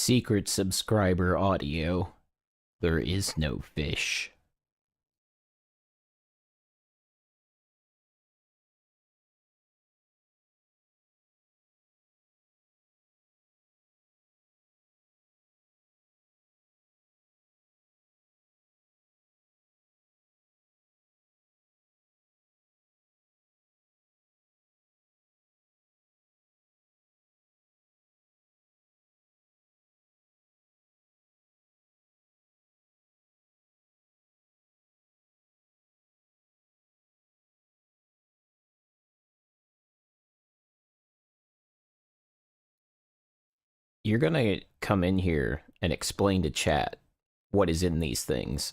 Secret subscriber audio. There is no fish. You're gonna come in here and explain to chat what is in these things.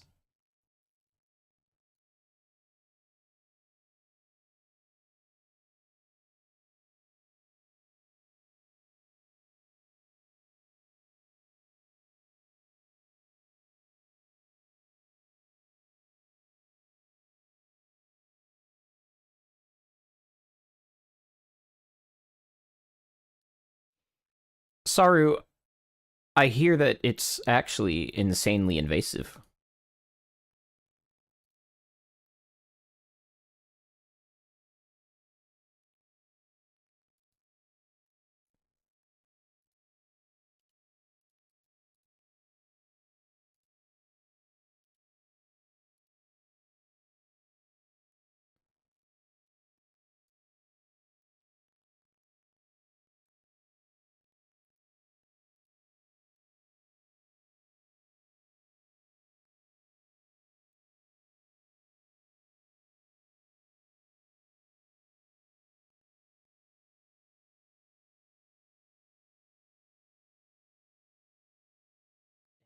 Saru, I hear that it's actually insanely invasive.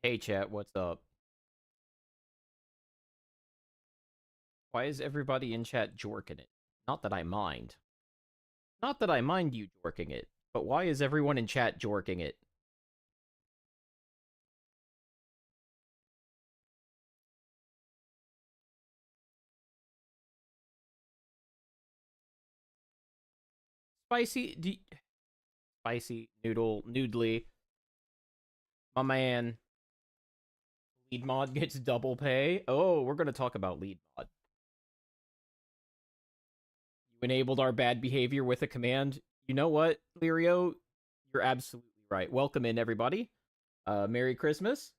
Hey chat, what's up? Why is everybody in chat jorking it? Not that I mind. Not that I mind you jorking it, but why is everyone in chat jorking it? Spicy noodly. My man, lead mod gets double pay. Oh, we're gonna talk about lead mod. You enabled our bad behavior with a command. You know what, Lirio? You're absolutely right. Welcome in, everybody. Merry Christmas.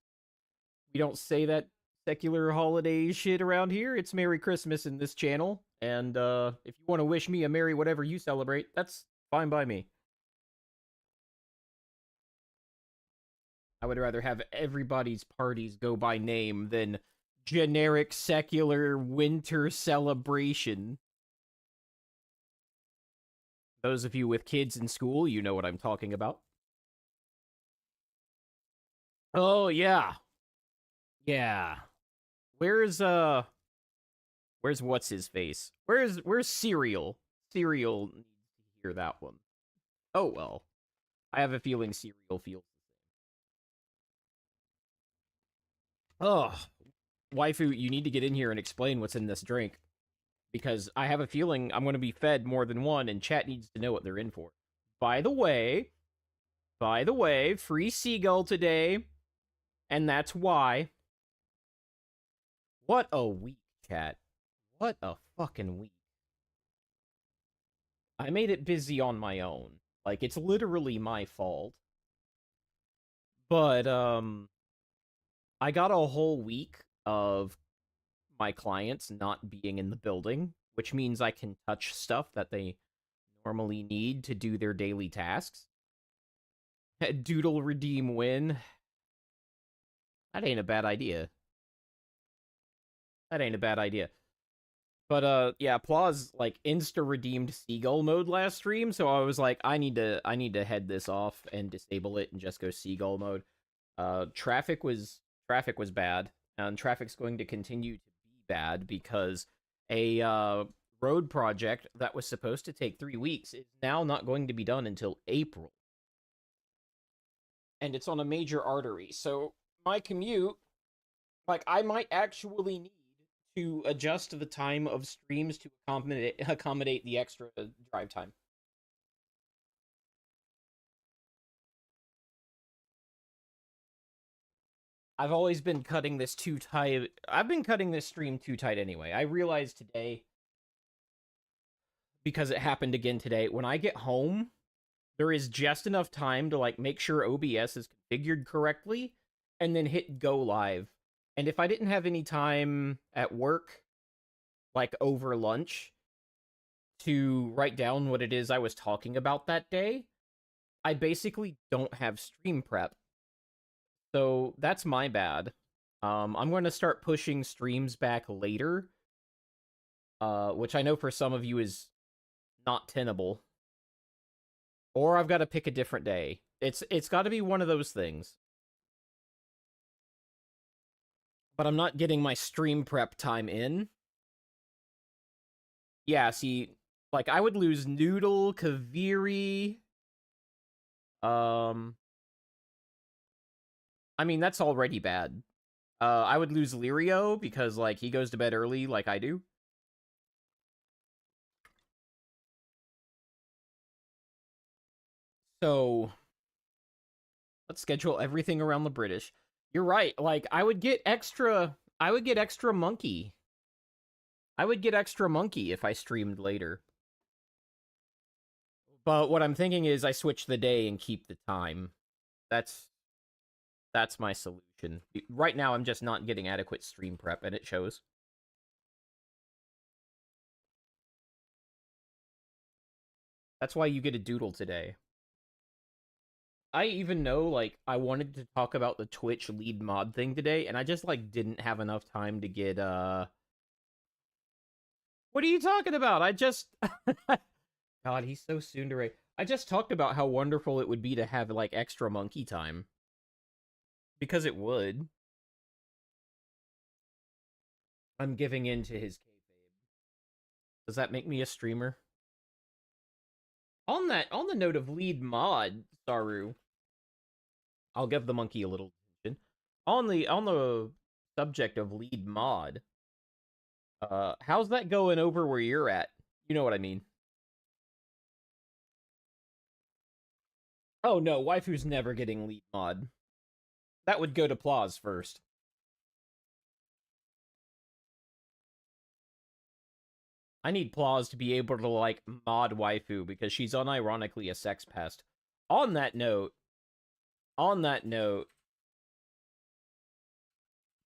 We don't say that secular holiday shit around here. It's Merry Christmas in this channel. And if you want to wish me a Merry whatever you celebrate, that's fine by me. I would rather have everybody's parties go by name than generic secular winter celebration. Those of you with kids in school, you know what I'm talking about. Oh yeah. Yeah. Where's where's what's his face? Where's Cereal? Cereal needs to hear that one. Oh well. I have a feeling Cereal feels the same. Oh, waifu, you need to get in here and explain what's in this drink. Because I have a feeling I'm going to be fed more than one, and chat needs to know what they're in for. By the way, free seagull today, and that's why. What a week, chat. What a fucking week. I made it busy on my own. Like, it's literally my fault. But, I got a whole week of my clients not being in the building, which means I can touch stuff that they normally need to do their daily tasks. Doodle redeem win. That ain't a bad idea. That ain't a bad idea. But yeah, Plaws like insta redeemed seagull mode last stream, so I was like, I need to head this off and disable it and just go seagull mode. Traffic was bad, and traffic's going to continue to be bad because a road project that was supposed to take 3 weeks is now not going to be done until April, and it's on a major artery. So my commute, like, I might actually need to adjust the time of streams to accommodate the extra drive time. I've always been cutting this too tight. I've been cutting this stream too tight anyway. I realized today, because it happened again today, when I get home, there is just enough time to like make sure OBS is configured correctly and then hit go live. And if I didn't have any time at work, like over lunch, to write down what it is I was talking about that day, I basically don't have stream prep. So that's my bad. I'm going to start pushing streams back later, which I know for some of you is not tenable. Or I've got to pick a different day. It's got to be one of those things. But I'm not getting my stream prep time in. Yeah, see, like I would lose Noodle, Kaviri. I mean that's already bad. I would lose Lirio because like he goes to bed early like I do. So let's schedule everything around the British. You're right. Like I would get extra monkey. I would get extra monkey if I streamed later. But what I'm thinking is I switch the day and keep the time. That's my solution. Right now I'm just not getting adequate stream prep and it shows. That's why you get a doodle today. I even know, like, I wanted to talk about the Twitch lead mod thing today, and I just, like, didn't have enough time to get, What are you talking about? I just... God, he's so soon to rate. I just talked about how wonderful it would be to have, like, extra monkey time. Because it would. I'm giving in to his kayfabe. Does that make me a streamer? On the note of lead mod, Saru, I'll give the monkey a little attention. On the subject of lead mod, how's that going over where you're at? You know what I mean. Oh no, waifu's never getting lead mod. That would go to Plaus first. I need Plaus to be able to like mod waifu because she's unironically a sex pest. On that note,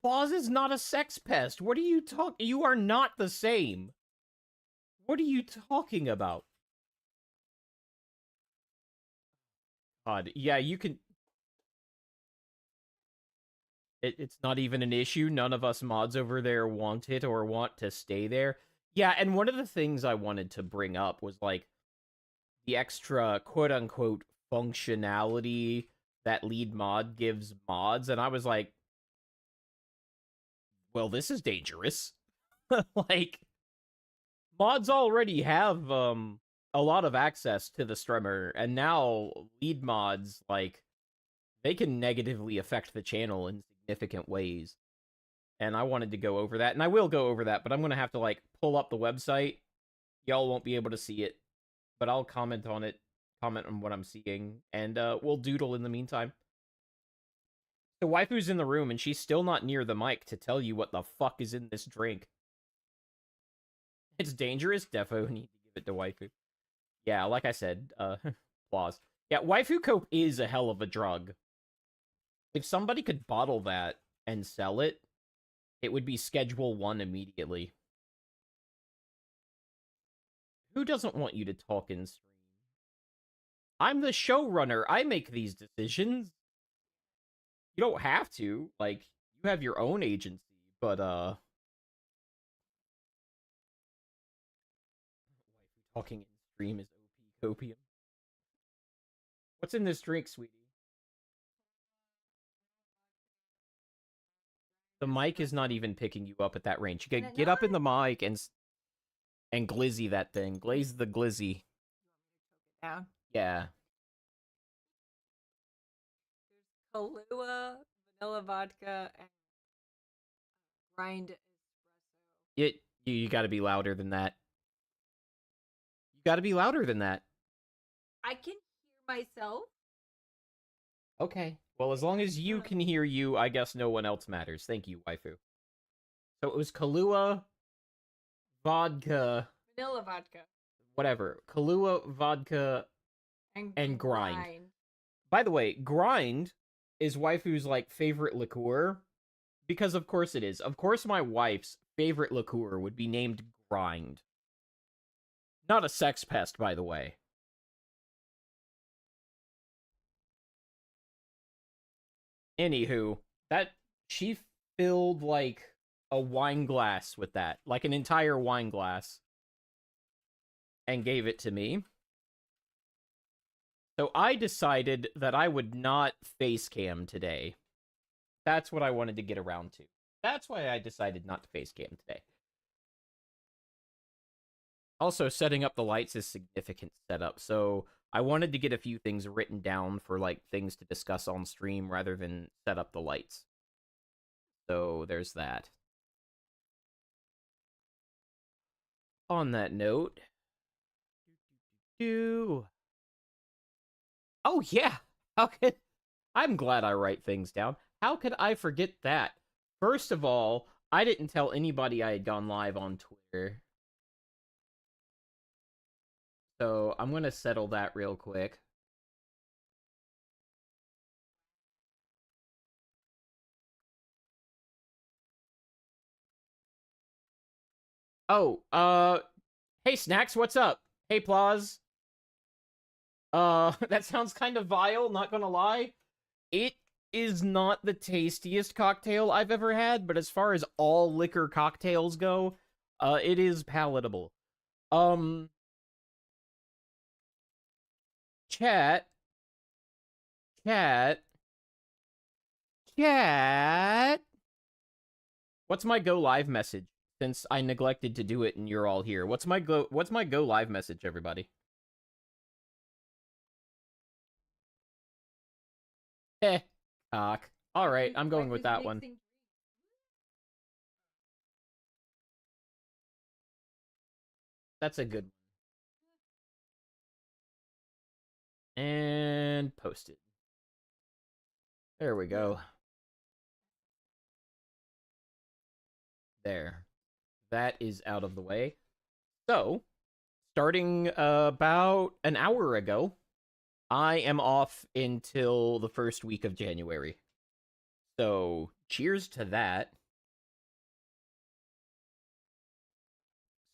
Plaus is not a sex pest. What are you talking? You are not the same. What are you talking about? God, yeah, you can. It's not even an issue. None of us mods over there want it or want to stay there. Yeah, and one of the things I wanted to bring up was like the extra quote unquote functionality that lead mod gives mods, and I was like, well, this is dangerous. Like mods already have a lot of access to the streamer, and now lead mods like they can negatively affect the channel in significant ways. And I wanted to go over that, and I will go over that, but I'm gonna have to like pull up the website. Y'all won't be able to see it, but I'll comment on it, comment on what I'm seeing, and we'll doodle in the meantime. The waifu's in the room, and she's still not near the mic to tell you what the fuck is in this drink. It's dangerous. Defo need to give it to waifu. Yeah, like I said, flaws. Yeah, waifu cope is a hell of a drug. If somebody could bottle that and sell it, it would be Schedule 1 immediately. Who doesn't want you to talk in stream? I'm the showrunner. I make these decisions. You don't have to. Like, you have your own agency, but, talking in stream is OP copium. What's in this drink, sweetie? The mic is not even picking you up at that range. You get up in the mic and glizzy that thing. Glaze the glizzy. Down. Yeah. There's Kahlua, vanilla vodka, and grind espresso. You got to be louder than that. You got to be louder than that. I can hear myself. Okay. Well, as long as you can hear you, I guess no one else matters. Thank you, waifu. So it was Kahlua, vodka, Vanilla vodka. whatever. Kahlua, vodka, and grind. By the way, grind is waifu's like favorite liqueur because of course it is. Of course my wife's favorite liqueur would be named grind. Not a sex pest, by the way. Anywho, that she filled like a wine glass with that, like an entire wine glass, and gave it to me. So I decided that I would not face cam today. That's what I wanted to get around to. That's why I decided not to face cam today. Also, setting up the lights is significant setup, so I wanted to get a few things written down for like things to discuss on stream rather than set up the lights. So there's that. On that note, oh yeah, how could I'm glad I write things down. How could I forget that? First of all, I didn't tell anybody I had gone live on Twitter. So I'm gonna settle that real quick. Oh, hey Snacks, what's up? Hey Plaws. That sounds kind of vile, not gonna lie. It is not the tastiest cocktail I've ever had, but as far as all liquor cocktails go, it is palatable. Chat. Chat. Chat. What's my go live message? Since I neglected to do it and you're all here. What's my go live message, everybody? Eh. Cock. Alright, I'm going with that one. That's a good one. And posted. There we go. There. That is out of the way. So, starting about an hour ago, I am off until the first week of January. So, cheers to that.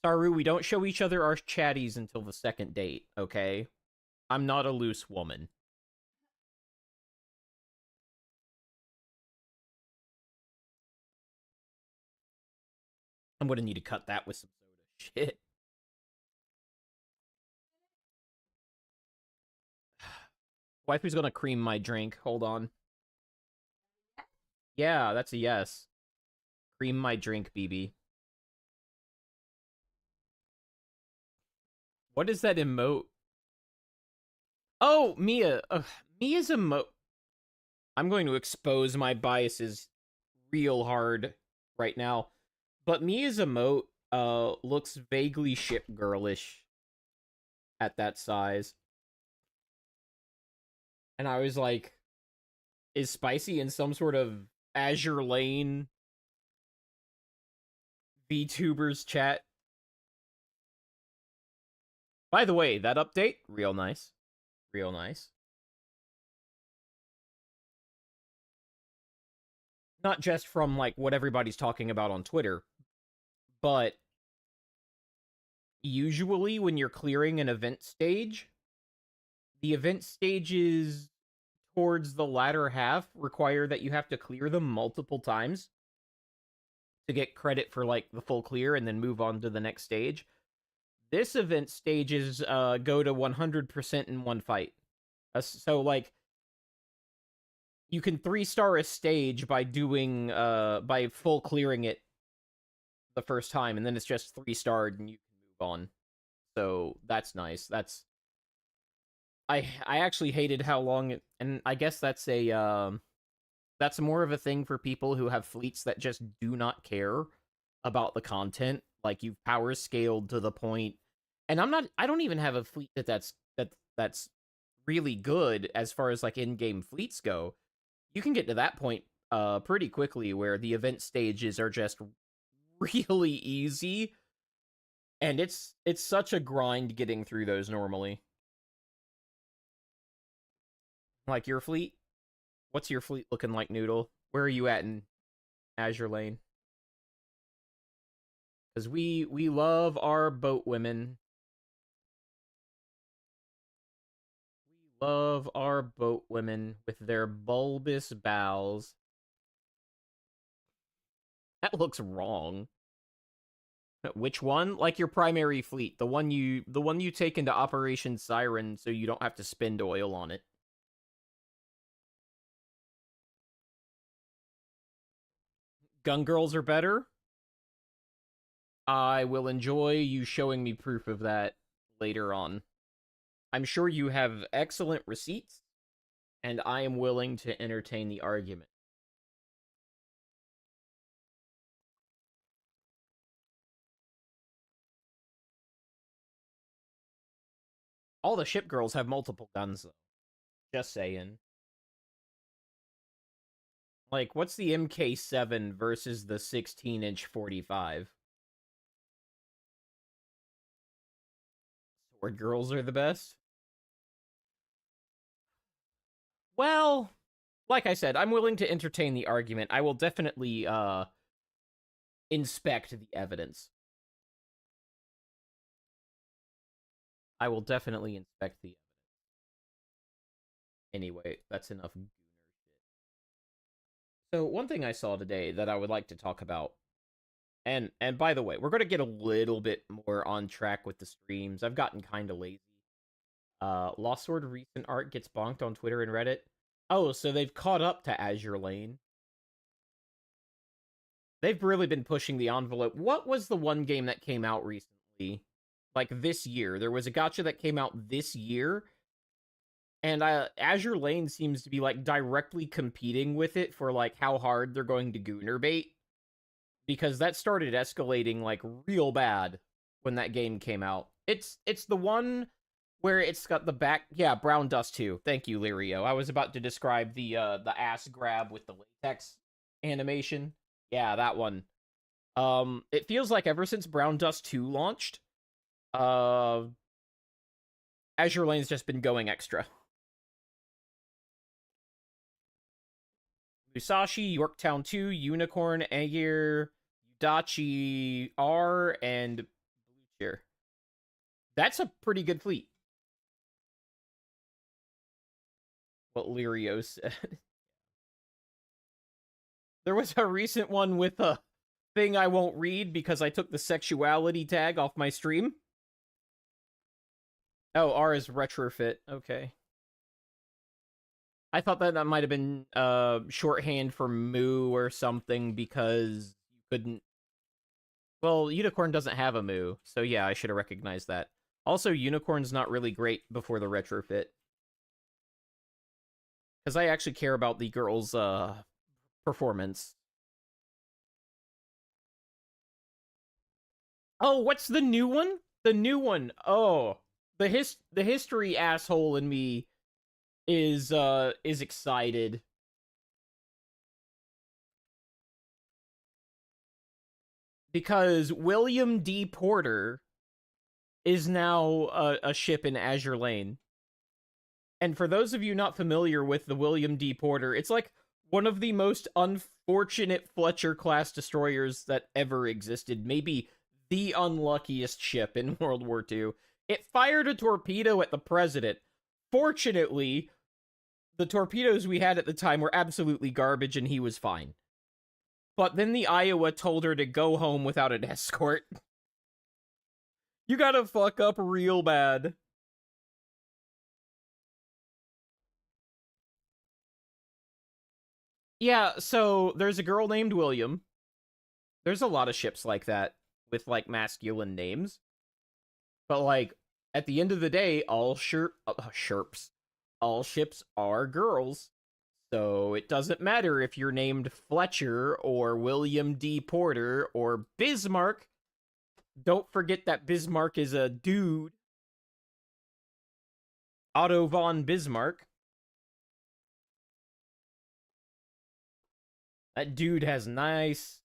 Saru, we don't show each other our chatties until the second date, okay? I'm not a loose woman. I'm gonna need to cut that with some soda. Shit. Waifu's gonna cream my drink. Hold on. Yeah, that's a yes. Cream my drink, BB. What is that emote? Oh, Mia. Mia's emote. I'm going to expose my biases real hard right now. But Mia's emote looks vaguely ship girlish at that size. And I was like, is Spicy in some sort of Azure Lane VTubers chat? By the way, that update, real nice. Real nice. Not just from like what everybody's talking about on Twitter, but usually when you're clearing an event stage, the event stages towards the latter half require that you have to clear them multiple times to get credit for like the full clear and then move on to the next stage. This event stages go to 100% in one fight. So like you can 3-star a stage by doing by full clearing it the first time, and then it's just 3-starred and you can move on. So that's nice. I actually hated how long it, and I guess that's that's more of a thing for people who have fleets that just do not care about the content. Like you've power scaled to the point, and I don't even have a fleet that's really good as far as like in-game fleets go. you can get to that point pretty quickly where the event stages are just really easy, and it's such a grind getting through those normally. Like your fleet, what's your fleet looking like, Noodle? Where are you at in Azure Lane? Because we love our boat women. We love our boat women with their bulbous bows. That looks wrong. Which one? Like your primary fleet, the one you take into Operation Siren so you don't have to spend oil on it. Gun girls are better. I will enjoy you showing me proof of that later on. I'm sure you have excellent receipts, and I am willing to entertain the argument. All the ship girls have multiple guns, though. Just saying. Like, what's the MK7 versus the 16-inch 45? Sword girls are the best? Well, like I said, I'm willing to entertain the argument. I will definitely, inspect the evidence. I will definitely inspect the evidence. Anyway, that's enough gooner shit. So, one thing I saw today that I would like to talk about, and by the way, we're going to get a little bit more on track with the streams. I've gotten kind of lazy. Lost Sword recent art gets bonked on Twitter and Reddit. Oh, so they've caught up to Azure Lane. They've really been pushing the envelope. What was the one game that came out recently? Like this year. There was a gacha that came out this year. And Azure Lane seems to be like directly competing with it for like how hard they're going to gooner bait. Because that started escalating like real bad when that game came out. It's the one where it's got the back, yeah, Brown Dust 2. Thank you, Lirio. I was about to describe the ass grab with the latex animation. Yeah, that one. It feels like ever since Brown Dust 2 launched, Azure Lane's just been going extra. Musashi, Yorktown 2, Unicorn, Aegir, Udachi R, and Blue Cheer. That's a pretty good fleet. What Lirio said. There was a recent one with a thing I won't read because I took the sexuality tag off my stream. Oh, R is retrofit. Okay. I thought that might have been shorthand for moo or something because you couldn't. Well, Unicorn doesn't have a moo, so yeah, I should have recognized that. Also, Unicorn's not really great before the retrofit. Because I actually care about the girl's performance. Oh, what's the new one? The new one. Oh, the history asshole in me is excited. Because William D. Porter is now a ship in Azure Lane. And for those of you not familiar with the William D. Porter, it's like one of the most unfortunate Fletcher class destroyers that ever existed. Maybe the unluckiest ship in World War II. It fired a torpedo at the president. Fortunately, the torpedoes we had at the time were absolutely garbage and he was fine. But then the Iowa told her to go home without an escort. You gotta fuck up real bad. Yeah, so there's a girl named William. There's a lot of ships like that with like masculine names. But like at the end of the day, all ships are girls. So it doesn't matter if you're named Fletcher or William D. Porter or Bismarck. Don't forget that Bismarck is a dude. Otto von Bismarck. That dude has nice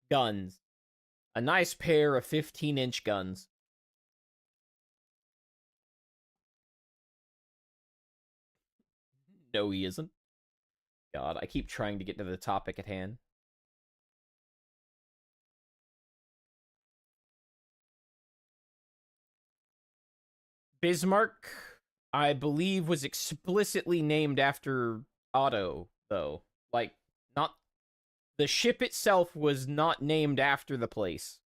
guns. A nice pair of 15-inch guns. No, he isn't. God, I keep trying to get to the topic at hand. Bismarck, I believe, was explicitly named after Otto, though. Like, not. The ship itself was not named after the place.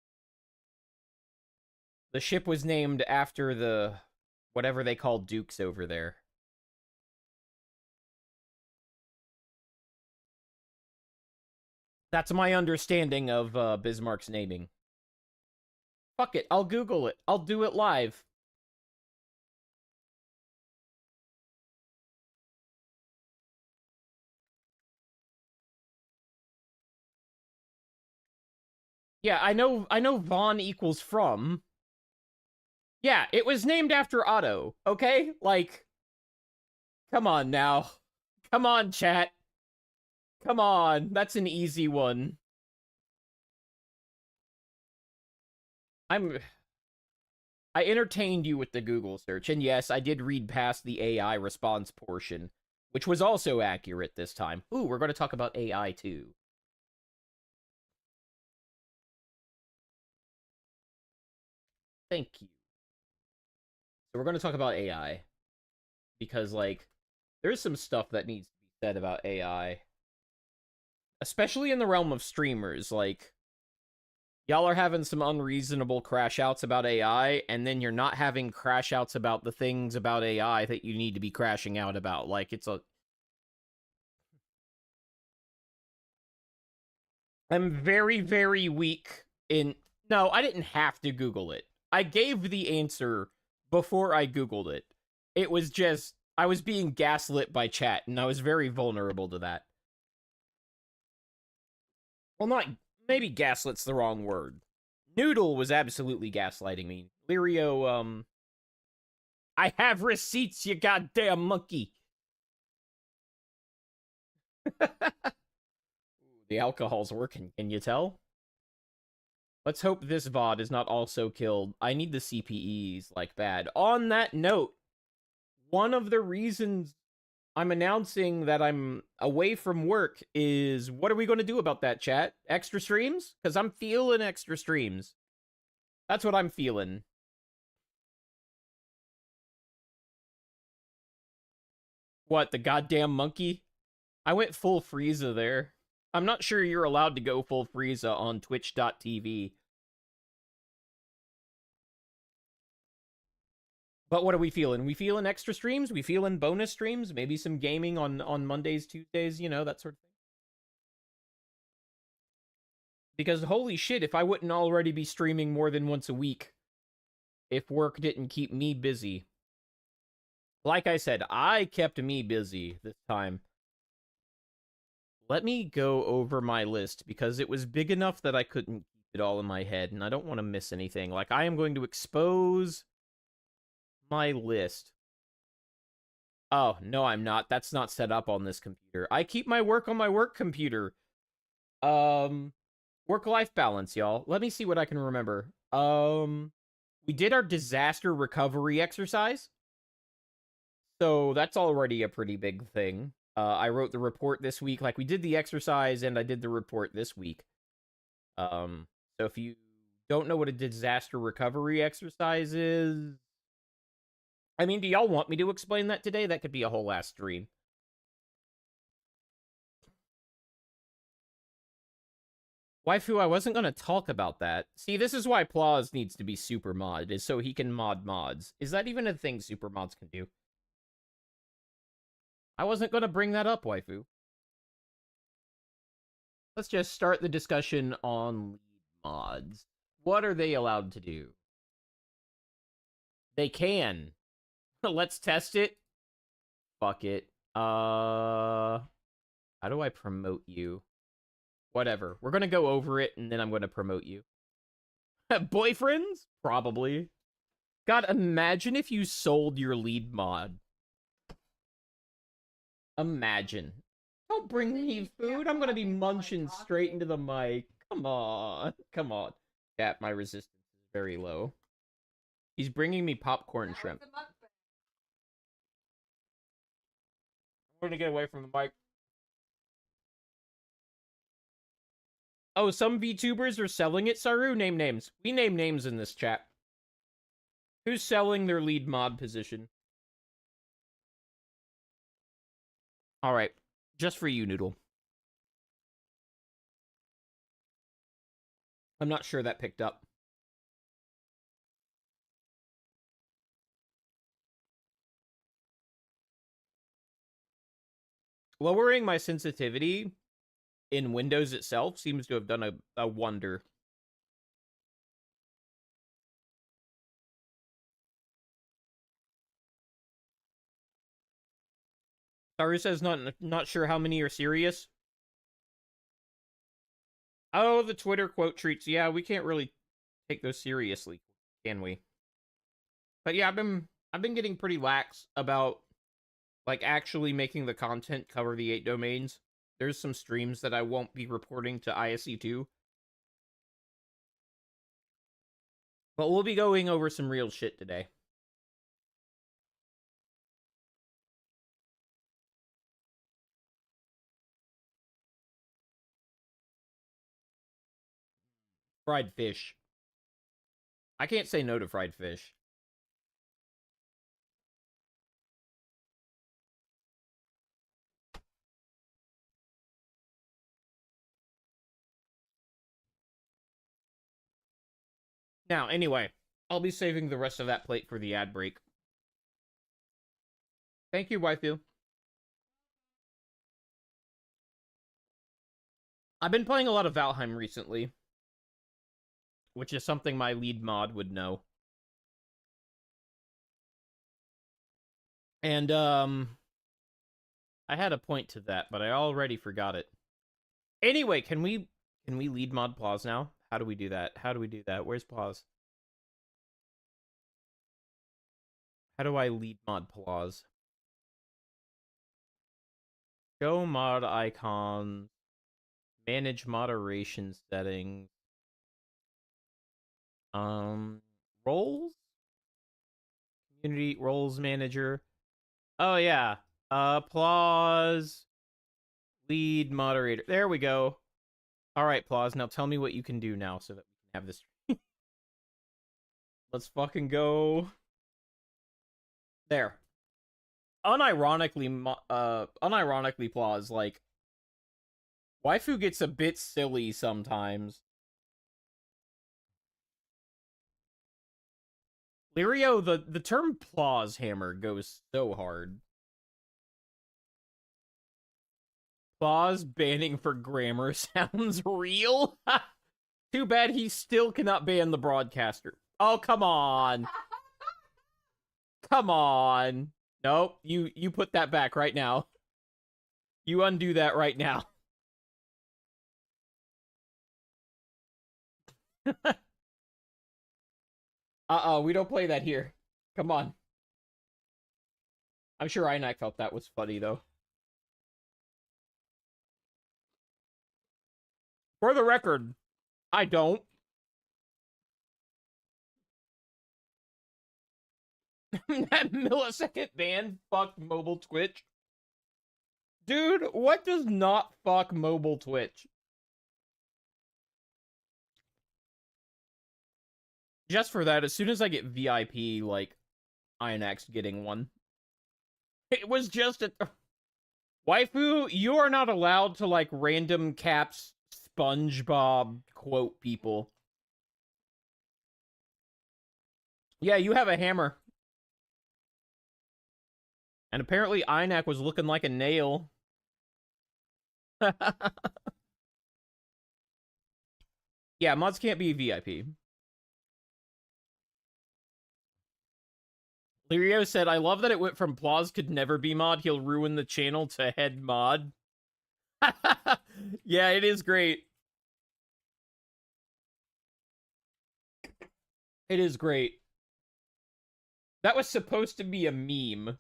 The ship was named after the. Whatever they call dukes over there. That's my understanding of Bismarck's naming. Fuck it, I'll Google it. I'll do it live. Yeah, I know von equals from. Yeah, it was named after Otto, okay? Like, come on now. Come on, chat. Come on, that's an easy one. I entertained you with the Google search, and yes, I did read past the AI response portion, which was also accurate this time. Ooh, we're going to talk about AI too. Thank you. So we're going to talk about AI because, like, there's some stuff that needs to be said about AI, especially in the realm of streamers. Like, y'all are having some unreasonable crash outs about AI, and then you're not having crash outs about the things about AI that you need to be crashing out about. Like, it's a. I'm very, very weak in. No, I didn't have to Google it. I gave the answer before I Googled it. It was just. I was being gaslit by chat, and I was very vulnerable to that. Well, not. Maybe gaslit's the wrong word. Noodle was absolutely gaslighting me. Lirio, I have receipts, you goddamn monkey. The alcohol's working, can you tell? Let's hope this VOD is not also killed. I need the CPEs, like, bad. On that note, one of the reasons I'm announcing that I'm away from work is, what are we going to do about that, chat? Extra streams? Because I'm feeling extra streams. That's what I'm feeling. What, the goddamn monkey? I went full Frieza there. I'm not sure you're allowed to go full Frieza on twitch.tv. But what are we feeling? We feeling extra streams? We feeling bonus streams? Maybe some gaming on Mondays, Tuesdays, you know, that sort of thing. Because holy shit, if I wouldn't already be streaming more than once a week, if work didn't keep me busy. Like I said, I kept me busy this time. Let me go over my list because it was big enough that I couldn't keep it all in my head, and I don't want to miss anything. Like, I am going to expose my list. Oh, no, I'm not. That's not set up on this computer. I keep my work on my work computer. Work-life balance, y'all. Let me see what I can remember. We did our disaster recovery exercise. So that's already a pretty big thing. I wrote the report this week. Like, we did the exercise and I did the report this week. So if you don't know what a disaster recovery exercise is, I mean, do y'all want me to explain that today? That could be a whole ass stream. Waifu, I wasn't going to talk about that. See, this is why Plaus needs to be super mod, is so he can mod mods. Is that even a thing super mods can do? I wasn't going to bring that up, Waifu. Let's just start the discussion on lead mods. What are they allowed to do? They can. Let's test it. Fuck it. How do I promote you? Whatever. We're gonna go over it, and then I'm gonna promote you. Boyfriends? Probably. God, imagine if you sold your lead mod. Imagine. Don't bring me food. I'm gonna be munching straight into the mic. Come on. Come on. Yeah, my resistance is very low. He's bringing me popcorn shrimp. I'm gonna get away from the mic. Oh, some VTubers are selling it, Saru? Name names. We name names in this chat. Who's selling their lead mod position? Alright. Just for you, Noodle. I'm not sure that picked up. Lowering my sensitivity in Windows itself seems to have done a wonder. Saru says not sure how many are serious. Oh, the Twitter quote treats. Yeah, we can't really take those seriously, can we? But yeah, I've been getting pretty lax about like actually making the content cover the 8 domains. There's some streams that I won't be reporting to ISE2. But we'll be going over some real shit today. Fried fish. I can't say no to fried fish. Now, anyway, I'll be saving the rest of that plate for the ad break. Thank you, waifu. I've been playing a lot of Valheim recently, which is something my lead mod would know. And, I had a point to that, but I already forgot it. Anyway, can we lead mod Plaus now? How do we do that? How do we do that? Where's Plaus? How do I lead mod Plaus? Show mod icons. Manage moderation settings. Roles? Community roles manager. Oh yeah. Plaus. Lead moderator. There we go. All right, Plaus. Now tell me what you can do now so that we can have this. Let's fucking go. There. Unironically, Plaus, like, waifu gets a bit silly sometimes. Lirio, the term Plaus hammer goes so hard. Plaus banning for grammar sounds real? Too bad he still cannot ban the broadcaster. Oh, come on. Come on. Nope, you put that back right now. You undo that right now. We don't play that here. Come on. I'm sure Inak felt that was funny, though. For the record, I don't. That millisecond ban fucked mobile Twitch. Dude, what does not fuck mobile Twitch? Just for that, as soon as I get VIP, like, Inak's getting one. It was just a... Waifu, you are not allowed to, like, random caps SpongeBob quote people. Yeah, you have a hammer. And apparently Inak was looking like a nail. Yeah, mods can't be VIP. Lirio said, I love that it went from Plaus could never be mod, he'll ruin the channel, to head mod. Yeah, it is great. It is great. That was supposed to be a meme.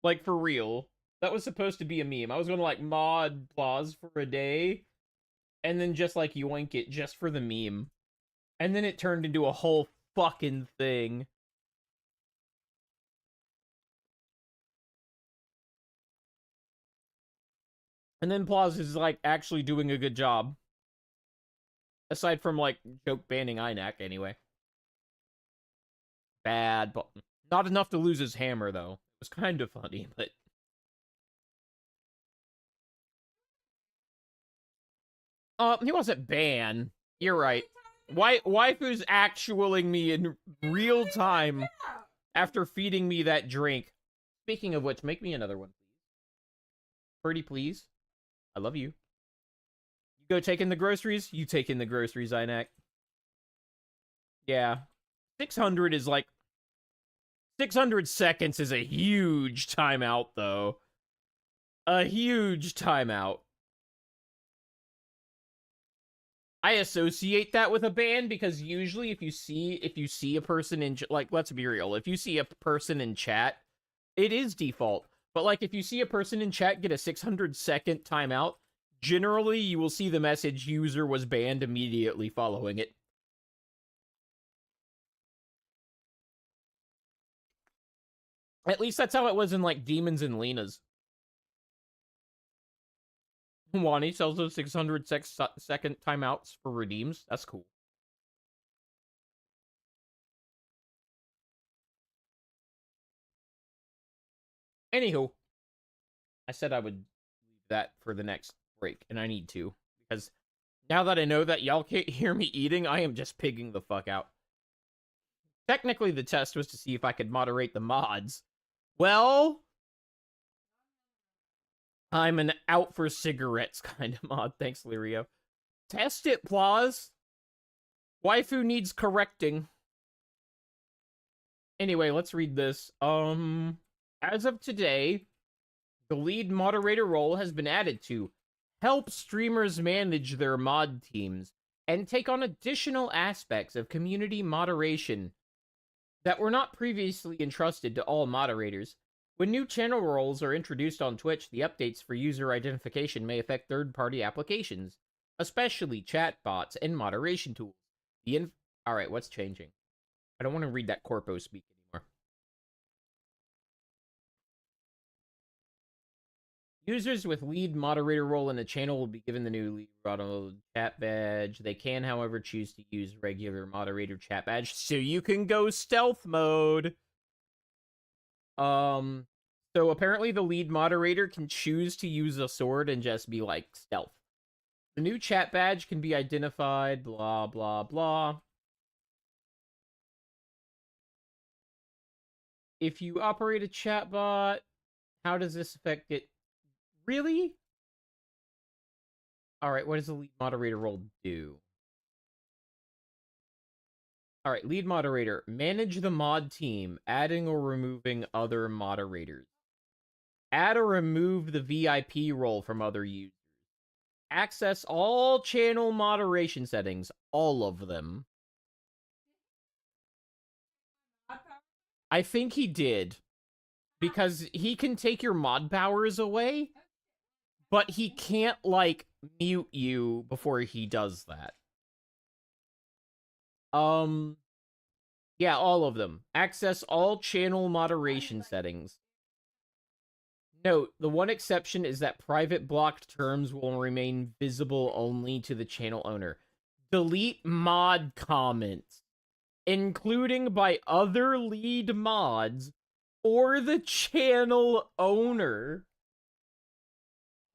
Like, for real. That was supposed to be a meme. I was gonna like mod Plaus for a day, and then just like yoink it just for the meme. And then it turned into a whole fucking thing. And then Plaus is like actually doing a good job. Aside from like joke banning Inac anyway. Bad, but not enough to lose his hammer though. It was kind of funny, but he wasn't banned. You're right. Waifu's actualing me in real time after feeding me that drink. Speaking of which, make me another one, please. Pretty please. I love you. You go take in the groceries, you take in the groceries, Inac. Yeah. 600 is like 600 seconds is a huge timeout though. A huge timeout. I associate that with a ban because usually if you see a person in like, let's be real, if you see a person in chat, it is default. But like if you see a person in chat get a 600-second timeout, generally you will see the message user was banned immediately following it. At least that's how it was in like Demons and Lena's. Wani sells those 600-second timeouts for redeems. That's cool. Anywho, I said I would leave that for the next break, and I need to. Because now that I know that y'all can't hear me eating, I am just pigging the fuck out. Technically, the test was to see if I could moderate the mods. Well, I'm an out for cigarettes kind of mod. Thanks, Lirio. Test it, Plaus. Waifu needs correcting. Anyway, let's read this. As of today, the lead moderator role has been added to help streamers manage their mod teams and take on additional aspects of community moderation that were not previously entrusted to all moderators. When new channel roles are introduced on Twitch, the updates for user identification may affect third-party applications, especially chatbots and moderation tools. Alright, what's changing? I don't want to read that corpo speak anymore. Users with lead moderator role in a channel will be given the new lead moderator chat badge. They can, however, choose to use regular moderator chat badge, so you can go stealth mode. So apparently the lead moderator can choose to use a sword and just be like stealth. The new chat badge can be identified, blah, blah, blah. If you operate a chatbot, how does this affect it? Really? Alright, what does the lead moderator role do? Alright, lead moderator. Manage the mod team, adding or removing other moderators. Add or remove the VIP role from other users. Access all channel moderation settings, all of them. I think he did. Because he can take your mod powers away, but he can't, like, mute you before he does that. Yeah, all of them. Access all channel moderation settings. Note, the one exception is that private blocked terms will remain visible only to the channel owner. Delete mod comments, including by other lead mods or the channel owner.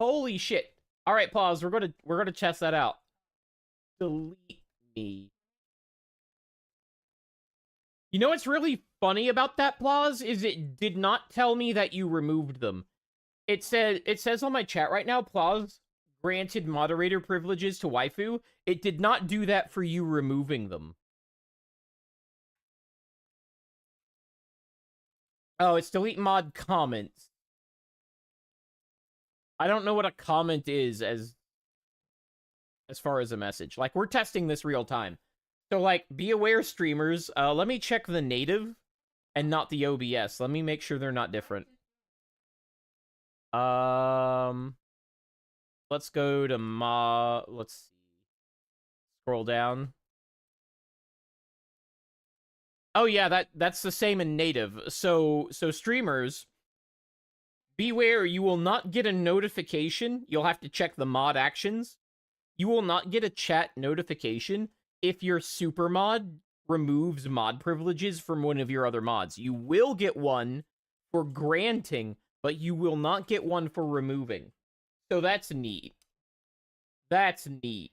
Holy shit. All right, pause. We're gonna test that out. Delete me. You know what's really funny about that, Plaus, is it did not tell me that you removed them. It says on my chat right now, Plaus granted moderator privileges to Waifu. It did not do that for you removing them. Oh, it's delete mod comments. I don't know what a comment is as far as a message. Like, we're testing this real time. So, like, be aware, streamers. Let me check the native and not the OBS. Let me make sure they're not different. Let's go to let's see. Scroll down. Oh yeah, that's the same in native. So streamers, beware, you will not get a notification. You'll have to check the mod actions. You will not get a chat notification if your super mod removes mod privileges from one of your other mods. You will get one for granting, but you will not get one for removing. So that's neat. That's neat.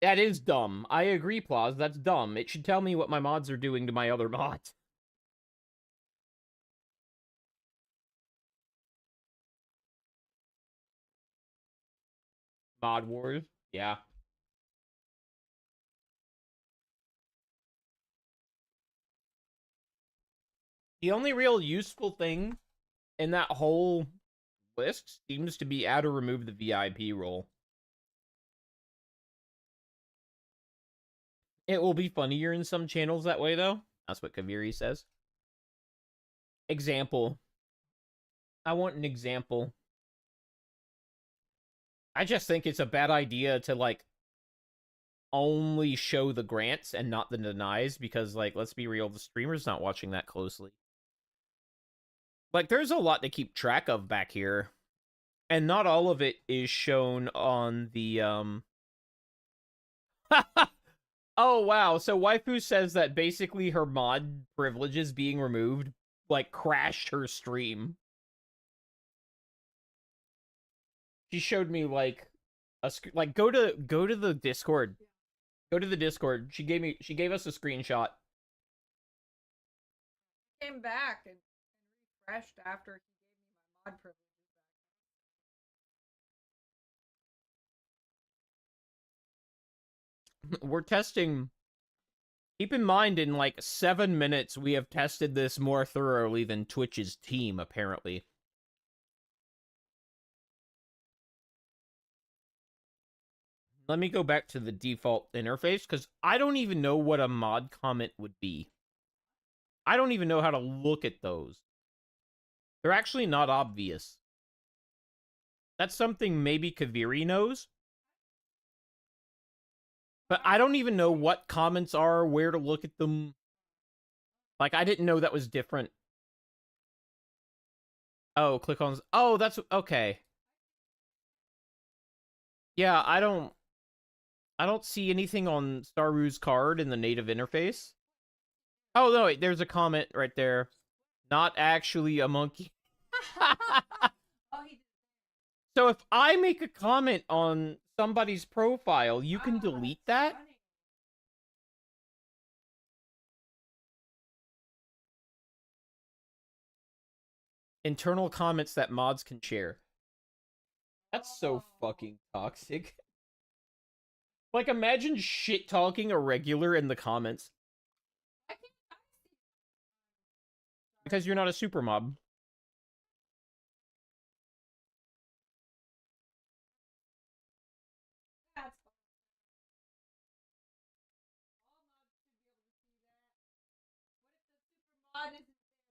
That is dumb. I agree, Plaus. That's dumb. It should tell me what my mods are doing to my other mods. Mod Wars. Yeah. The only real useful thing in that whole list seems to be add or remove the VIP role. It will be funnier in some channels that way, though. That's what Kaviri says. Example. I want an example. I just think it's a bad idea to, like, only show the grants and not the denies because, like, let's be real, the streamer's not watching that closely. Like, there's a lot to keep track of back here. And not all of it is shown on the, Oh, wow. So Waifu says that basically her mod privileges being removed, like, crashed her stream. She showed me, like, like, go to the Discord. Go to the Discord. She gave us a screenshot. Came back and refreshed after he gave me my mod privileges back. We're testing. Keep in mind, in like 7 minutes, we have tested this more thoroughly than Twitch's team, apparently. Let me go back to the default interface, because I don't even know what a mod comment would be. I don't even know how to look at those. They're actually not obvious. That's something maybe Kaviri knows. But I don't even know what comments are, where to look at them. Like, I didn't know that was different. Oh, click on... Oh, that's... Okay. Yeah, I don't see anything on Staru's card in the native interface. Oh, no, wait, there's a comment right there. Not actually a monkey. So if I make a comment on somebody's profile, you can delete that? Internal comments that mods can share. That's so fucking toxic. Like, imagine shit-talking a regular in the comments. Because you're not a super mob.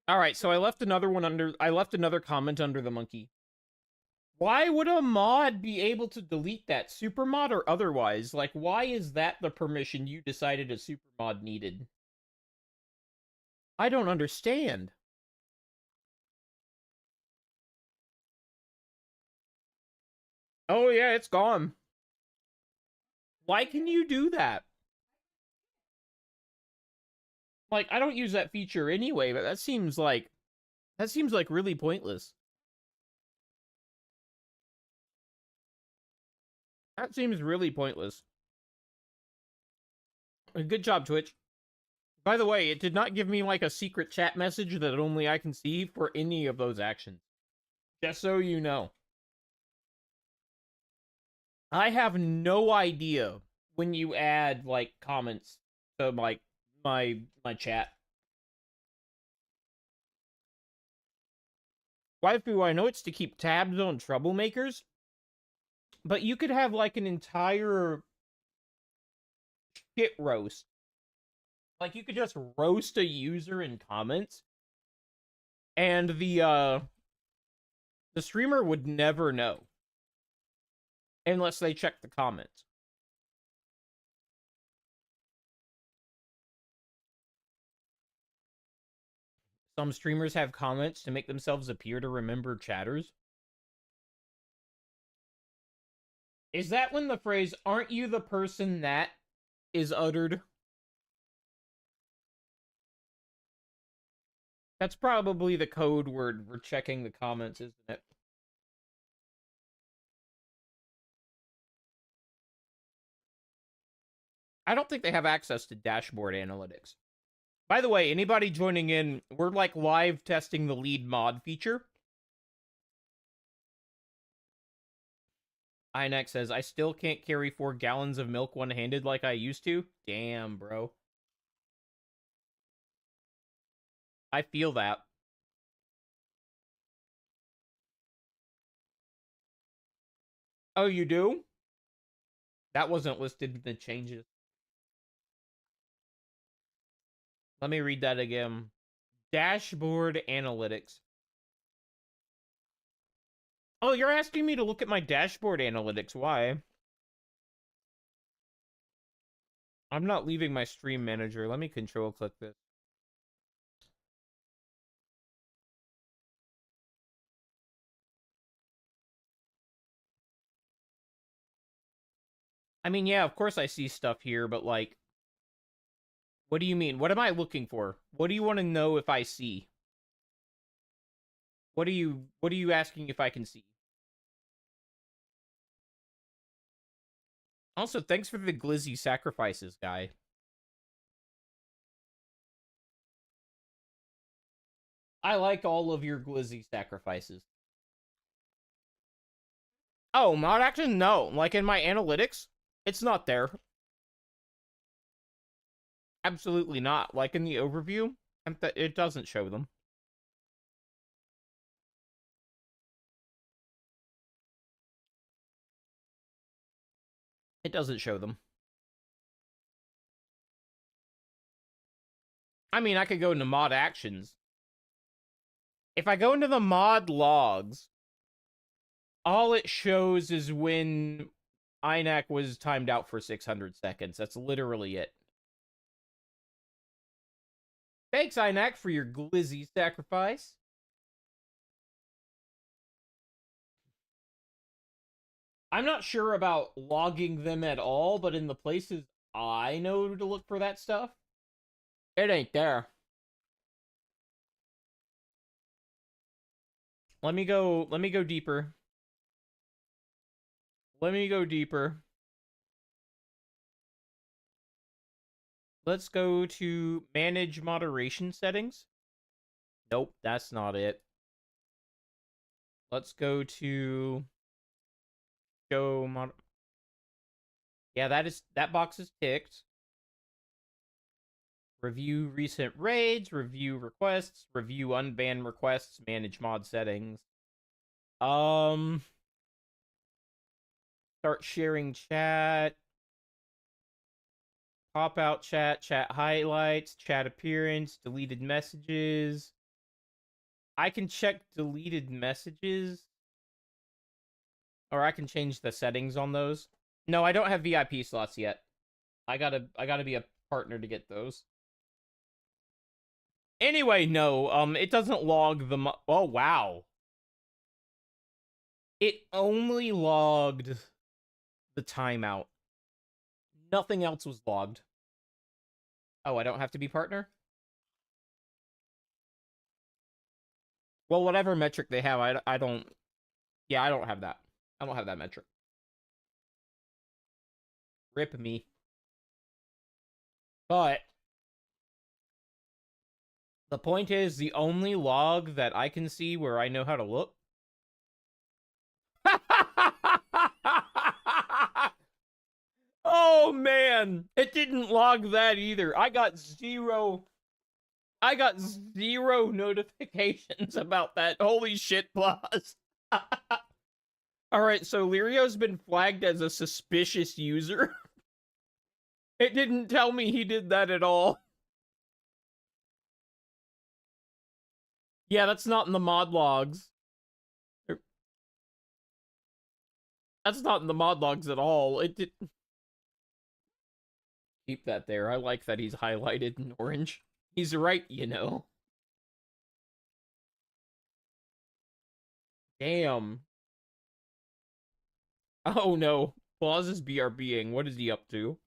Alright, so I left another comment under the monkey. Why would a mod be able to delete that? Super mod or otherwise? Like, why is that the permission you decided a super mod needed? I don't understand. Oh yeah, it's gone. Why can you do that? Like, I don't use that feature anyway, but that seems like really pointless. That seems really pointless. Good job, Twitch. By the way, it did not give me, like, a secret chat message that only I can see for any of those actions. Just so you know. I have no idea when you add, like, comments to, like, my chat. Waifu, I know it's to keep tabs on troublemakers, but you could have, like, an entire shit roast. Like, you could just roast a user in comments, And the streamer would never know unless they check the comments. Some streamers have comments to make themselves appear to remember chatters. Is that when the phrase, "aren't you the person that," is uttered? That's probably the code word for checking the comments, isn't it? I don't think they have access to dashboard analytics. By the way, anybody joining in, we're like live testing the lead mod feature. Inex says, I still can't carry 4 gallons of milk one-handed like I used to. Damn, bro. I feel that. Oh, you do? That wasn't listed in the changes. Let me read that again. Dashboard analytics. Oh, you're asking me to look at my dashboard analytics. Why? I'm not leaving my stream manager. Let me control click this. I mean, yeah, of course I see stuff here, but like, what do you mean? What am I looking for? What do you want to know if I see? What are you asking if I can see? Also, thanks for the glizzy sacrifices, guy. I like all of your glizzy sacrifices. Oh, mod action? No. Like in my analytics, it's not there. Absolutely not. Like in the overview, it doesn't show them. It doesn't show them. I mean, I could go into mod actions. If I go into the mod logs, all it shows is when INAC was timed out for 600 seconds. That's literally it. Thanks, INAC, for your glizzy sacrifice. I'm not sure about logging them at all, but in the places I know to look for that stuff, it ain't there. Let me go deeper. Let me go deeper. Let's go to manage moderation settings. Nope, that's not it. Let's go to show mod. Yeah, that box is ticked. Review recent raids, review requests, review unbanned requests, manage mod settings. Start sharing chat. Pop out chat, chat highlights, chat appearance, deleted messages. I can check deleted messages. Or I can change the settings on those. No, I don't have VIP slots yet. I gotta be a partner to get those. Anyway, no, it doesn't log the oh wow. It only logged the timeout. Nothing else was logged. Oh, I don't have to be partner? Well, whatever metric they have, I don't. Yeah, I don't have that. I don't have that metric. Rip me. But the point is, the only log that I can see where I know how to look. Oh man, it didn't log that either. I got zero notifications about that. Holy shit, plus. Alright, so Lirio's been flagged as a suspicious user. It didn't tell me he did that at all. Yeah, that's not in the mod logs. That's not in the mod logs at all. It did. Keep that there. I like that he's highlighted in orange. He's right, you know. Damn. Oh no. Claus is BRBing. What is he up to?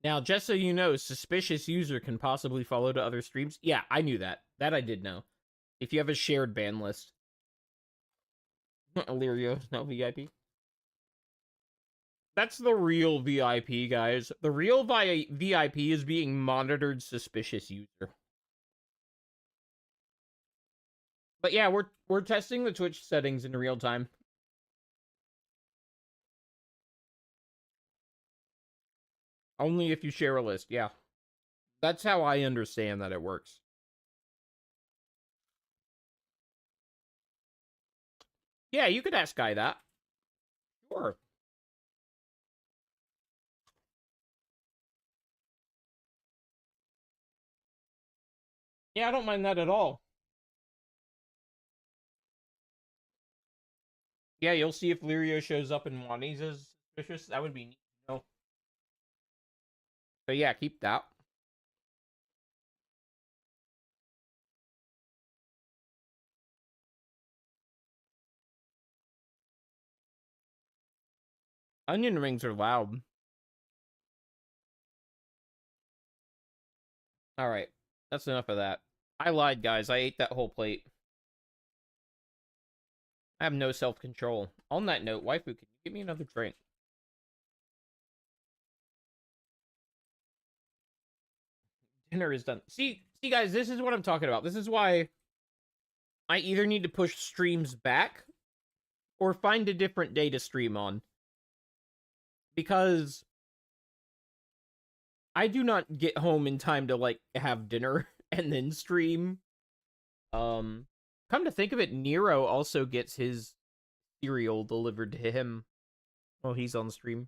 Now, just so you know, suspicious user can possibly follow to other streams. Yeah, I knew that. That I did know. If you have a shared ban list. Illyrio, no VIP. That's the real VIP, guys. The real VIP is being monitored suspicious user. But yeah, we're testing the Twitch settings in real time. Only if you share a list, yeah. That's how I understand that it works. Yeah, you could ask Guy that. Sure. Yeah, I don't mind that at all. Yeah, you'll see if Lirio shows up and Juani's is suspicious. That would be neat to know. But yeah, keep that. Onion rings are loud. Alright, that's enough of that. I lied, guys. I ate that whole plate. I have no self-control. On that note, waifu, can you give me another drink? Dinner is done. See, guys, this is what I'm talking about. This is why I either need to push streams back or find a different day to stream on. Because I do not get home in time to, like, have dinner and then stream. Come to think of it, Nero also gets his cereal delivered to him while he's on the stream.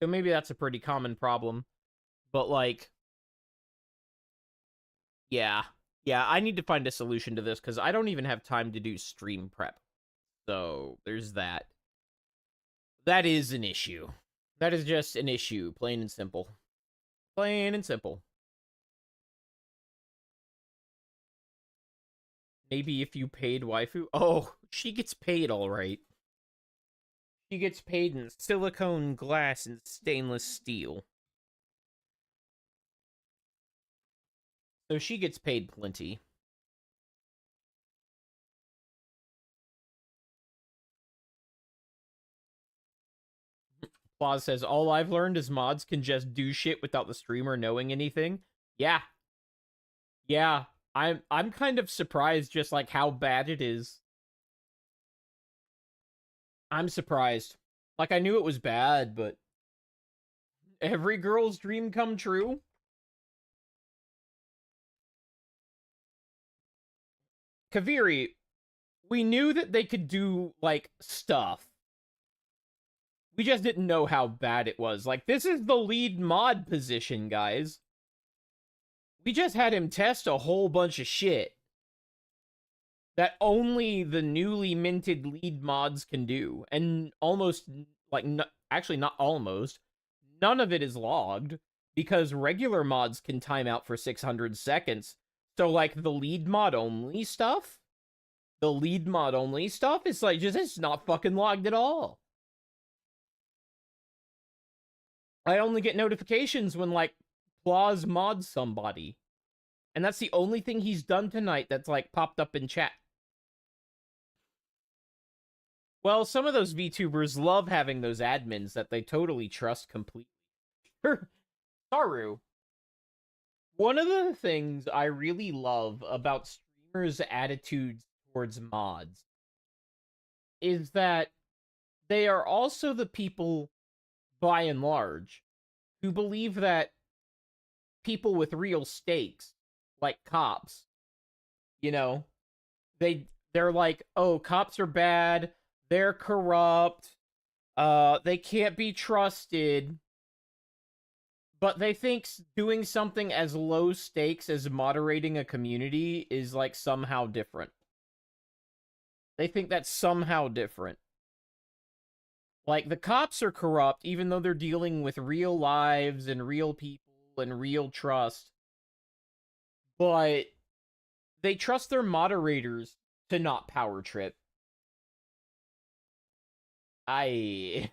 So maybe that's a pretty common problem. But, like, yeah. Yeah, I need to find a solution to this because I don't even have time to do stream prep. So there's that. That is an issue. That is just an issue, plain and simple. Plain and simple. Maybe if you paid waifu. Oh, she gets paid all right. She gets paid in silicone, glass, and stainless steel. So she gets paid plenty. Claus says, all I've learned is mods can just do shit without the streamer knowing anything. Yeah. Yeah. I'm kind of surprised just like how bad it is. I'm surprised. Like I knew it was bad, but every girl's dream come true. Kaviri, we knew that they could do like stuff. We just didn't know how bad it was. Like this is the lead mod position, guys. We just had him test a whole bunch of shit that only the newly minted lead mods can do. And almost, like, actually not almost, none of it is logged because regular mods can time out for 600 seconds. So, like, the lead mod only stuff is, like, just, it's not fucking logged at all. I only get notifications when, like, Claus mods somebody. And that's the only thing he's done tonight that's, like, popped up in chat. Well, some of those VTubers love having those admins that they totally trust completely. Saru. One of the things I really love about streamers' attitudes towards mods is that they are also the people, by and large, who believe that people with real stakes like cops. You know, they're like, oh, cops are bad, they're corrupt, they can't be trusted. But they think doing something as low stakes as moderating a community is like somehow different. They think that's somehow different. Like, the cops are corrupt, even though they're dealing with real lives and real people and real trust. But they trust their moderators to not power trip. I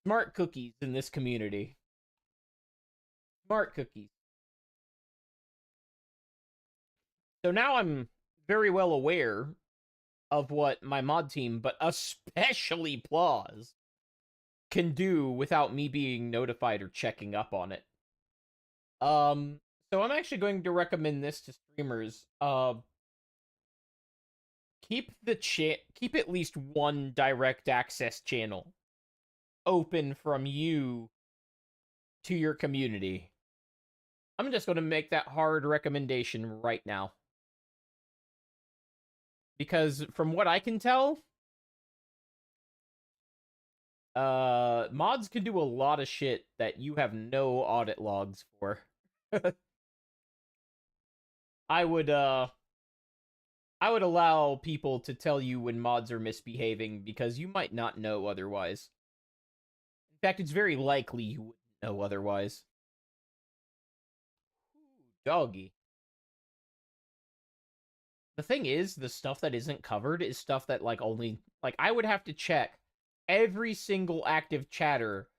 Smart cookies in this community. Smart cookies. So now I'm very well aware of what my mod team, but especially Plaws, can do without me being notified or checking up on it. So I'm actually going to recommend this to streamers. Keep at least one direct access channel open from you to your community. I'm just going to make that hard recommendation right now. Because from what I can tell, mods can do a lot of shit that you have no audit logs for. I would allow people to tell you when mods are misbehaving because you might not know otherwise. In fact, it's very likely you wouldn't know otherwise. Ooh, doggy. The thing is, the stuff that isn't covered is stuff that I would have to check every single active chatter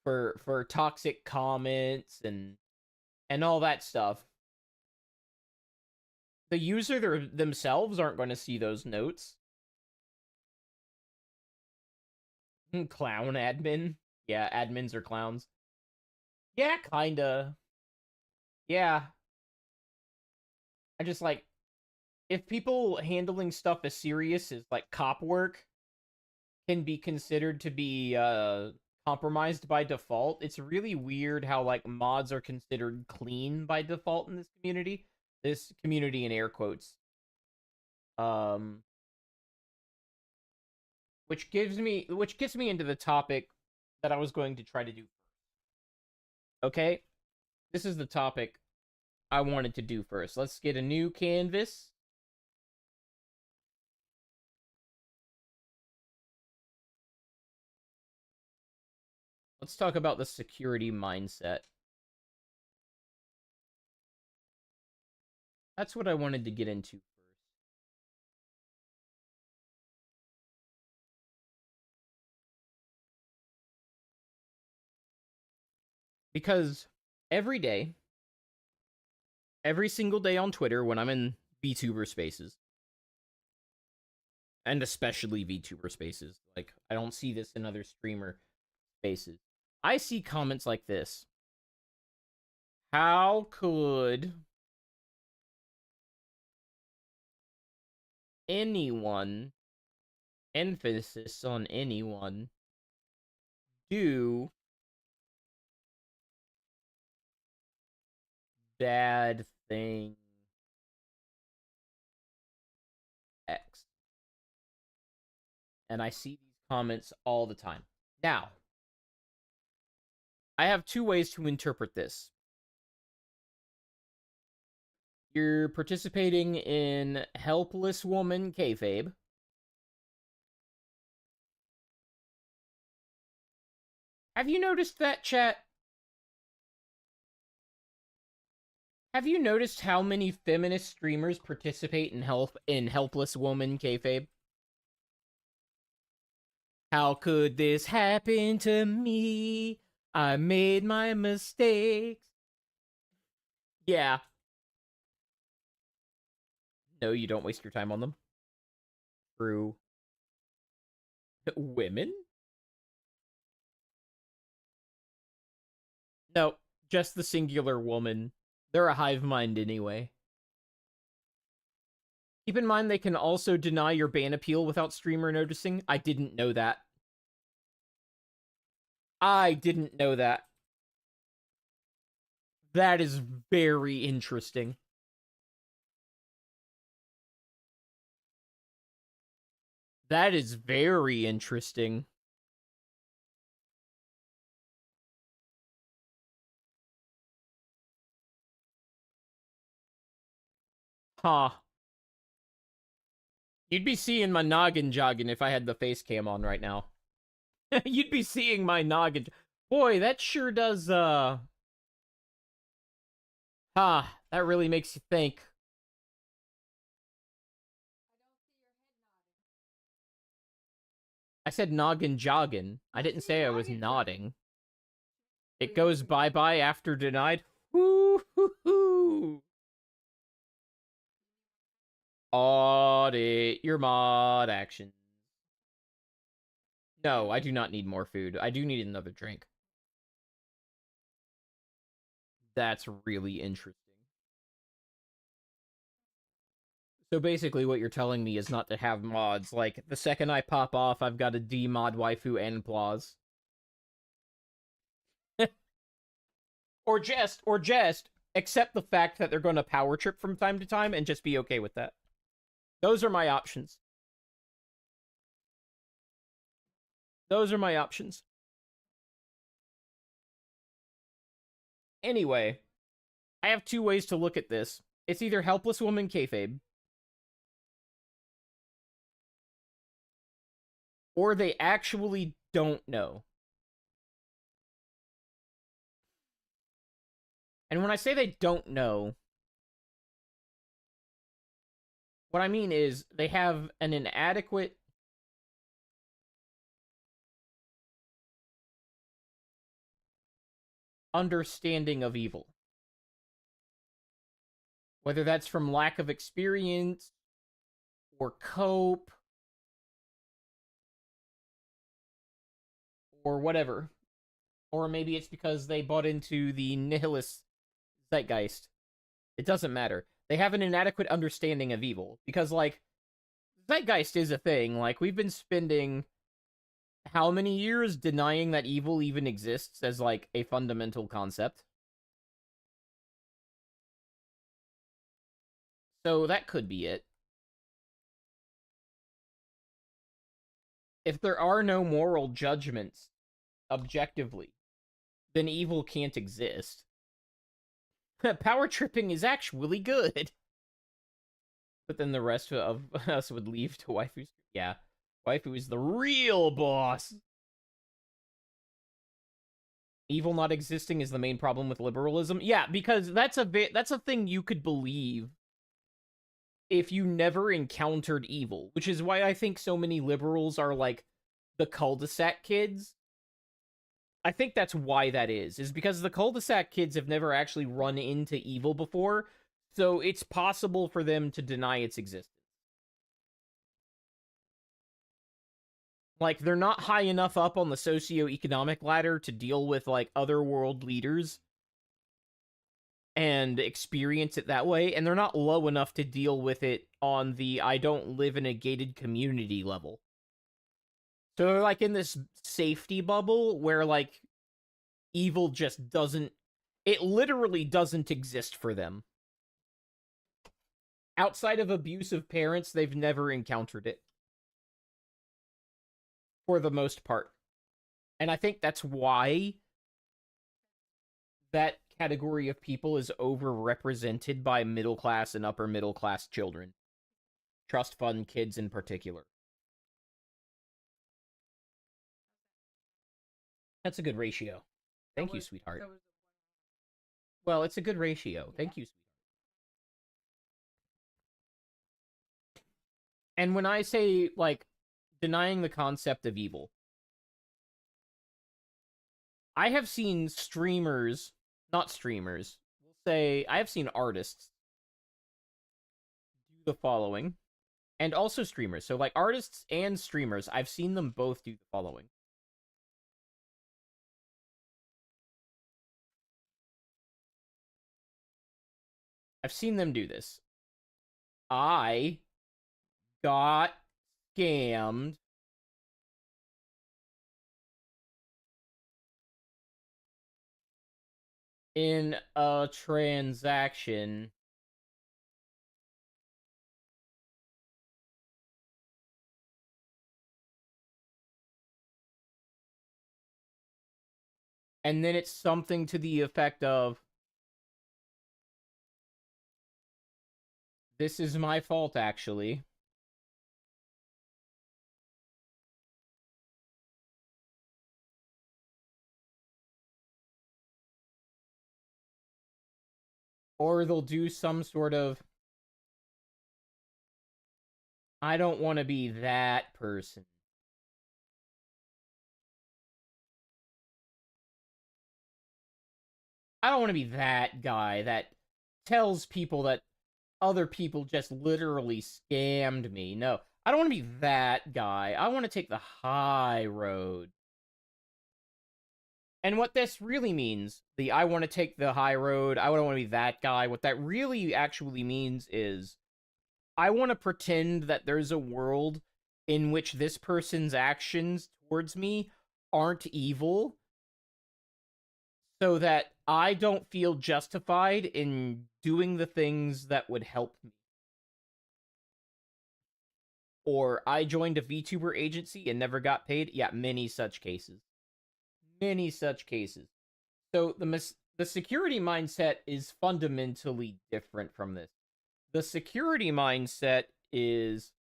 for toxic comments and all that stuff. The user themselves aren't going to see those notes. Clown admin. Yeah, admins are clowns. Yeah, kinda. Yeah. I just like, if people handling stuff as serious as like cop work can be considered to be compromised by default, it's really weird how like mods are considered clean by default in this community. This community in air quotes. Which gets me into the topic that I was going to try to do. Okay? This is the topic I wanted to do first. Let's get a new canvas. Let's talk about the security mindset. That's what I wanted to get into first. Because every day, every single day on Twitter when I'm in VTuber spaces, and especially VTuber spaces, like I don't see this in other streamer spaces, I see comments like this. How could anyone, emphasis on anyone, do bad thing X? And I see these comments all the time. Now, I have two ways to interpret this. You're participating in helpless woman kayfabe. Have you noticed that, chat? Have you noticed how many feminist streamers participate in helpless woman kayfabe? How could this happen to me? I made my mistakes. Yeah. No, you don't waste your time on them. True. Women? No, just the singular woman. They're a hive mind anyway. Keep in mind they can also deny your ban appeal without streamer noticing. I didn't know that. I didn't know that. That is very interesting. That is very interesting. Huh. You'd be seeing my noggin jogging if I had the face cam on right now. You'd be seeing my noggin. Boy, that sure does, that really makes you think. I said noggin jogging. I didn't say I was nodding. It goes bye-bye after denied. Woo-hoo-hoo. Audit your mod actions. No, I do not need more food. I do need another drink. That's really interesting. So basically what you're telling me is not to have mods. Like, the second I pop off, I've got to demod waifu and applause. or just accept the fact that they're going to power trip from time to time and just be okay with that. Those are my options. Those are my options. Anyway, I have two ways to look at this. It's either helpless woman kayfabe, or they actually don't know. And when I say they don't know, what I mean is they have an inadequate understanding of evil. Whether that's from lack of experience or cope or whatever. Or maybe it's because they bought into the nihilist zeitgeist. It doesn't matter. They have an inadequate understanding of evil. Because, like, zeitgeist is a thing. Like, we've been spending how many years denying that evil even exists as, like, a fundamental concept? So that could be it. If there are no moral judgments, objectively, then evil can't exist. Power tripping is actually good. But then the rest of us would leave to waifu. Yeah, waifu is the real boss. Evil not existing is the main problem with liberalism. Yeah, because that's a thing you could believe if you never encountered evil, which is why I think so many liberals are like the cul-de-sac kids. I think that's why that is because the cul-de-sac kids have never actually run into evil before, so it's possible for them to deny its existence. Like, they're not high enough up on the socioeconomic ladder to deal with, like, other world leaders and experience it that way, and they're not low enough to deal with it on the I don't live in a gated community level. So they're, like, in this safety bubble where, like, evil just doesn't... It literally doesn't exist for them. Outside of abusive parents, they've never encountered it. For the most part. And I think that's why that category of people is overrepresented by middle class and upper middle class children. Trust fund kids in particular. That's a good ratio. Thank you, sweetheart. Well, it's a good ratio. Thank you, sweetheart. And when I say, like, denying the concept of evil, I have seen streamers, not streamers, we'll say, I have seen artists do the following, and also streamers. So, like, artists and streamers, I've seen them both do the following. I've seen them do this. I got scammed in a transaction. And then it's something to the effect of, this is my fault, actually. Or they'll do some sort of, I don't want to be that person. I don't want to be that guy that tells people that other people just literally scammed me. No, I don't want to be that guy. I want to take the high road. And what this really means, the I want to take the high road, I don't want to be that guy, what that really actually means is I want to pretend that there's a world in which this person's actions towards me aren't evil so that I don't feel justified in doing the things that would help me. Or I joined a VTuber agency and never got paid. Yeah, many such cases. Many such cases. So the security mindset is fundamentally different from this. The security mindset is,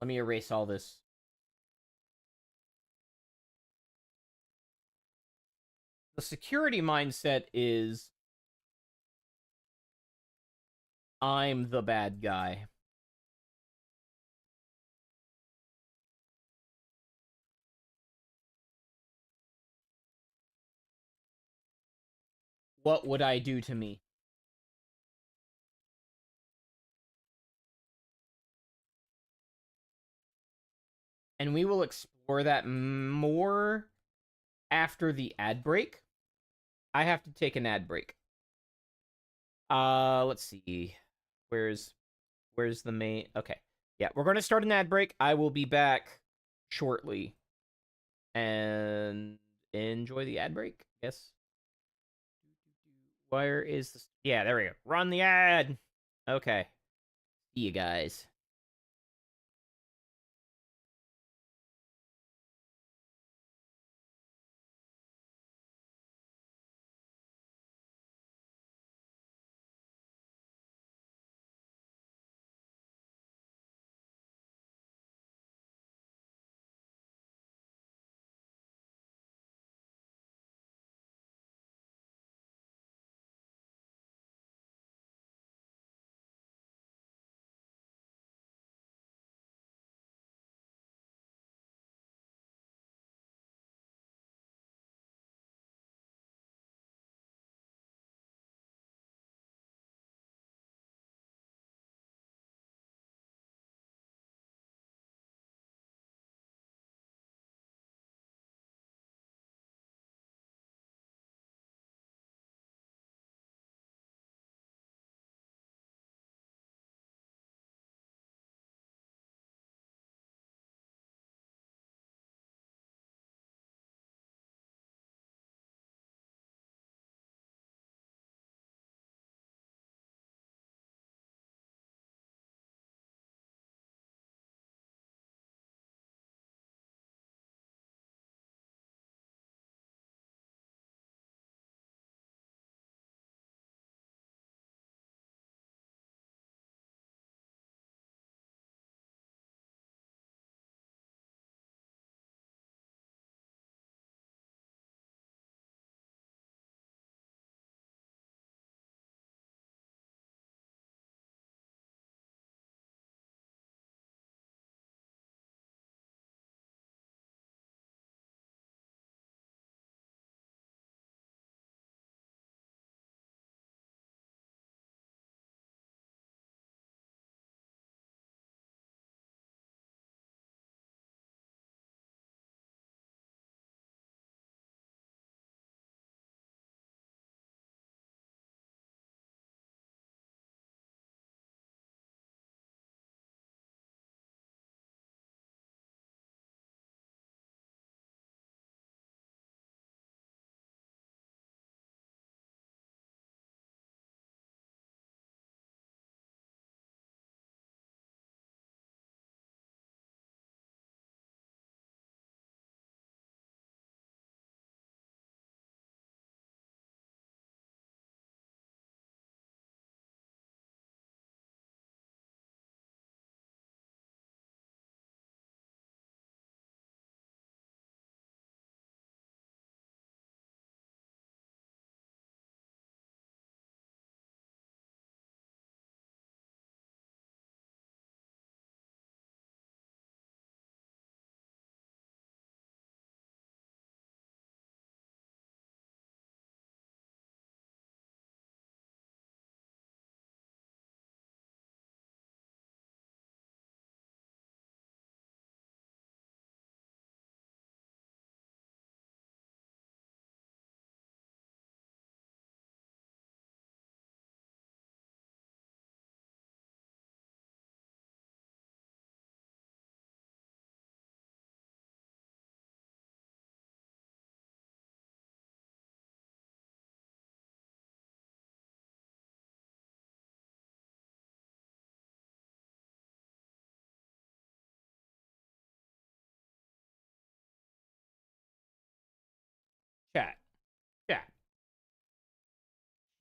let me erase all this. The security mindset is, I'm the bad guy. What would I do to me? And we will explore that more after the ad break. I have to take an ad break. Let's see. Where's where's the main? Okay. Yeah, we're going to start an ad break. I will be back shortly. And enjoy the ad break, I guess. Where is this? Yeah, there we go. Run the ad. Okay. See you guys.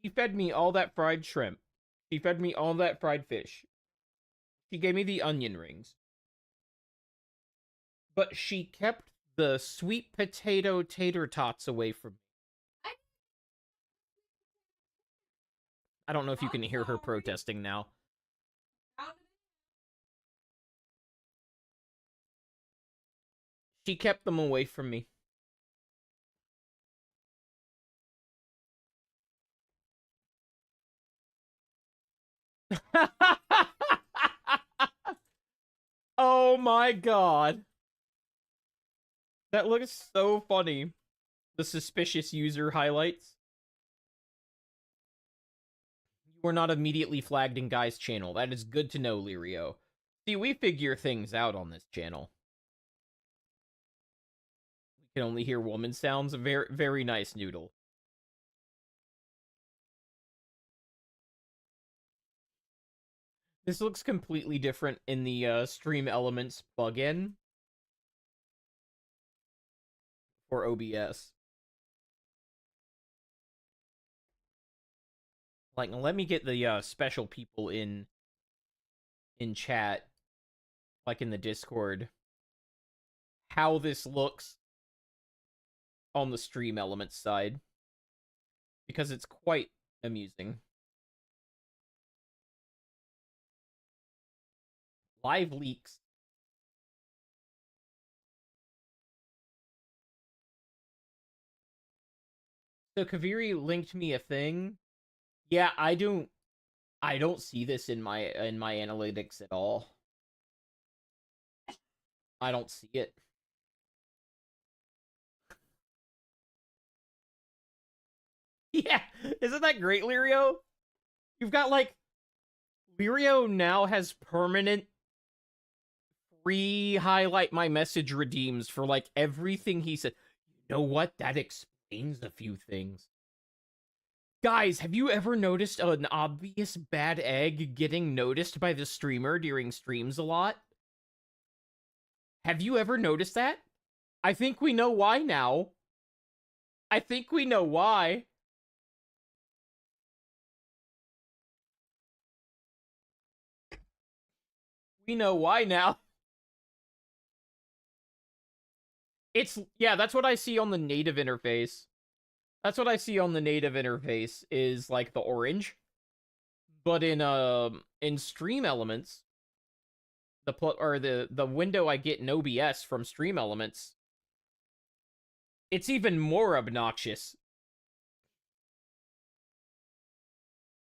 She fed me all that fried shrimp. She fed me all that fried fish. She gave me the onion rings. But she kept the sweet potato tater tots away from me. I don't know if you can hear her protesting now. She kept them away from me. Oh my god. That looks so funny. The suspicious user highlights. You were not immediately flagged in Guy's channel. That is good to know, Lirio. See, we figure things out on this channel. We can only hear woman sounds. Very, very nice, Noodle. This looks completely different in the Stream Elements plugin for OBS. Like, let me get the special people in chat, like in the Discord, how this looks on the Stream Elements side, because it's quite amusing. Live leaks. So Kaviri linked me a thing. Yeah, I don't see this in my analytics at all. I don't see it. Yeah, isn't that great, Lirio? You've got like Lirio now has permanent free highlight my message redeems for like everything he said. You know what? That explains a few things. Guys, have you ever noticed an obvious bad egg getting noticed by the streamer during streams a lot? Have you ever noticed that? I think we know why now. I think we know why. We know why now. It's, yeah, that's what I see on the native interface. That's what I see on the native interface is like the orange. But in Stream Elements, the window I get in OBS from Stream Elements, it's even more obnoxious.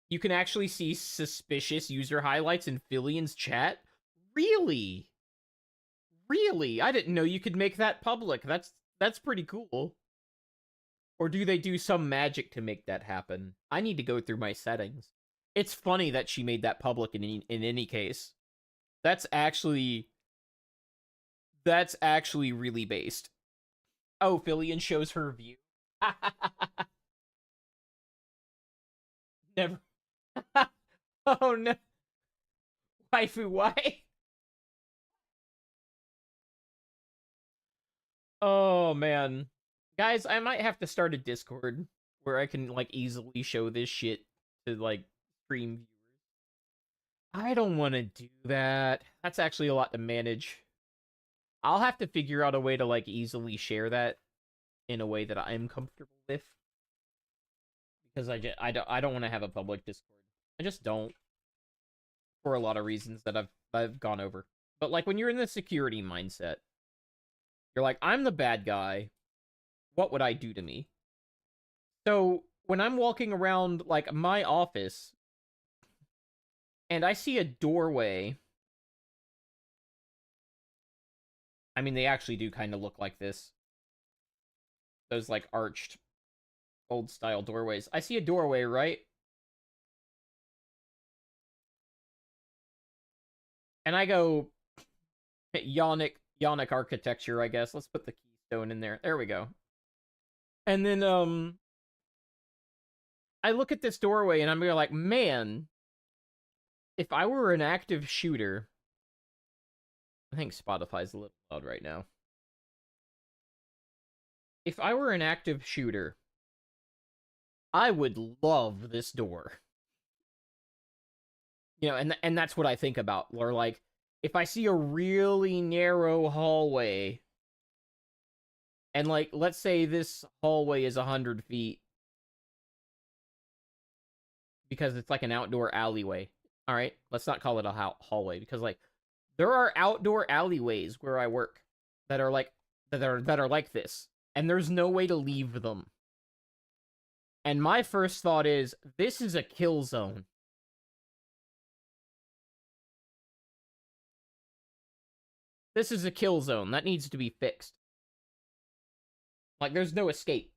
You can actually see suspicious user highlights in Fillion's chat. Really? Really? I didn't know you could make that public. That's pretty cool. Or do they do some magic to make that happen? I need to go through my settings. It's funny that she made that public in any case. That's actually really based. Oh, Fillion shows her view. Never. Oh no. Waifu, why? Oh man. Guys, I might have to start a Discord where I can like easily show this shit to like stream viewers. I don't want to do that. That's actually a lot to manage. I'll have to figure out a way to like easily share that in a way that I'm comfortable with. Because I don't want to have a public Discord. I just don't. For a lot of reasons that I've gone over. But like when you're in the security mindset, you're like, I'm the bad guy. What would I do to me? So when I'm walking around like my office and I see a doorway, I mean, they actually do kind of look like this. Those like arched old style doorways. I see a doorway, right? And I go, Yonic architecture, I guess. Let's put the keystone in there. There we go. And then I look at this doorway and I'm like, man, if I were an active shooter, I think Spotify's a little loud right now. If I were an active shooter, I would love this door. And that's what I think about. Or like, if I see a really narrow hallway, and like, let's say this hallway is 100 feet because it's like an outdoor alleyway. All right, let's not call it a hallway because like there are outdoor alleyways where I work that are like that are like this, and there's no way to leave them. And my first thought is, this is a kill zone. This is a kill zone. That needs to be fixed. Like, there's no escape.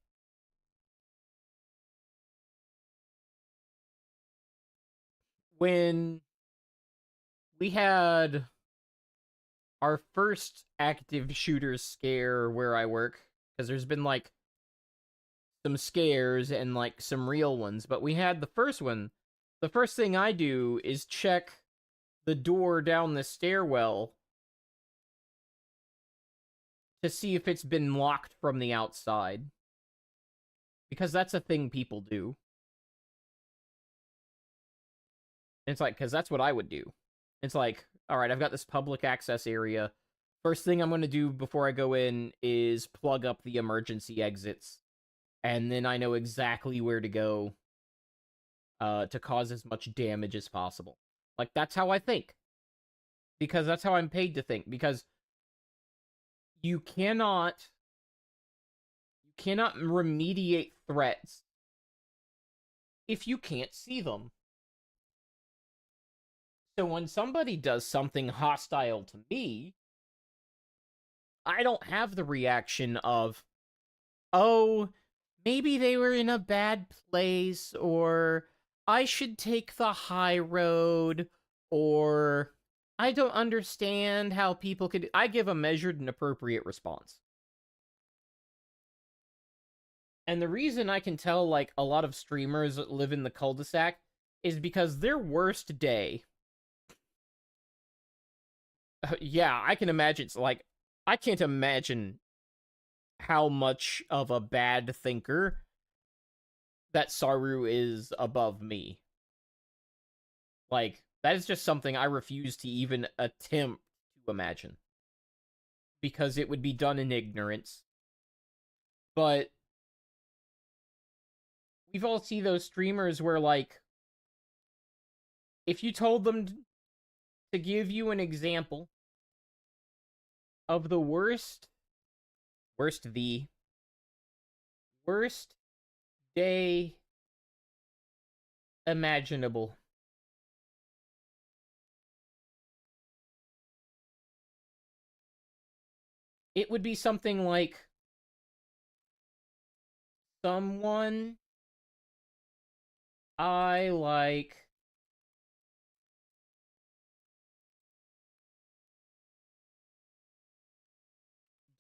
When we had our first active shooter scare where I work, because there's been, like, some scares and, like, some real ones, but we had the first one. The first thing I do is check the door down the stairwell to see if it's been locked from the outside. Because that's a thing people do. It's like, because that's what I would do. It's like, all right, I've got this public access area. First thing I'm going to do before I go in is plug up the emergency exits. And then I know exactly where to go to cause as much damage as possible. Like, that's how I think. Because that's how I'm paid to think. Because you cannot remediate threats if you can't see them. So when somebody does something hostile to me, I don't have the reaction of, oh, maybe they were in a bad place, or I should take the high road, or I don't understand how people could. I give a measured and appropriate response. And the reason I can tell, like, a lot of streamers that live in the cul-de-sac is because their worst day. Yeah, I can imagine. It's like, I can't imagine how much of a bad thinker that Saru is above me. Like, that is just something I refuse to even attempt to imagine. Because it would be done in ignorance. But we've all seen those streamers where, like, if you told them to give you an example of the worst day imaginable, it would be something like someone I like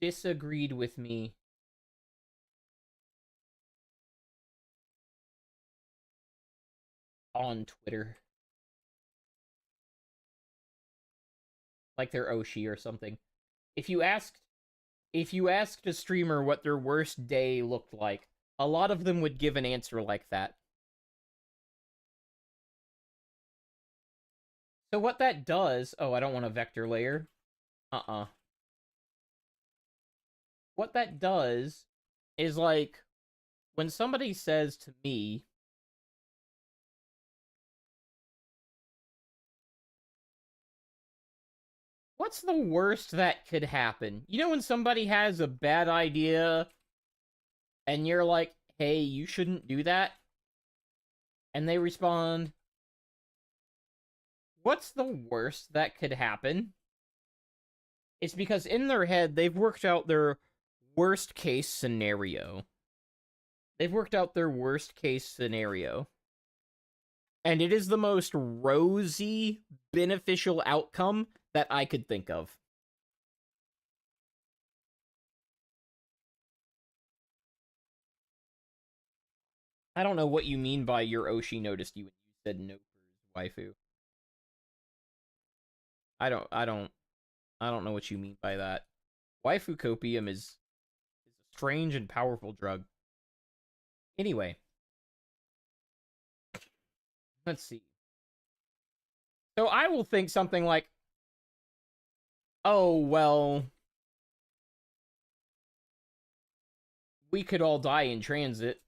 disagreed with me on Twitter. Like they're Oshi or something. If you asked a streamer what their worst day looked like, a lot of them would give an answer like that. So what that does, oh, I don't want a vector layer. What that does is, like, when somebody says to me, what's the worst that could happen? You know when somebody has a bad idea and you're like, hey, you shouldn't do that? And they respond, what's the worst that could happen? It's because in their head, they've worked out their worst case scenario. They've worked out their worst case scenario. And it is the most rosy, beneficial outcome that I could think of. I don't know what you mean by your Oshi noticed you when you said no for his waifu. I don't know what you mean by that. Waifu copium is a strange and powerful drug. Anyway, Let's see. So I will think something like, oh, well, we could all die in transit.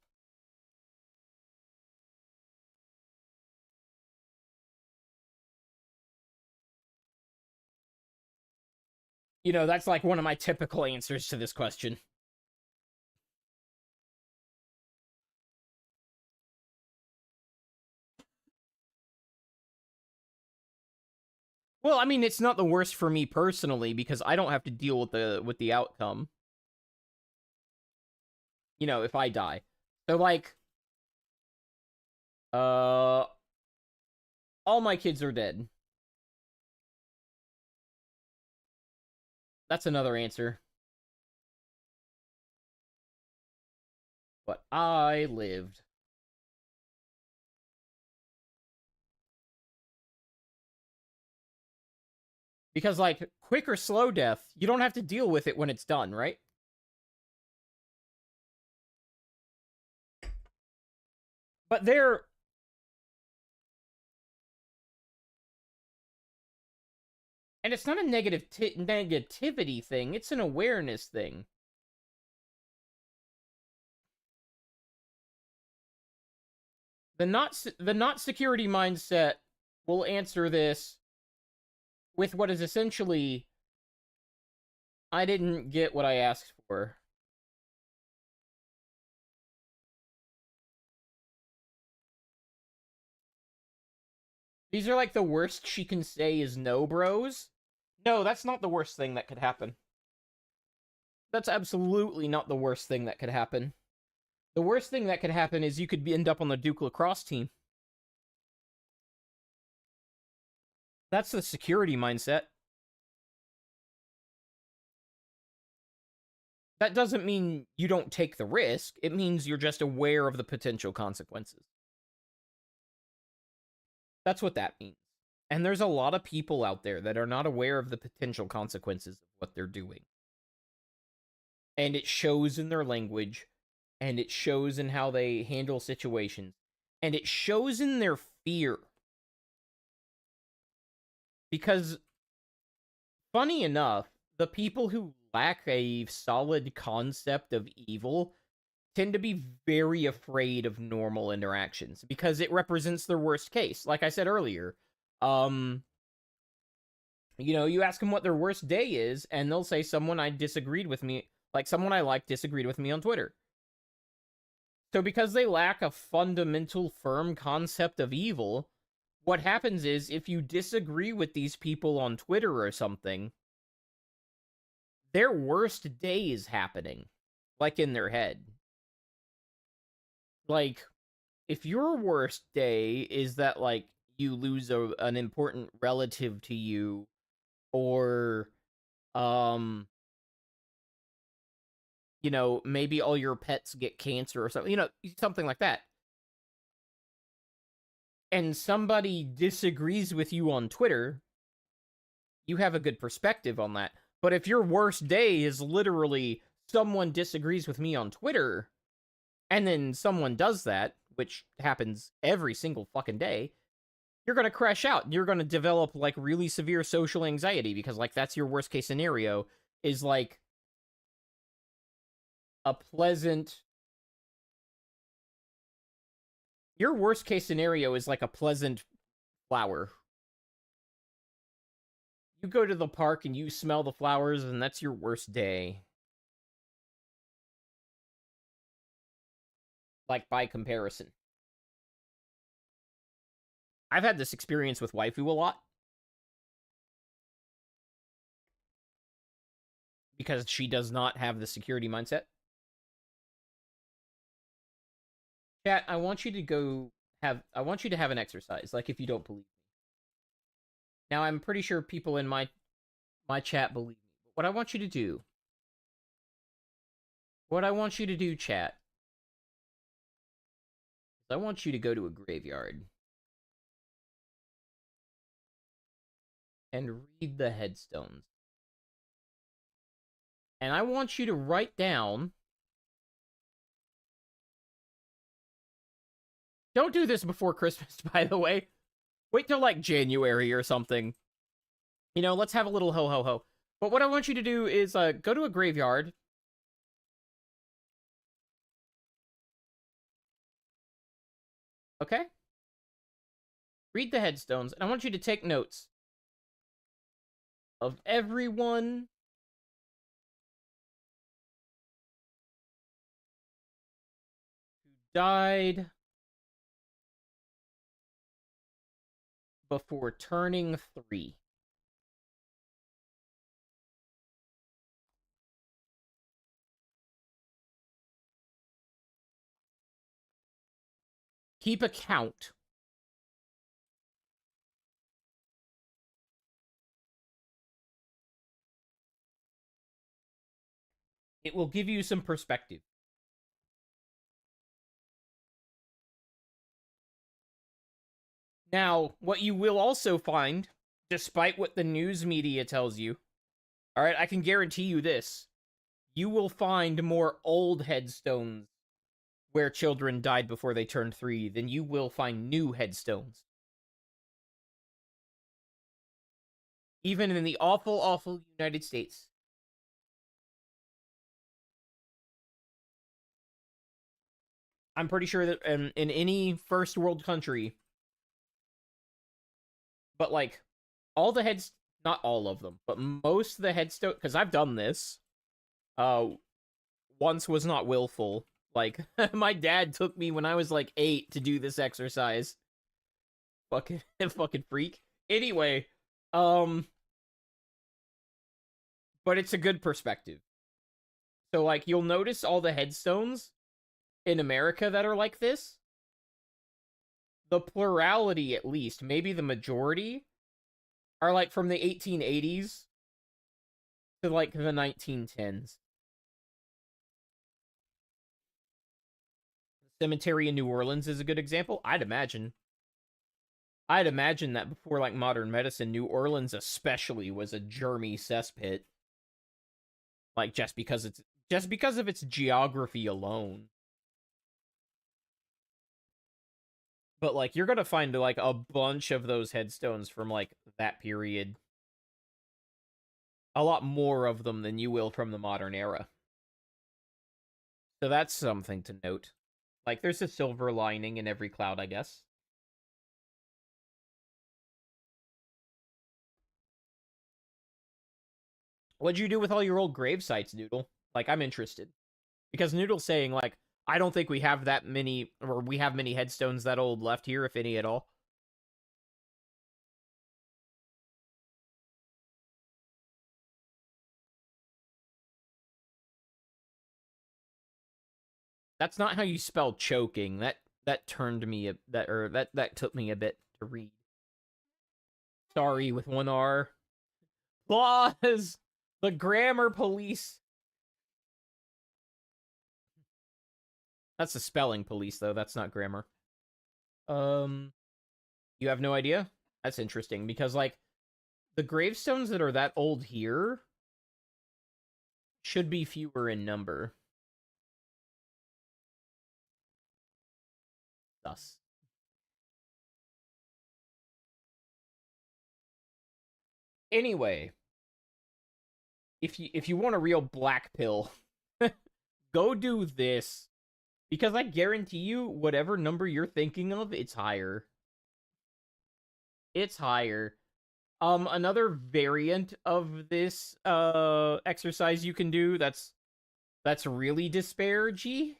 You know, that's like one of my typical answers to this question. Well, I mean, it's not the worst for me personally because I don't have to deal with the outcome. You know, if I die. So like uh all my kids are dead. That's another answer. But I lived. Because like quick or slow death, you don't have to deal with it when it's done, right? But they're and it's not a negativity thing, it's an awareness thing. The not security mindset will answer this with what is essentially I didn't get what I asked for. These are like the worst she can say is no, bros. No, that's not the worst thing that could happen. That's absolutely not the worst thing that could happen. The worst thing that could happen is you could end up on the Duke lacrosse team. That's the security mindset. That doesn't mean you don't take the risk. It means you're just aware of the potential consequences. That's what that means. And there's a lot of people out there that are not aware of the potential consequences of what they're doing. And it shows in their language, and it shows in how they handle situations, and it shows in their fear. Because, funny enough, the people who lack a solid concept of evil tend to be very afraid of normal interactions because it represents their worst case. Like I said earlier, you know, you ask them what their worst day is, and they'll say someone I disagreed with me, like someone I like disagreed with me on Twitter. So because they lack a fundamental firm concept of evil, what happens is if you disagree with these people on Twitter or something, their worst day is happening, like in their head. Like, if your worst day is that, like, you lose an important relative to you, or, you know, maybe all your pets get cancer or something, you know, something like that, and somebody disagrees with you on Twitter, you have a good perspective on that. But if your worst day is literally someone disagrees with me on Twitter, and then someone does that, which happens every single fucking day, you're going to crash out. You're going to develop like really severe social anxiety because like that's your worst case scenario is like a pleasant your worst case scenario is like a pleasant flower. You go to the park and you smell the flowers and that's your worst day. Like by comparison. I've had this experience with waifu a lot because she does not have the security mindset. Chat, I want you to have an exercise, like if you don't believe me. Now I'm pretty sure people in my chat believe me. But what I want you to do, chat, is I want you to go to a graveyard and read the headstones. And I want you to write down Don't do this before Christmas, by the way. Wait till like January or something. You know, let's have a little ho ho ho. But what I want you to do is go to a graveyard. Okay? Read the headstones, and I want you to take notes of everyone who died before turning 3. Keep a count. It will give you some perspective. Now, what you will also find, despite what the news media tells you, all right, I can guarantee you this. You will find more old headstones where children died before they turned 3 than you will find new headstones. Even in the awful, awful United States. I'm pretty sure that in any first world country, but like all the heads, not all of them, but most of the headstone, because I've done this, once was not willful. Like my dad took me when I was like 8 to do this exercise. Fucking fucking freak. Anyway, but it's a good perspective. So like you'll notice all the headstones in America that are like this. The plurality, at least, maybe the majority, are like from the 1880s to like the 1910s. Cemetery in New Orleans is a good example. I'd imagine that before like modern medicine, New Orleans especially was a germy cesspit. Like just because of its geography alone. But like you're gonna find like a bunch of those headstones from like that period. A lot more of them than you will from the modern era. So that's something to note. Like there's a silver lining in every cloud, I guess. What'd you do with all your old grave sites, Noodle? Like I'm interested. Because Noodle's saying like I don't think we have that many, or we have many headstones that old left here, if any at all. That's not how you spell choking. That turned me that took me a bit to read. Sorry with one R. Laws. The grammar police. That's the spelling police though. That's not grammar. You have no idea? That's interesting because like the gravestones that are that old here should be fewer in number. Thus. Anyway, if you want a real black pill, go do this. Because I guarantee you, whatever number you're thinking of, it's higher. It's higher. Another variant of this exercise you can do that's really disparaging.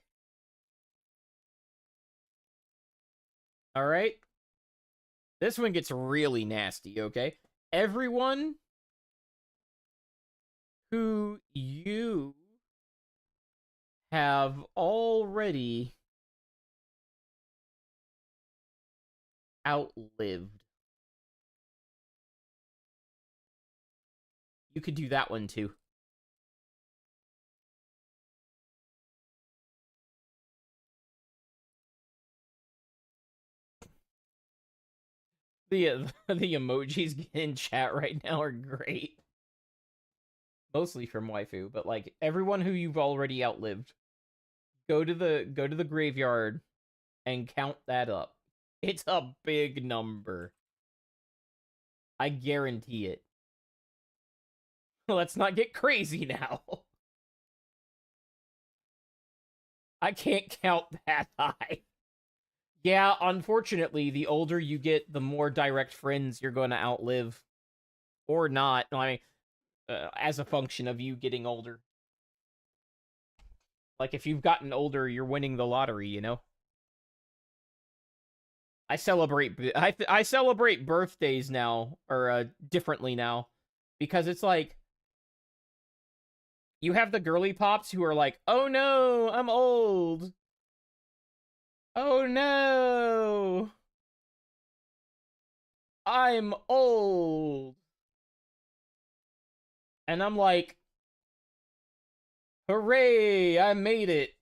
All right, this one gets really nasty. Okay, everyone who you have already outlived. You could do that one too. The emojis in chat right now are great. Mostly from waifu, but like everyone who you've already outlived. Go to the graveyard and count that up. It's a big number. I guarantee it. Let's not get crazy now. I can't count that high. Yeah, unfortunately, the older you get, the more direct friends you're going to outlive. Or not. I mean, as a function of you getting older. Like, if you've gotten older, you're winning the lottery, you know? I celebrate birthdays now, or differently now, because it's like you have the girly pops who are like, "Oh no, I'm old. Oh no, I'm old," and I'm like, "Hooray, I made it."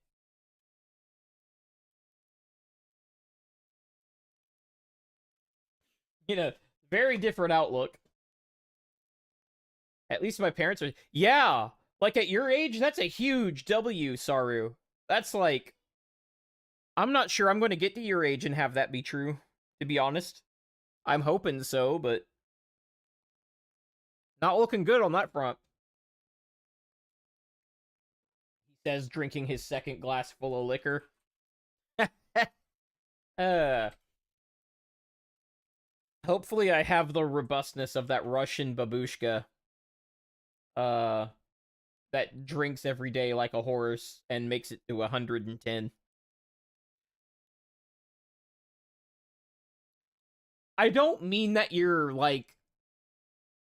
You know, very different outlook. At least my parents are. Yeah, like at your age, that's a huge W, Saru. That's like, I'm not sure I'm going to get to your age and have that be true, to be honest. I'm hoping so, but not looking good on that front. He says, drinking his second glass full of liquor. uh, Hopefully I have the robustness of that Russian babushka. Uh, that drinks every day like a horse and makes it to 110. I don't mean that you're like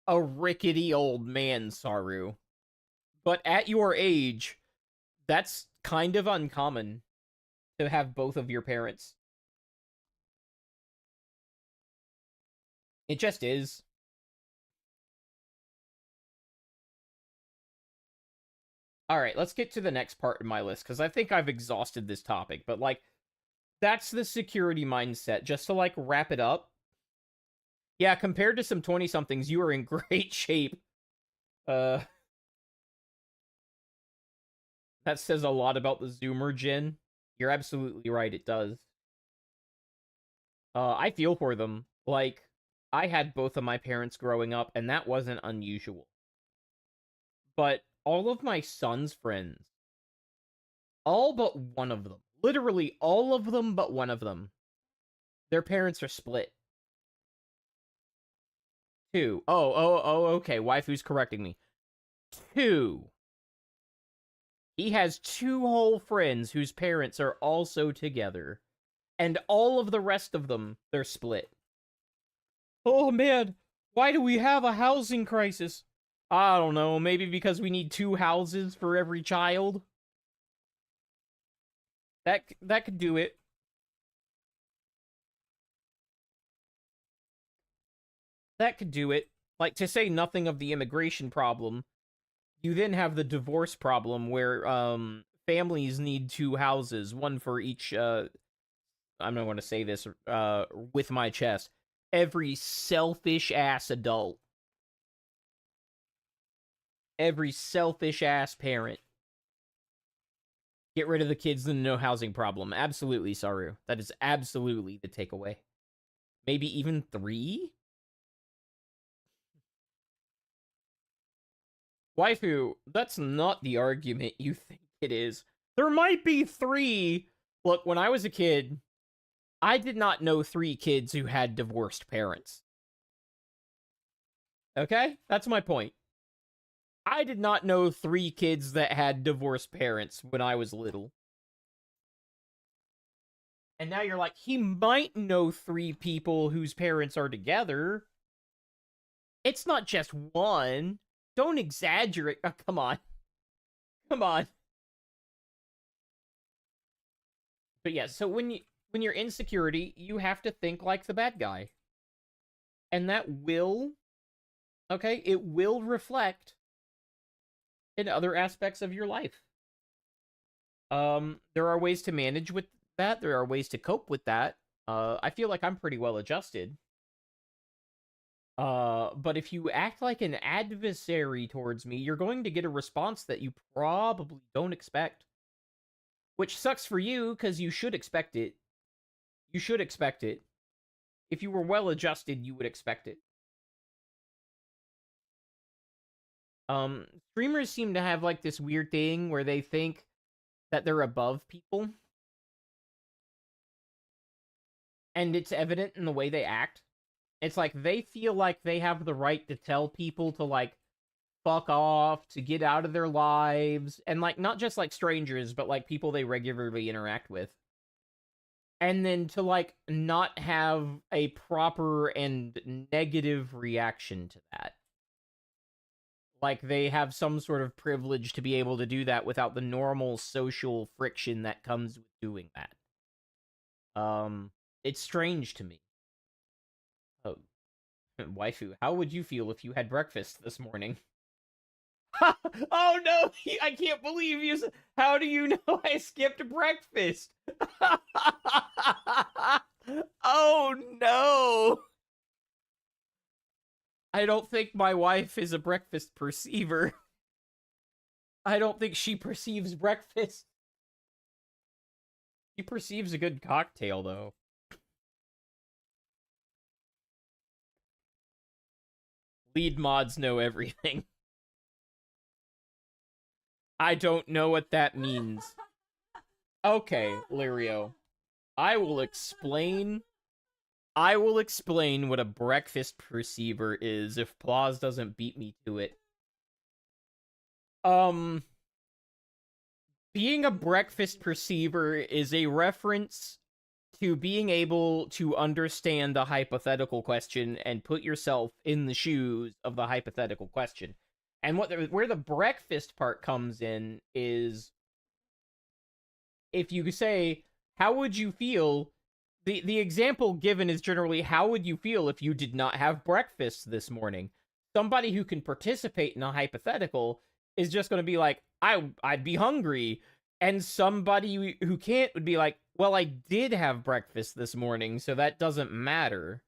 a rickety old man, Saru. But at your age, that's kind of uncommon to have both of your parents. It just is. All right, let's get to the next part of my list because I think I've exhausted this topic. But like, that's the security mindset. Just to like wrap it up. Yeah, compared to some 20 somethings, you are in great shape. Uh, that says a lot about the Zoomer gen. You're absolutely right. It does. I feel for them. Like, I had both of my parents growing up, and that wasn't unusual. But all of my son's friends, all but one of them, literally all of them but one of them, their parents are split. Two. Okay. Waifu's correcting me. Two. He has two whole friends whose parents are also together. And all of the rest of them, they're split. Oh man, why do we have a housing crisis? I don't know, maybe because we need two houses for every child? That could do it. That could do it. Like, to say nothing of the immigration problem, you then have the divorce problem where families need two houses, one for each I'm not going to say this with my chest. Every selfish ass adult. Every selfish ass parent. Get rid of the kids and no housing problem. Absolutely, Saru. That is absolutely the takeaway. Maybe even three? Waifu, that's not the argument you think it is. There might be three. Look, when I was a kid, I did not know three kids who had divorced parents. Okay? That's my point. I did not know three kids that had divorced parents when I was little. And now you're like, he might know three people whose parents are together. It's not just one. Don't exaggerate. Oh, come on. Come on. But yeah, so when you're in security, you have to think like the bad guy. And that will, okay, it will reflect in other aspects of your life. There are ways to manage with that. There are ways to cope with that. I feel like I'm pretty well adjusted. But if you act like an adversary towards me, you're going to get a response that you probably don't expect. Which sucks for you, because you should expect it. You should expect it. If you were well adjusted, you would expect it. Streamers seem to have like this weird thing where they think that they're above people. And it's evident in the way they act. It's like they feel like they have the right to tell people to like fuck off, to get out of their lives, and like not just like strangers, but like people they regularly interact with. And then to like not have a proper and negative reaction to that. Like they have some sort of privilege to be able to do that without the normal social friction that comes with doing that. It's strange to me. Oh, waifu, how would you feel if you had breakfast this morning? Oh no, I can't believe you. How do you know I skipped breakfast? Oh no. I don't think my wife is a breakfast perceiver. I don't think she perceives breakfast. She perceives a good cocktail, though. Lead mods know everything. I don't know what that means. Okay, Lirio. I will explain what a breakfast perceiver is if Plaus doesn't beat me to it. Being a breakfast perceiver is a reference to being able to understand the hypothetical question and put yourself in the shoes of the hypothetical question. And where the breakfast part comes in is if you say, how would you feel? The example given is generally, how would you feel if you did not have breakfast this morning? Somebody who can participate in a hypothetical is just going to be like, I'd be hungry. And somebody who can't would be like, well, I did have breakfast this morning, so that doesn't matter.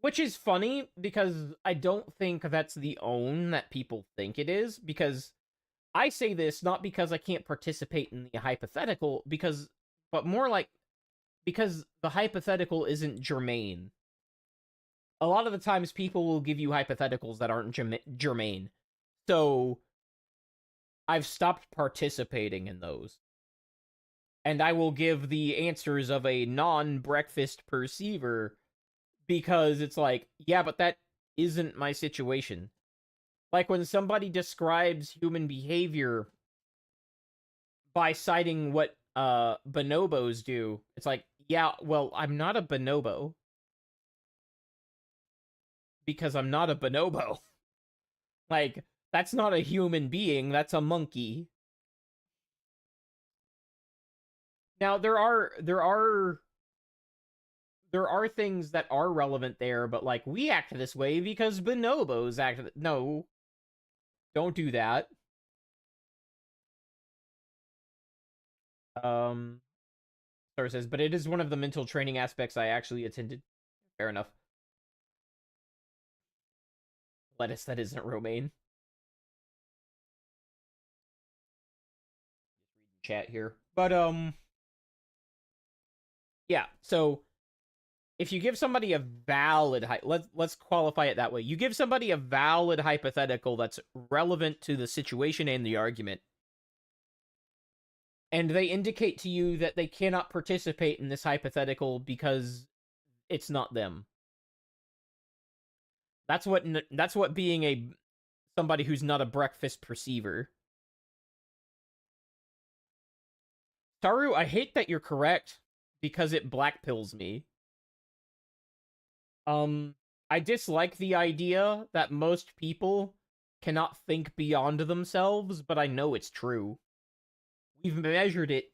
Which is funny, because I don't think that's the own that people think it is, because I say this not because I can't participate in the hypothetical, but more like because the hypothetical isn't germane. A lot of the times people will give you hypotheticals that aren't germane. So I've stopped participating in those. And I will give the answers of a non-breakfast perceiver because it's like, yeah, but that isn't my situation. Like when somebody describes human behavior by citing what bonobos do, it's like, yeah, well, I'm not a bonobo. Because I'm not a bonobo. Like, that's not a human being, that's a monkey. Now there are things that are relevant there, but like we act this way because bonobos act. No, don't do that. Star says, but it is one of the mental training aspects I actually attended. Fair enough. Lettuce that isn't romaine. Chat here, but yeah. So if you give somebody a valid let's qualify it that way. You give somebody a valid hypothetical that's relevant to the situation and the argument, and they indicate to you that they cannot participate in this hypothetical because it's not them. That's what being a somebody who's not a breakfast perceiver. Taru, I hate that you're correct because it blackpills me. I dislike the idea that most people cannot think beyond themselves, but I know it's true. We've measured it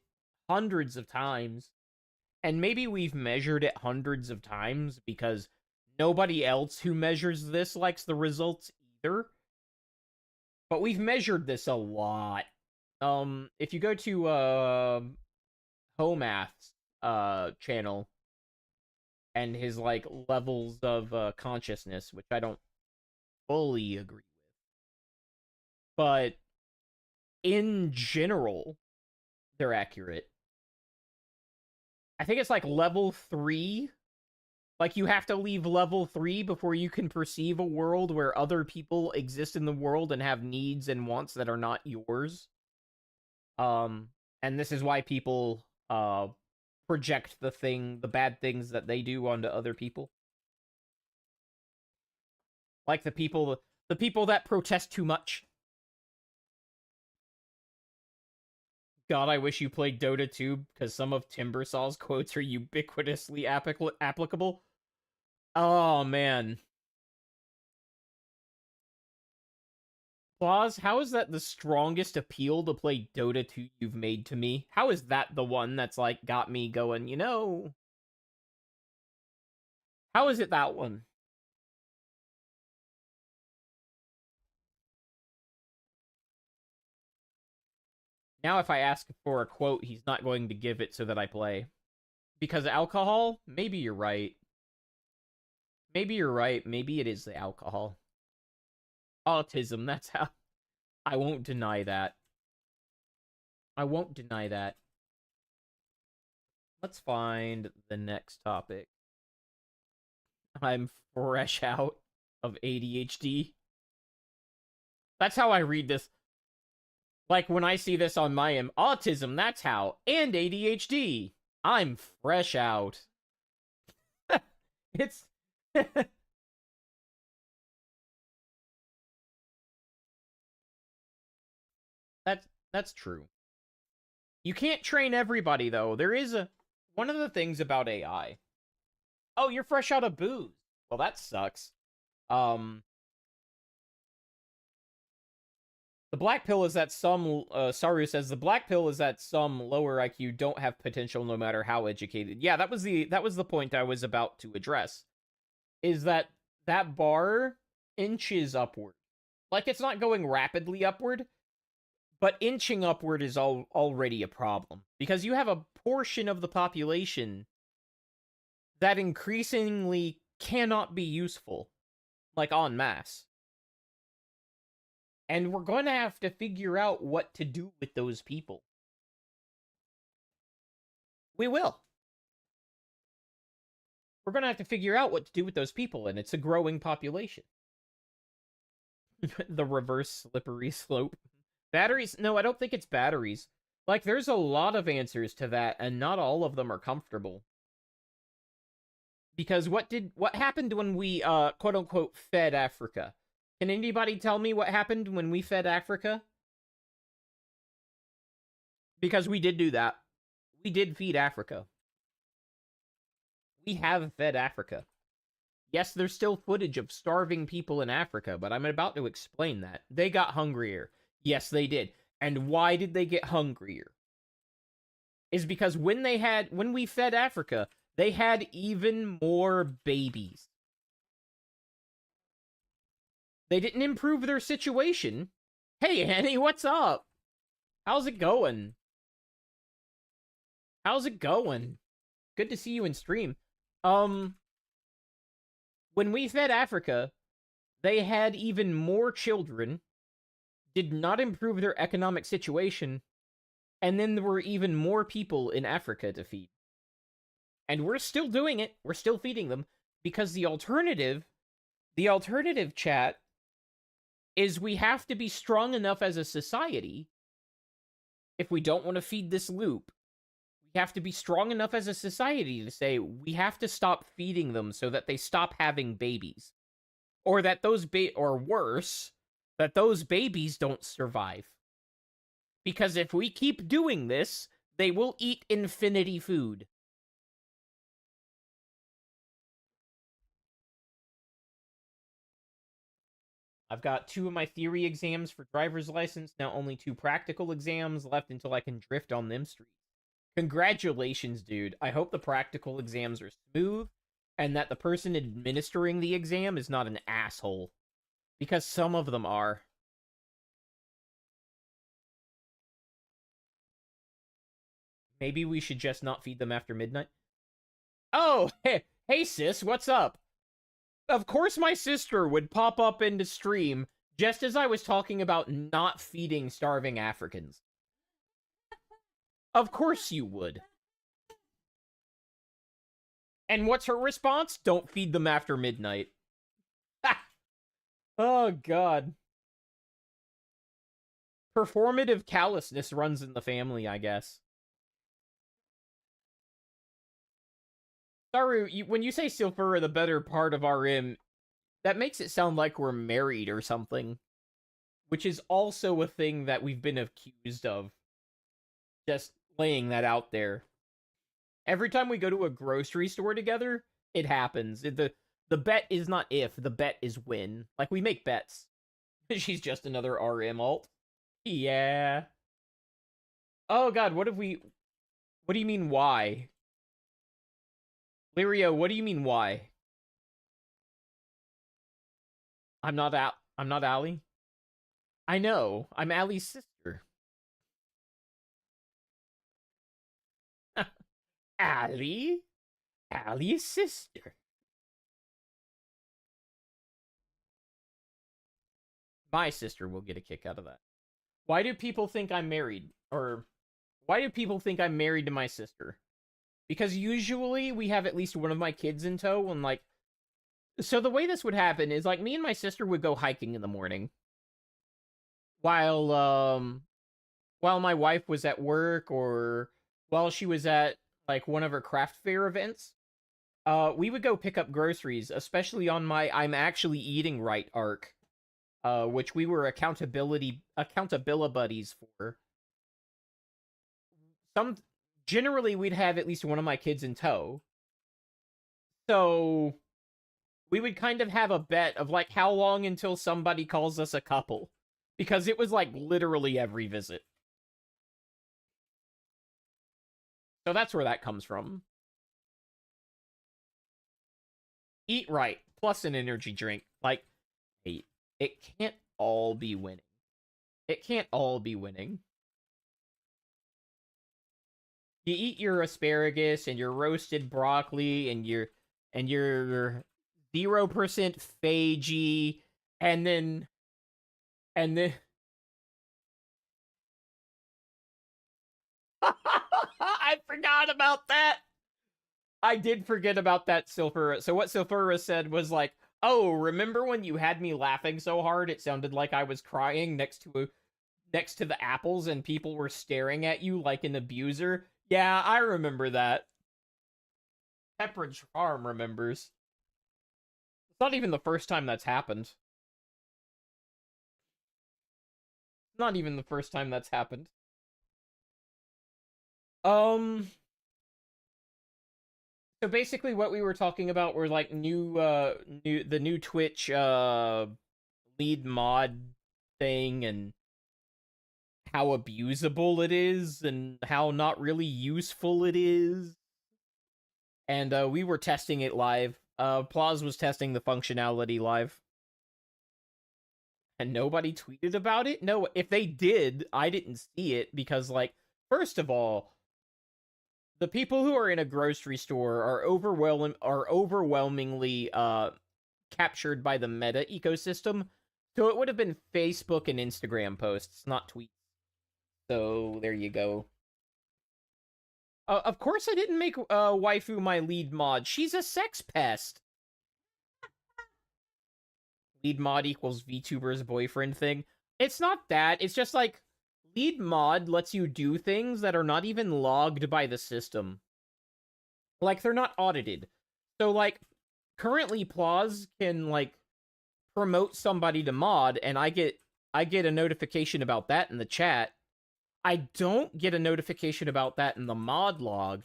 hundreds of times. And maybe we've measured it hundreds of times because nobody else who measures this likes the results either. But we've measured this a lot. If you go to Homath's channel and his like levels of consciousness, which I don't fully agree with, but in general, they're accurate. I think it's like level 3. Like, you have to leave level 3 before you can perceive a world where other people exist in the world and have needs and wants that are not yours. And this is why people project the bad things that they do onto other people. Like the people that protest too much. God, I wish you played Dota 2 because some of Timbersaw's quotes are ubiquitously applicable. Oh man. Claus, how is that the strongest appeal to play Dota 2 you've made to me? How is that the one that's like got me going, How is it that one? Now if I ask for a quote, he's not going to give it so that I play. Because alcohol? Maybe you're right. Maybe you're right. Maybe it is the alcohol. Autism, that's how. I won't deny that. I won't deny that. Let's find the next topic. I'm fresh out of ADHD. That's how I read this. Like, when I see this on my autism, that's how. And ADHD. I'm fresh out. It's... that's true. You can't train everybody, though. There is one of the things about AI. Oh, you're fresh out of booze. Well, that sucks. The black pill is that some, Saru says, the black pill is that some lower IQ don't have potential no matter how educated. Yeah, that was the point I was about to address. Is that bar inches upward. Like, it's not going rapidly upward, but inching upward is already a problem. Because you have a portion of the population that increasingly cannot be useful. Like, en masse. And we're going to have to figure out what to do with those people. We will. We're going to have to figure out what to do with those people, and it's a growing population. The reverse slippery slope. Batteries? No, I don't think it's batteries. Like, there's a lot of answers to that, and not all of them are comfortable. Because what happened when we, quote-unquote, fed Africa? Can anybody tell me what happened when we fed Africa? Because we did do that. We did feed Africa. We have fed Africa. Yes, there's still footage of starving people in Africa, but I'm about to explain that. They got hungrier. Yes, they did. And why did they get hungrier? Is because when we fed Africa, they had even more babies. They didn't improve their situation. Hey, Annie, what's up? How's it going? How's it going? Good to see you in stream. When we fed Africa, they had even more children, did not improve their economic situation, and then there were even more people in Africa to feed. And we're still doing it. We're still feeding them, because the alternative, chat, is we have to be strong enough as a society, if we don't want to feed this loop, we have to be strong enough as a society to say, we have to stop feeding them so that they stop having babies. Or that or worse, that those babies don't survive. Because if we keep doing this, they will eat infinity food. I've got 2 of my theory exams for driver's license, now only 2 practical exams left until I can drift on them streets. Congratulations, dude. I hope the practical exams are smooth, and that the person administering the exam is not an asshole. Because some of them are. Maybe we should just not feed them after midnight? Oh, hey sis, what's up? Of course my sister would pop up into stream just as I was talking about not feeding starving Africans. Of course you would. And what's her response? Don't feed them after midnight. Oh, God. Performative callousness runs in the family, I guess. Saru, when you say Silphura the better part of RM, that makes it sound like we're married or something. Which is also a thing that we've been accused of. Just laying that out there. Every time we go to a grocery store together, it happens. The bet is not if, the bet is when. Like, we make bets. She's just another RM alt. Yeah. Oh, God, what do you mean, why? Lirio, what do you mean, why? I'm not Allie. I know. I'm Allie's sister. Allie? Allie's sister. My sister will get a kick out of that. Why do people think I'm married? Or why do people think I'm married to my sister? Because usually we have at least one of my kids in tow, and like, so the way this would happen is like me and my sister would go hiking in the morning while my wife was at work or while she was at like one of her craft fair events. We would go pick up groceries, especially on my I'm actually eating right arc, which we were accountability buddies for. Generally we'd have at least one of my kids in tow. So we would kind of have a bet of like how long until somebody calls us a couple. Because it was like literally every visit. So that's where that comes from. Eat right, plus an energy drink. Like, hey, it can't all be winning. It can't all be winning. You eat your asparagus and your roasted broccoli and your 0% Fagey, and then I forgot about that. I did forget about that, Silphura. So what Silphura said was like, "Oh, remember when you had me laughing so hard it sounded like I was crying next to the apples and people were staring at you like an abuser?" Yeah, I remember that. Pepperidge Farm remembers. It's not even the first time that's happened. Not even the first time that's happened. So basically what we were talking about were like the new Twitch lead mod thing and how abusable it is and how not really useful it is. And we were testing it live. Plaz was testing the functionality live. And nobody tweeted about it? No, if they did, I didn't see it because, like, first of all, the people who are in a grocery store are overwhelmingly captured by the Meta ecosystem. So it would have been Facebook and Instagram posts, not tweets. So there you go. Of course I didn't make waifu my lead mod. She's a sex pest. Lead mod equals VTuber's boyfriend thing. It's not that. It's just like lead mod lets you do things that are not even logged by the system. Like, they're not audited. So, like, currently Plaz can, like, promote somebody to mod, and I get a notification about that in the chat. I don't get a notification about that in the mod log,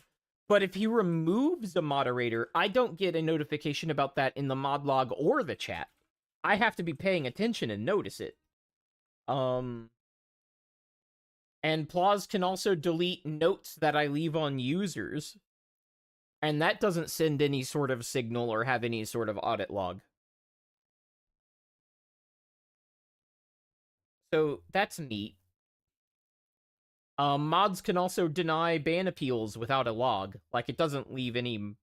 but if he removes the moderator, I don't get a notification about that in the mod log or the chat. I have to be paying attention and notice it. And Plaz can also delete notes that I leave on users. And that doesn't send any sort of signal or have any sort of audit log. So that's neat. Mods can also deny ban appeals without a log. Like, it doesn't leave any...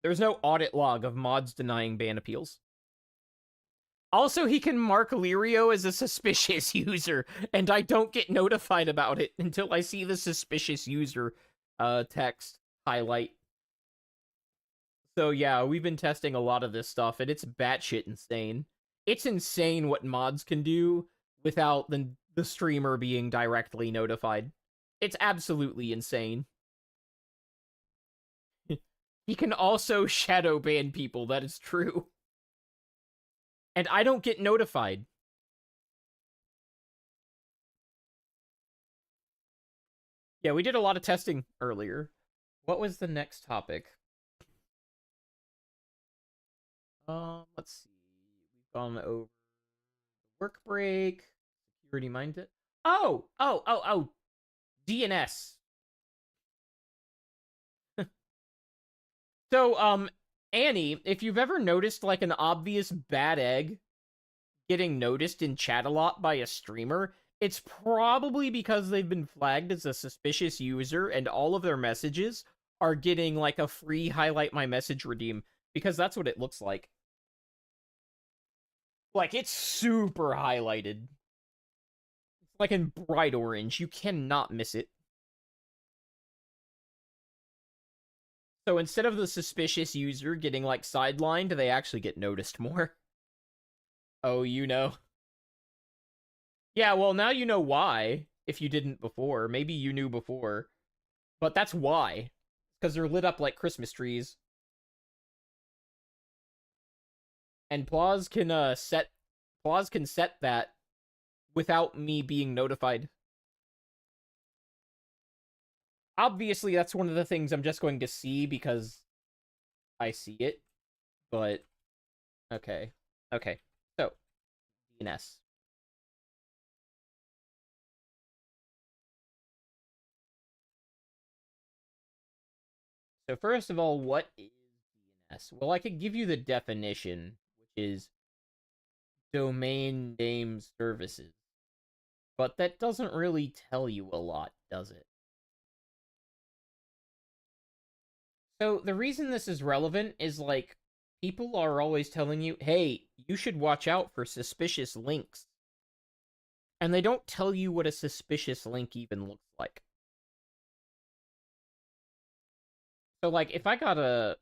There's no audit log of mods denying ban appeals. Also, he can mark Lirio as a suspicious user, and I don't get notified about it until I see the suspicious user text highlight. So yeah, we've been testing a lot of this stuff, and it's batshit insane. It's insane what mods can do without the streamer being directly notified. It's absolutely insane. He can also shadow ban people, that is true. And I don't get notified. Yeah, we did a lot of testing earlier. What was the next topic? Let's see. We've gone over work break, security minded. Oh, DNS. So, Annie, if you've ever noticed like an obvious bad egg getting noticed in chat a lot by a streamer, it's probably because they've been flagged as a suspicious user and all of their messages are getting like a free highlight my message redeem, because that's what it looks like. Like, it's super highlighted. It's like in bright orange. You cannot miss it. So instead of the suspicious user getting like sidelined, they actually get noticed more. Oh, you know. Yeah, well, now you know why, if you didn't before. Maybe you knew before. But that's why. Because they're lit up like Christmas trees. And Plaus can set that without me being notified. Obviously, that's one of the things I'm just going to see because I see it. But okay. Okay. So, DNS. So first of all, what is DNS? Well, I could give you the definition, which is domain name services. But that doesn't really tell you a lot, does it? So the reason this is relevant is like people are always telling you, "Hey, you should watch out for suspicious links." And they don't tell you what a suspicious link even looks like. So like if I got a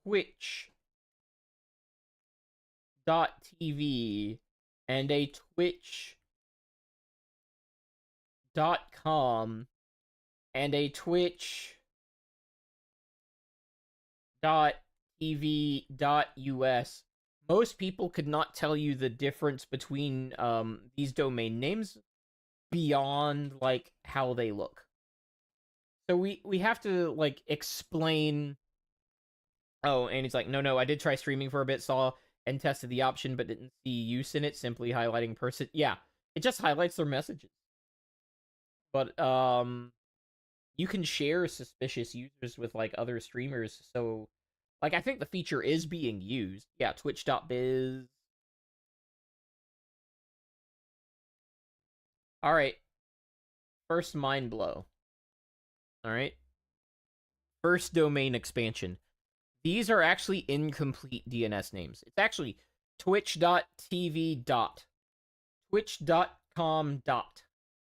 twitch.tv and a twitch.com and a twitch.tv.us, most people could not tell you the difference between these domain names beyond like how they look. So we have to like explain. Oh, and he's like, no, I did try streaming for a bit, saw and tested the option, but didn't see use in it. Simply highlighting person. Yeah, it just highlights their messages. But you can share suspicious users with like other streamers. So, like, I think the feature is being used. Yeah, Twitch.biz. All right, first mind blow. All right, first domain expansion. These are actually incomplete DNS names. It's actually twitch.tv dot, twitch.com dot,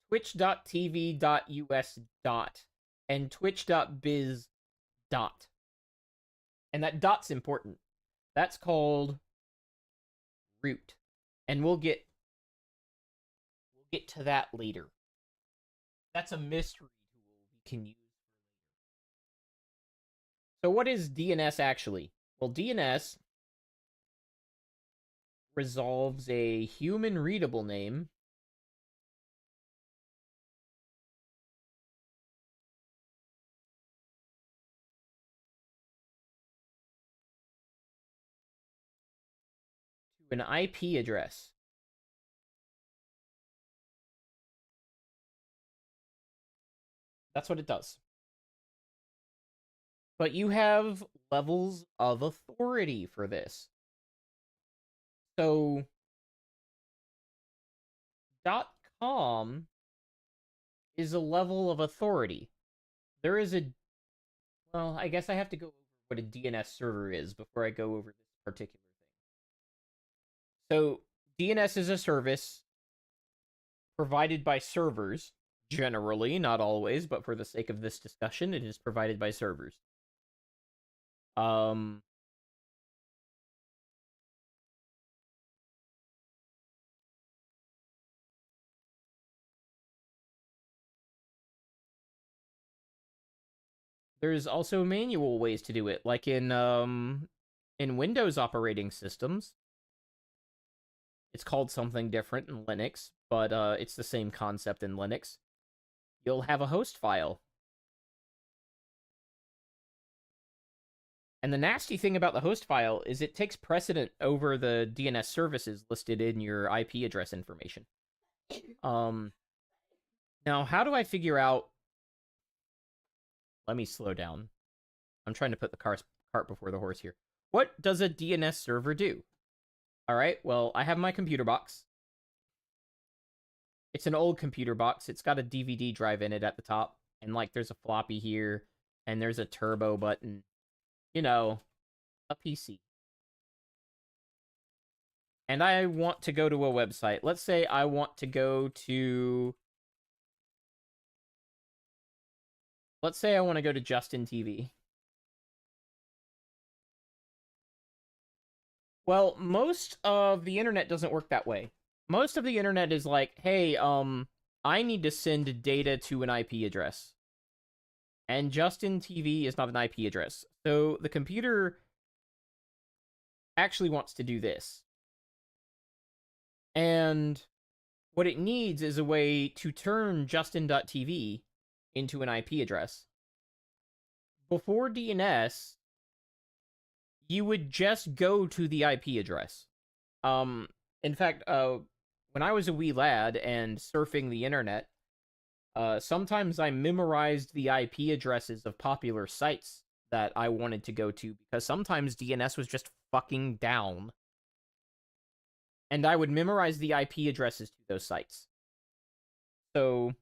twitch.tv.us dot, and twitch.biz dot. And that dot's important. That's called root. And we'll get to that later. That's a mystery tool we can use. So what is DNS actually? Well, DNS resolves a human readable name to an IP address. That's what it does. But you have levels of authority for this. So .com is a level of authority. There is a, well, I guess I have to go over what a DNS server is before I go over this particular thing. So DNS is a service provided by servers, generally, not always, but for the sake of this discussion, it is provided by servers. Um, there's also manual ways to do it, like in Windows operating systems. It's called something different in Linux, but it's the same concept in Linux. You'll have a host file. And the nasty thing about the host file is it takes precedent over the DNS services listed in your IP address information. Um, Now, how do I figure out? Let me slow down. I'm trying to put the cart before the horse here. What does a DNS server do? All right, well, I have my computer box. It's an old computer box. It's got a DVD drive in it at the top, and like there's a floppy here, and there's a turbo button. You know, a PC. And I want to go to a website. Let's say I want to go to. Let's say I want to go to Justin TV. Well, most of the internet doesn't work that way. Most of the internet is like, hey, I need to send data to an IP address. And Justin TV is not an IP address. So the computer actually wants to do this. And what it needs is a way to turn Justin.tv into an IP address. Before DNS, you would just go to the IP address. In fact, when I was a wee lad and surfing the internet, sometimes I memorized the IP addresses of popular sites that I wanted to go to because sometimes DNS was just fucking down. And I would memorize the IP addresses to those sites. So,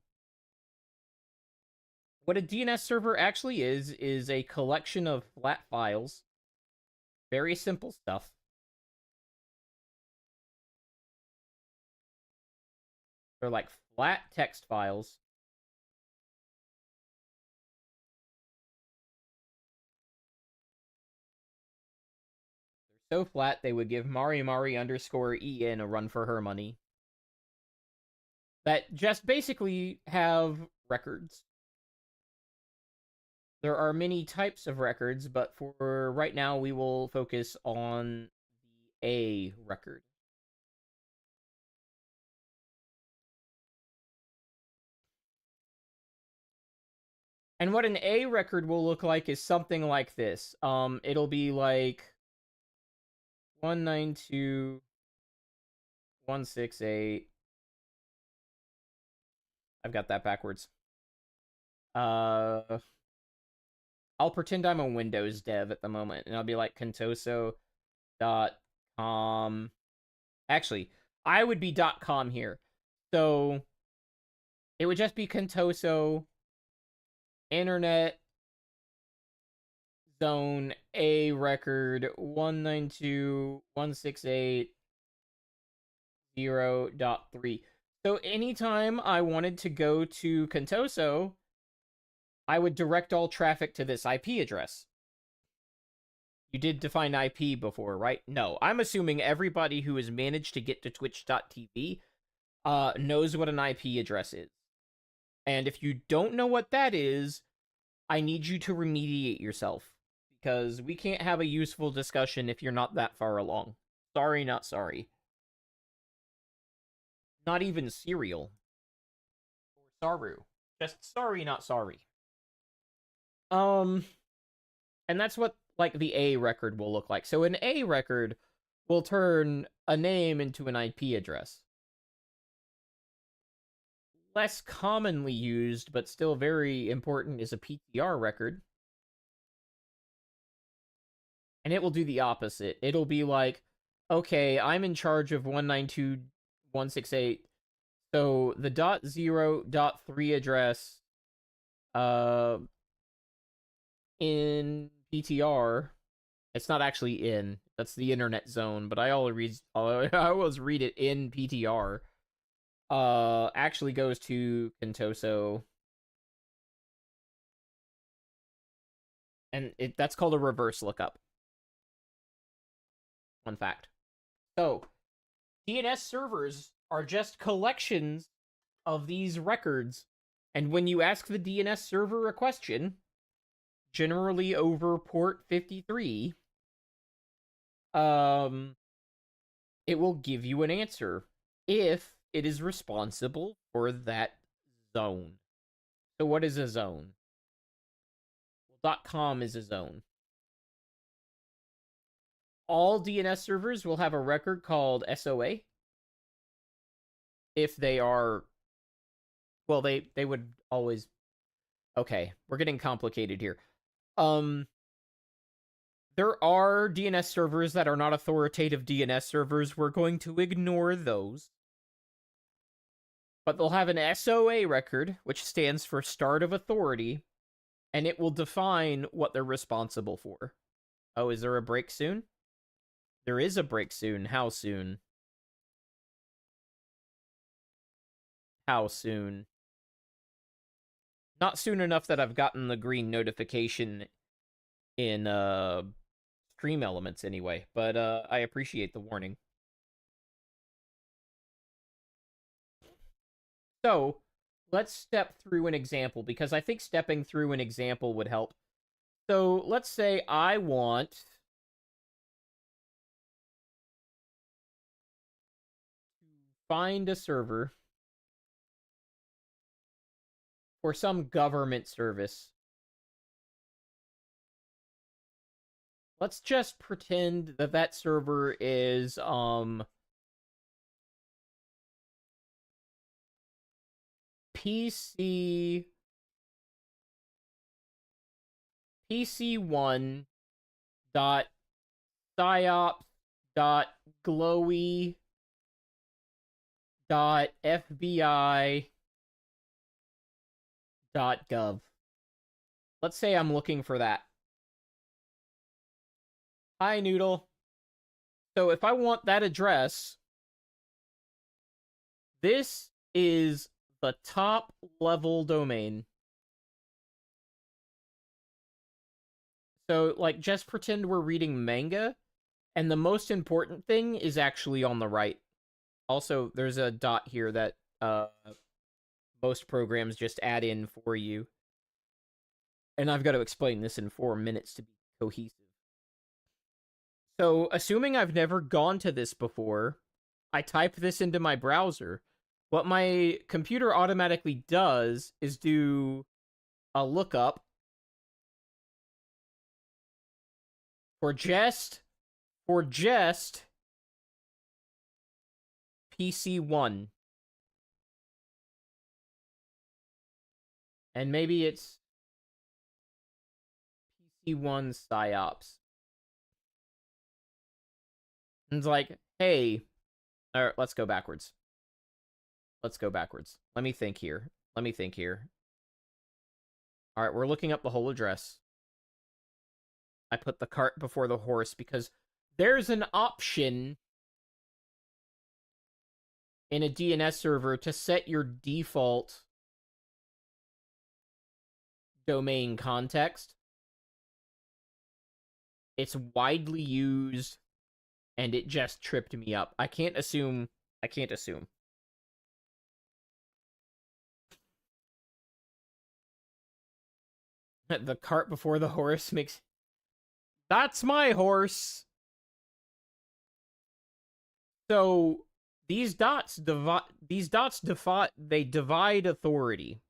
what a DNS server actually is a collection of flat files. Very simple stuff. They're like flat text files. They're so flat they would give Mari_EN a run for her money. That just basically have records. There are many types of records, but for right now we will focus on the A record. And what an A record will look like is something like this. It'll be like 192.168. I've got that backwards. I'll pretend I'm a Windows dev at the moment, and I'll be like contoso.com. Actually, I would be .com here. So it would just be Contoso Internet Zone A record 192.168.0.3. So anytime I wanted to go to Contoso, I would direct all traffic to this IP address. You did define IP before, right? No, I'm assuming everybody who has managed to get to twitch.tv knows what an IP address is. And if you don't know what that is, I need you to remediate yourself. Because we can't have a useful discussion if you're not that far along. Sorry, not sorry. Not even cereal. Or Saru. Just sorry, not sorry. And that's what, like, the A record will look like. So an A record will turn a name into an IP address. Less commonly used, but still very important, is a PTR record. And it will do the opposite. It'll be like, okay, I'm in charge of 192.168. So the .0.3 address in PTR, it's not actually in. That's the internet zone, but I always read it in PTR. Actually goes to Contoso. And that's called a reverse lookup. Fun fact. So, DNS servers are just collections of these records. And when you ask the DNS server a question, generally over port 53, it will give you an answer if it is responsible for that zone. So what is a zone? Well, .com is a zone. All DNS servers will have a record called SOA. If they are, well, they would always. Okay, we're getting complicated here. There are DNS servers that are not authoritative DNS servers. We're going to ignore those. But they'll have an SOA record, which stands for Start of Authority, and it will define what they're responsible for. Oh, is there a break soon? There is a break soon. How soon? How soon? Not soon enough that I've gotten the green notification in Stream Elements anyway, but I appreciate the warning. So, let's step through an example, because I think stepping through an example would help. So, let's say I want to find a server for some government service. Let's just pretend that that server is PC1 dot psyops dot glowy dot FBI dot gov. Let's say I'm looking for that. Hi, Noodle. So if I want that address, this is the top level domain. So, like, just pretend we're reading manga, and the most important thing is actually on the right. Also, there's a dot here that most programs just add in for you. And I've got to explain this in 4 minutes to be cohesive. So, assuming I've never gone to this before, I type this into my browser. What my computer automatically does is do a lookup for just PC1. And maybe it's PC1 psyops. And it's like, hey, let's go backwards. Let me think here. All right, we're looking up the whole address. I put the cart before the horse because there's an option in a DNS server to set your default domain context. It's widely used, and it just tripped me up. I can't assume. The cart before the horse makes... That's my horse! So, these dots divide authority.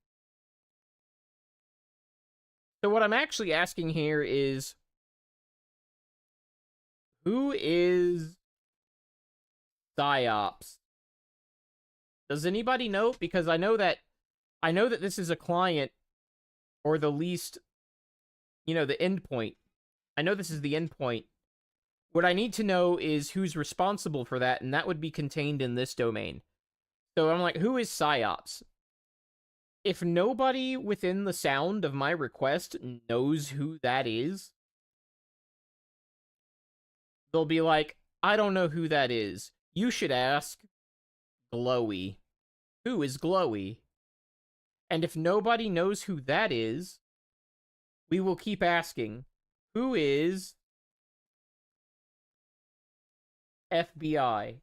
So what I'm actually asking here is, who is psyops? Does anybody know? Because I know that this is a client, or the least, the endpoint. I know this is the endpoint. What I need to know is who's responsible for that, and that would be contained in this domain. So I'm like, who is psyops? If nobody within the sound of my request knows who that is, they'll be like, I don't know who that is. You should ask Glowy. Who is Glowy? And if nobody knows who that is, we will keep asking. Who is FBI?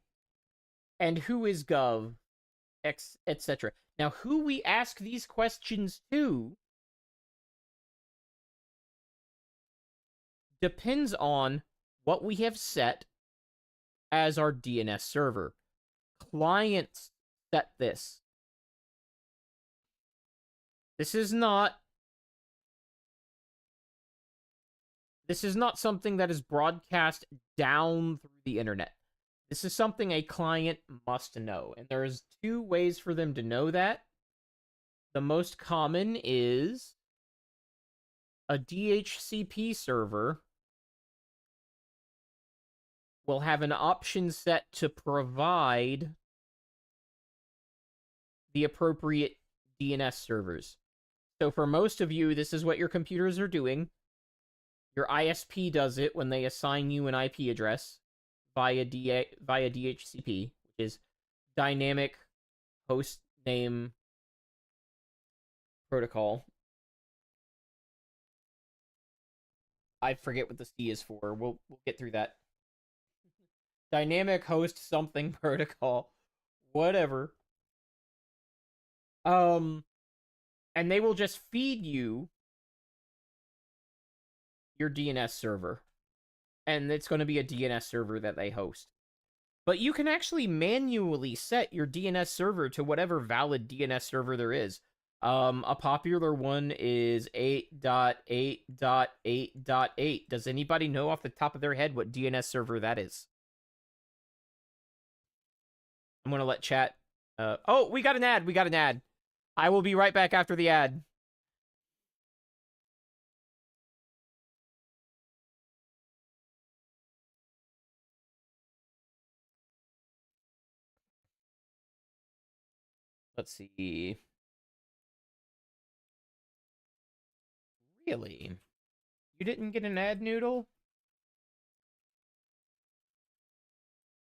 And who is Gov? Etc. Now, who we ask these questions to depends on what we have set as our DNS server. Clients set this. This is not something that is broadcast down through the internet. This is something a client must know. And there's two ways for them to know that. The most common is a DHCP server will have an option set to provide the appropriate DNS servers. So for most of you, this is what your computers are doing. Your ISP does it when they assign you an IP address via DHCP, which is Dynamic Host Name Protocol. I forget what the C is for. We'll get through that. Dynamic Host something protocol. Whatever. And they will just feed you your DNS server. And it's going to be a DNS server that they host. But you can actually manually set your DNS server to whatever valid DNS server there is. A popular one is 8.8.8.8. Does anybody know off the top of their head what DNS server that is? I'm going to let chat... oh, we got an ad. We got an ad. I will be right back after the ad. Let's see. Really? You didn't get an ad, Noodle?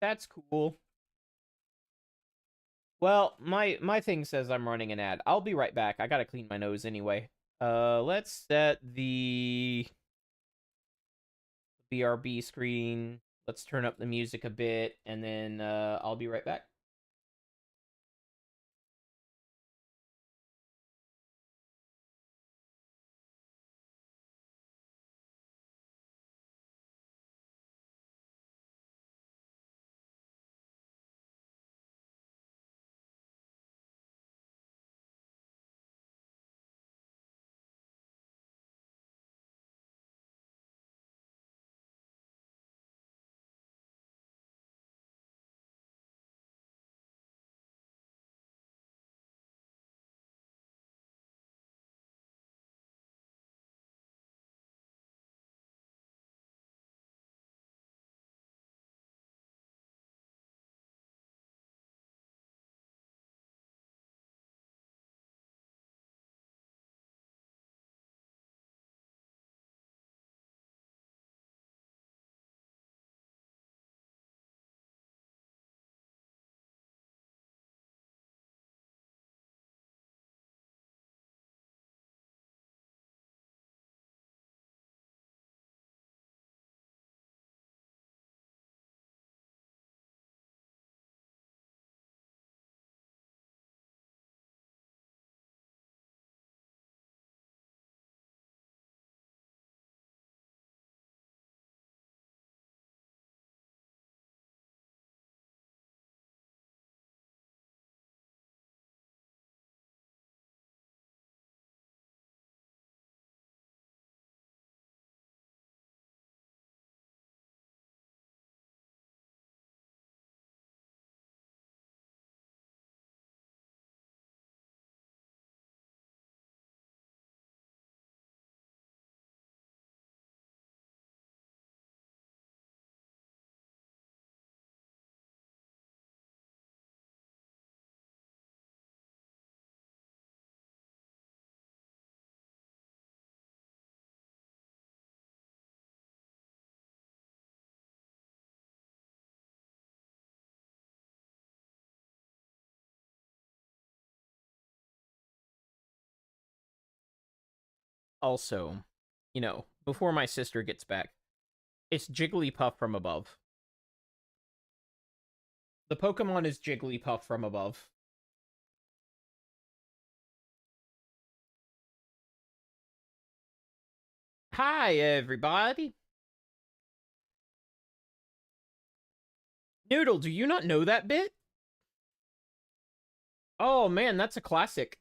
That's cool. Well, my thing says I'm running an ad. I'll be right back. I gotta clean my nose anyway. Let's set the BRB screen. Let's turn up the music a bit, and then I'll be right back. Also, before my sister gets back. It's Jigglypuff from above. The Pokemon is Jigglypuff from above. Hi, everybody. Noodle, do you not know that bit? Oh man, that's a classic.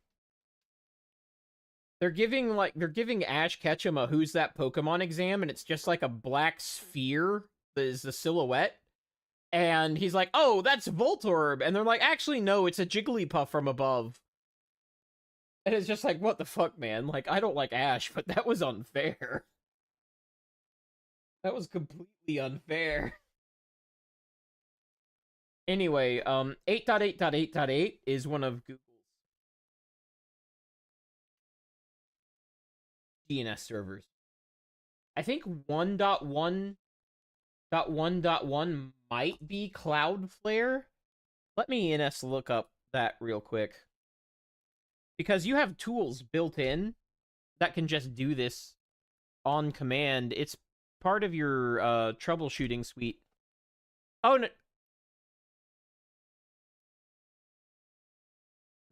They're giving Ash Ketchum a Who's That Pokemon exam, and it's just like a black sphere that is the silhouette. And he's like, oh, that's Voltorb. And they're like, actually, no, it's a Jigglypuff from above. And it's just like, what the fuck, man? Like, I don't like Ash, but that was unfair. That was completely unfair. Anyway, 8.8.8.8 is one of Google's DNS servers. I think 1.1.1.1 might be Cloudflare. Let me NS look up that real quick. Because you have tools built in that can just do this on command. It's part of your troubleshooting suite. Oh, no.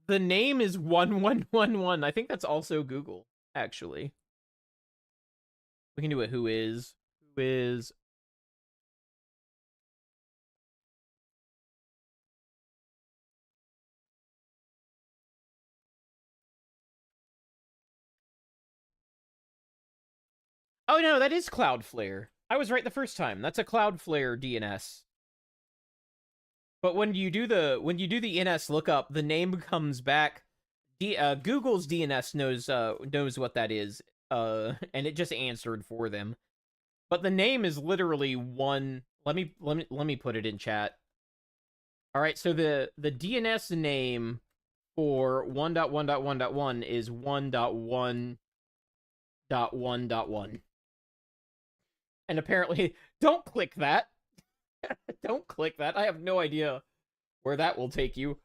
The name is 1111. I think that's also Google, actually. We can do a who is. Who is. Oh no, that is Cloudflare. I was right the first time. That's a Cloudflare DNS. But when you do the NS lookup, the name comes back. Google's DNS knows what that is, and it just answered for them. But the name is literally one. Let me put it in chat. All right, so the DNS name for 1.1.1.1 is 1.1.1.1. And apparently, don't click that. Don't click that. I have no idea where that will take you.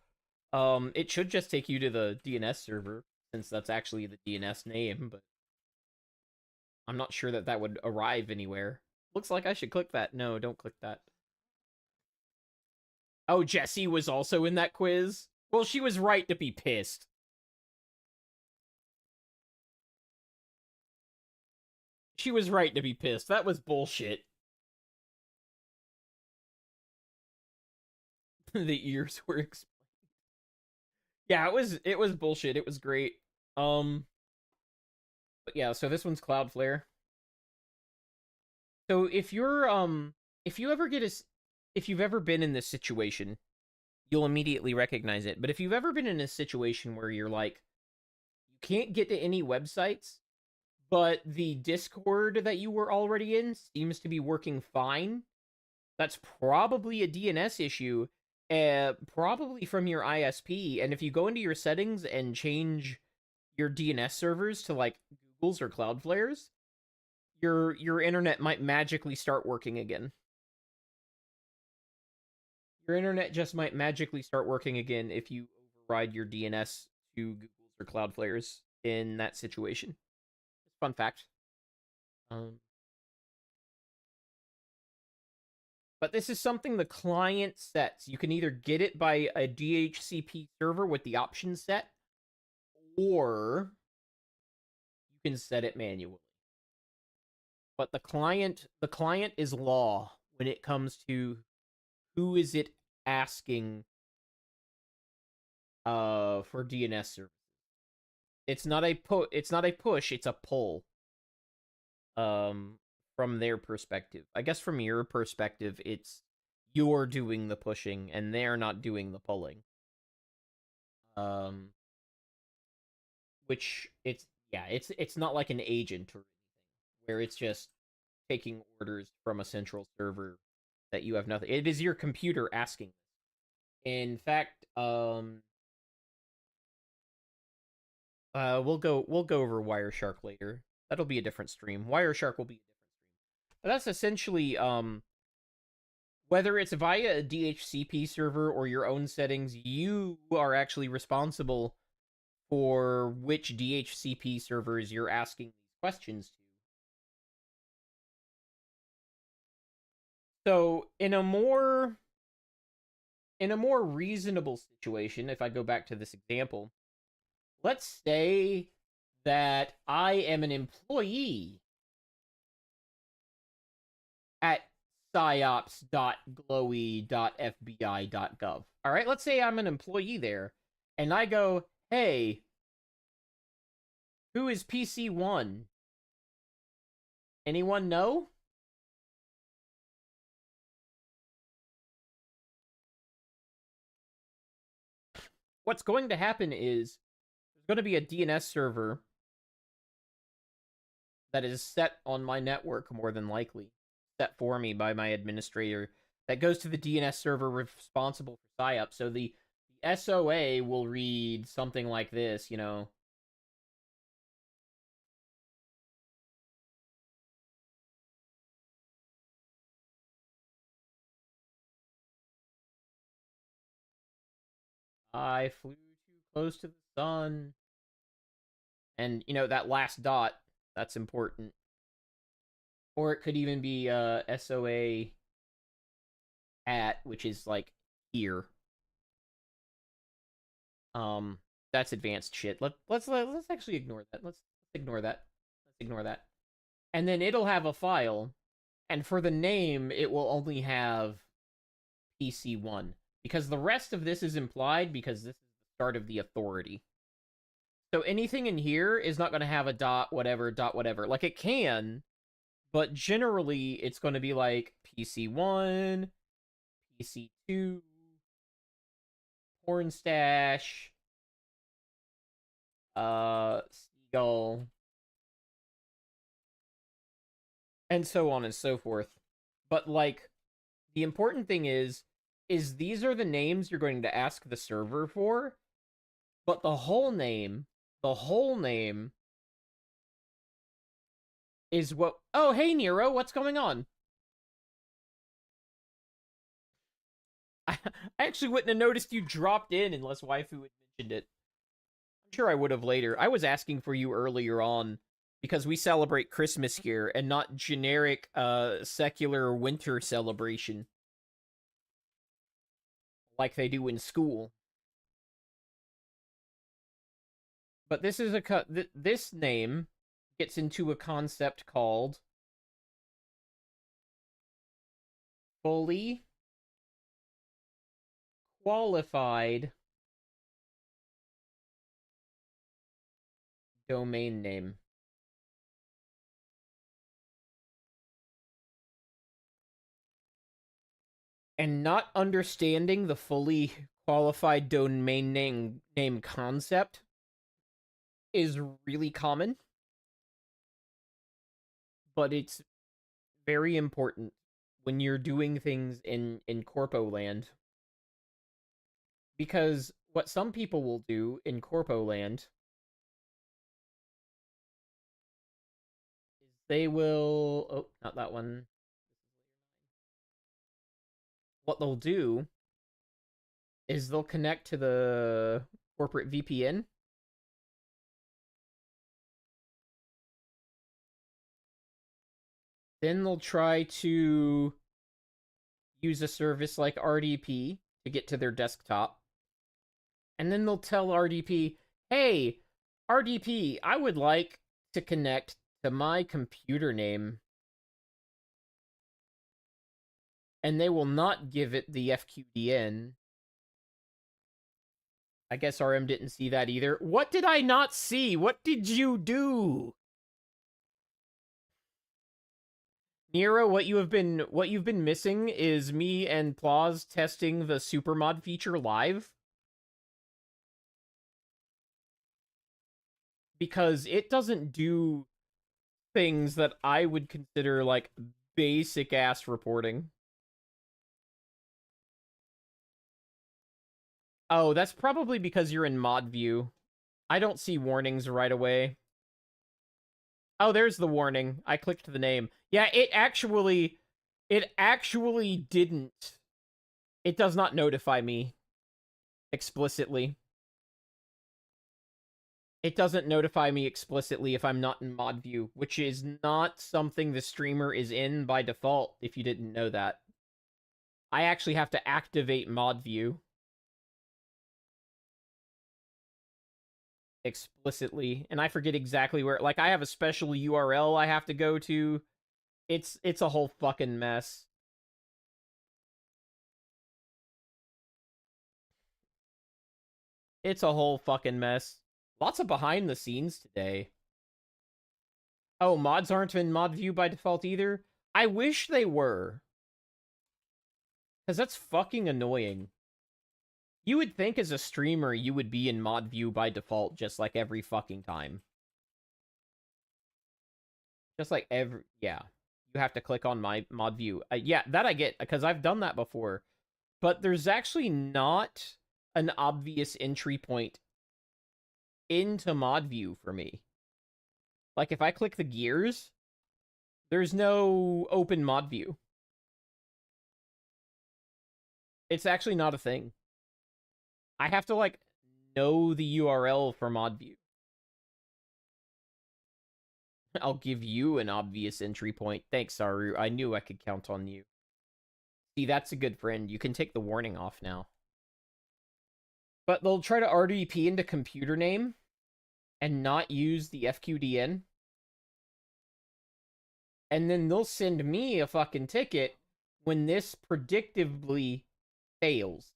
It should just take you to the DNS server, since that's actually the DNS name, but I'm not sure that would arrive anywhere. Looks like I should click that. No, don't click that. Oh, Jessie was also in that quiz? Well, she was right to be pissed. She was right to be pissed. That was bullshit. The ears were explained. Yeah, it was bullshit. It was great. But yeah, so this one's Cloudflare. So if you've ever been in this situation, you'll immediately recognize it. But if you've ever been in a situation where you're like, you can't get to any websites, but the Discord that you were already in seems to be working fine, that's probably a DNS issue, probably from your ISP. And if you go into your settings and change your DNS servers to like Google's or Cloudflare's, your internet might magically start working again. Your internet just might magically start working again if you override your DNS to Google's or Cloudflare's in that situation. Fun fact. But this is something the client sets. You can either get it by a DHCP server with the options set, or you can set it manually. But the client is law when it comes to who is it asking for DNS services. It's not a push, it's a pull. From their perspective. I guess from your perspective, it's you're doing the pushing and they're not doing the pulling. Which it's not like an agent or anything where it's just taking orders from a central server that you have nothing. It is your computer asking. In fact, we'll go over Wireshark later. That'll be a different stream. Wireshark will be a different stream. But that's essentially whether it's via a DHCP server or your own settings, you are actually responsible for which DHCP servers you're asking these questions to. So in a more reasonable situation, if I go back to this example, let's say that I am an employee at psyops.glowy.fbi.gov. All right, let's say I'm an employee there, and I go, hey, who is PC1? Anyone know? What's going to happen is there's going to be a DNS server that is set on my network, more than likely, set for me by my administrator, that goes to the DNS server responsible for PSYOP. So the SOA will read something like this, I flew too close to the sun. And, that last dot, that's important. Or it could even be SOA at, which is like here. That's advanced shit. Let's actually ignore that. Let's ignore that. Let's ignore that. And then it'll have a file, and for the name, it will only have PC1 because the rest of this is implied because this is the start of the authority. So anything in here is not going to have a dot whatever. Like it can, but generally it's going to be like PC1, PC2, porn stash, seagull, and so on and so forth. But like the important thing is these are the names you're going to ask the server for, but the whole name is what. Oh, hey Nero, what's going on? I actually wouldn't have noticed you dropped in unless waifu had mentioned it. I'm sure I would have later. I was asking for you earlier on because we celebrate Christmas here and not generic secular winter celebration like they do in school. But this is this name gets into a concept called fully qualified domain name. And not understanding the fully qualified domain name concept is really common, but it's very important when you're doing things in corpo land, because what some people will do in corpo land is they will, oh, not that one. What they'll do is they'll connect to the corporate VPN. Then they'll try to use a service like RDP to get to their desktop. And then they'll tell RDP, hey, RDP, I would like to connect to my computer name. And they will not give it the FQDN. I guess RM didn't see that either. What did I not see? What did you do? Nero, what you've been missing is me and Plaus testing the supermod feature live. Because it doesn't do things that I would consider like basic ass reporting. Oh, that's probably because you're in mod view. I don't see warnings right away. Oh, there's the warning. I clicked the name. Yeah, it actually didn't. It does not notify me explicitly. It doesn't notify me explicitly if I'm not in mod view, which is not something the streamer is in by default, if you didn't know that. I actually have to activate mod view explicitly, and I forget exactly where. Like, I have a special URL I have to go to. It's a whole fucking mess. It's a whole fucking mess. Lots of behind the scenes today. Oh, mods aren't in mod view by default either? I wish they were. Because that's fucking annoying. You would think as a streamer you would be in mod view by default just like every fucking time. Just like every... Yeah. You have to click on my mod view. Yeah, that I get, because I've done that before. But there's actually not an obvious entry point into mod view for me. Like, if I click the gears, there's no open mod view. It's actually not a thing. I have to, like, know the URL for mod view. I'll give you an obvious entry point. Thanks, Saru. I knew I could count on you. See, that's a good friend. You can take the warning off now. But they'll try to RDP into computer name and not use the FQDN. And then they'll send me a fucking ticket when this predictably fails.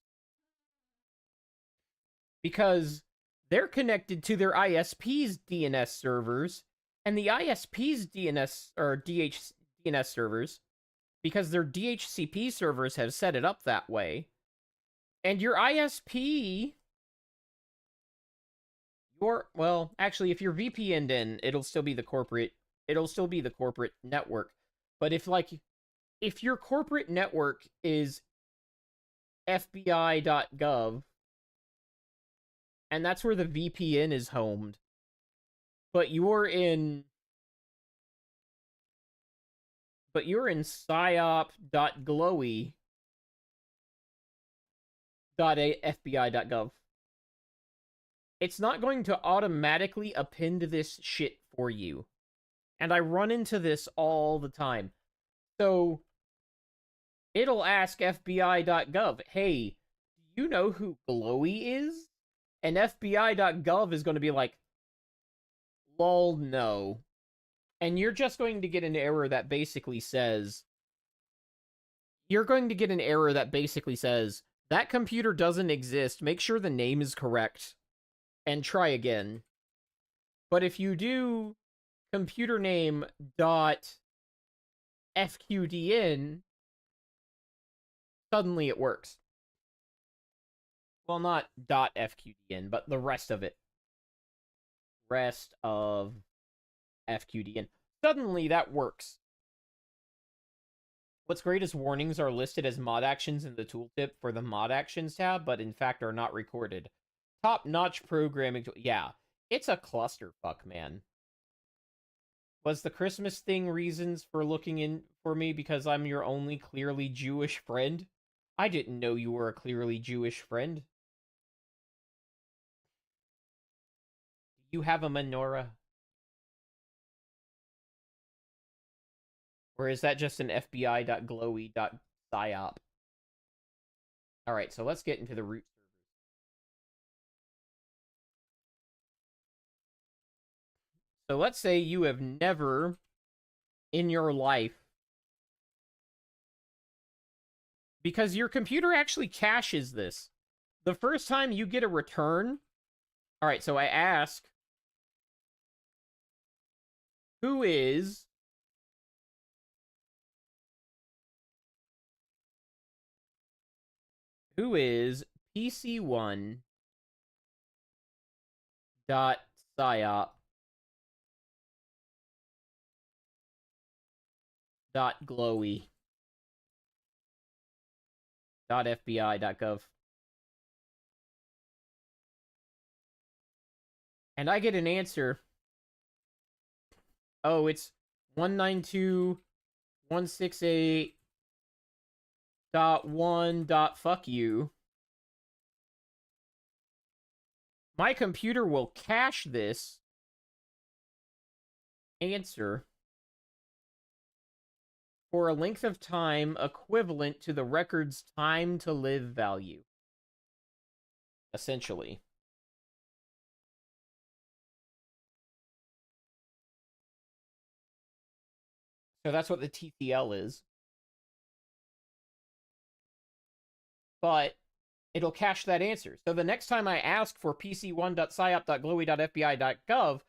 Because they're connected to their ISP's DNS servers, and the ISP's DNS or DNS servers, because their DHCP servers have set it up that way. And your ISP, well, actually, if you're VPN'd in, it'll still be the corporate network. But if your corporate network is FBI.gov, and that's where the VPN is homed, but you're in psyop.glowy.fbi.gov, it's not going to automatically append this shit for you. And I run into this all the time. So it'll ask FBI.gov, hey, do you know who Glowy is? And FBI.gov is going to be like, lol, no. And you're just going to get an error that basically says, that computer doesn't exist. Make sure the name is correct and try again. But if you do computer name dot FQDN, suddenly it works. Well, not dot .fqdn, but the rest of it. Rest of FQDN. Suddenly that works. What's great is warnings are listed as mod actions in the tooltip for the mod actions tab, but in fact are not recorded. Top-notch programming. Yeah, it's a clusterfuck, man. Was the Christmas thing reasons for looking in for me because I'm your only clearly Jewish friend? I didn't know you were a clearly Jewish friend. You have a menorah? Or is that just an FBI.glowy.psyop? Alright, so let's get into the root servers. So let's say you have never in your life, because your computer actually caches this. The first time you get a return, alright, so I ask, who is PC1 dot psyop dot glowy dot fbi.gov, and I get an answer. Oh, it's 192.168.1. Fuck you. My computer will cache this answer for a length of time equivalent to the record's time to live value. Essentially. So that's what the TTL is. But it'll cache that answer. So the next time I ask for pc1.psyop.glowy.fbi.gov,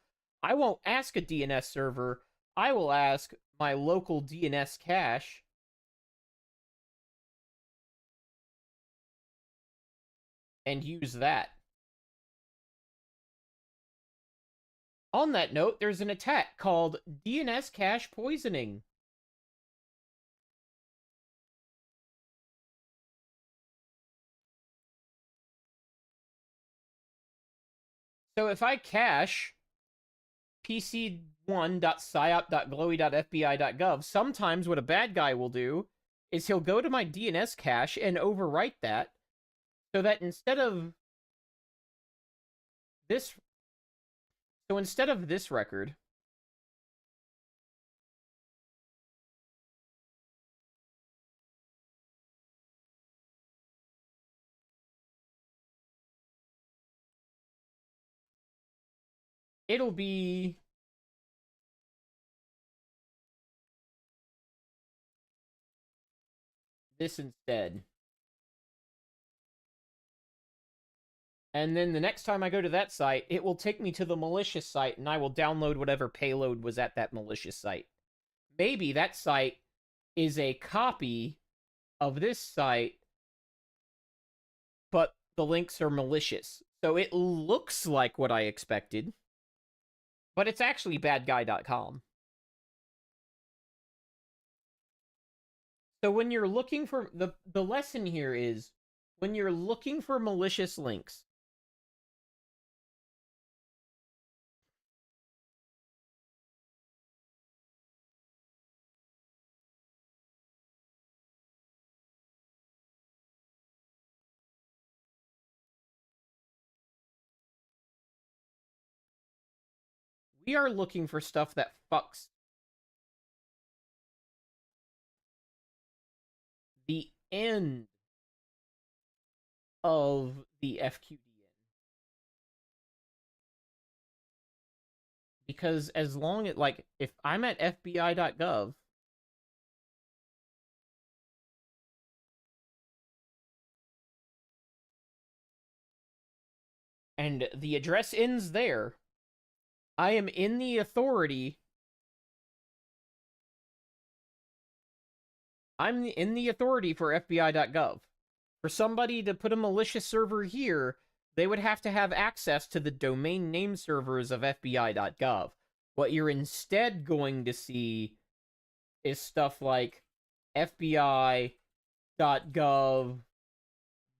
I won't ask a DNS server. I will ask my local DNS cache. And use that. On that note, there's an attack called DNS cache poisoning. So if I cache pc1.psyop.glowy.fbi.gov, sometimes what a bad guy will do is he'll go to my DNS cache and overwrite that so that instead of this record, it'll be this instead. And then the next time I go to that site, it will take me to the malicious site, and I will download whatever payload was at that malicious site. Maybe that site is a copy of this site, but the links are malicious. So it looks like what I expected, but it's actually badguy.com. So when you're looking for the lesson here is when you're looking for malicious links, we are looking for stuff that fucks the end of the FQDN. Because as long as, like, if I'm at FBI.gov, and the address ends there, I am in the authority. I'm in the authority for FBI.gov. For somebody to put a malicious server here, they would have to have access to the domain name servers of FBI.gov. What you're instead going to see is stuff like FBI.gov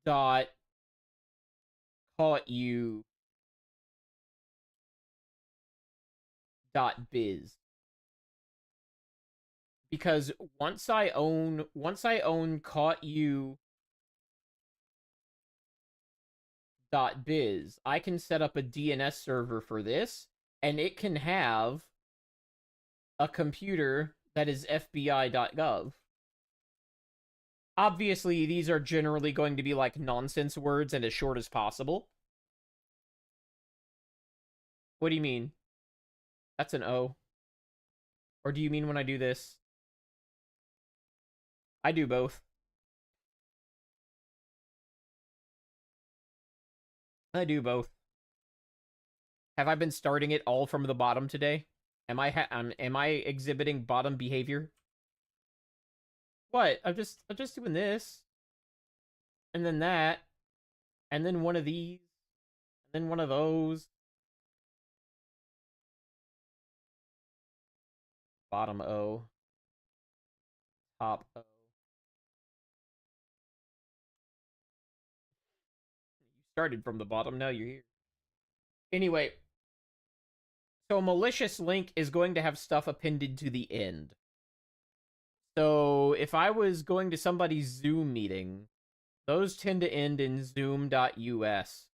dot caught you .biz, because once I own caught you .biz, I can set up a DNS server for this, and it can have a computer that is FBI.gov. Obviously, these are generally going to be like nonsense words and as short as possible. What do you mean? That's an O. Or do you mean when I do this? I do both. I do both. Have I been starting it all from the bottom today? Am I exhibiting bottom behavior? What? I'm just doing this. And then that. And then one of these. And then one of those. Bottom O. Top O. You started from the bottom, now you're here. Anyway, so a malicious link is going to have stuff appended to the end. So if I was going to somebody's Zoom meeting, those tend to end in zoom.us.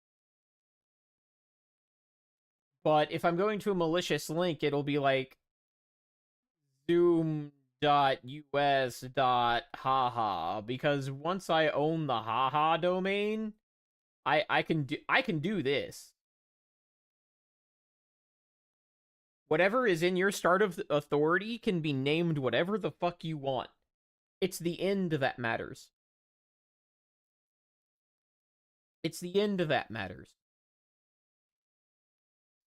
But if I'm going to a malicious link, it'll be like zoom.us .us.haha, because once I own the haha domain, I can do this. Whatever is in your start of authority can be named whatever the fuck you want. It's the end that matters. It's the end that matters.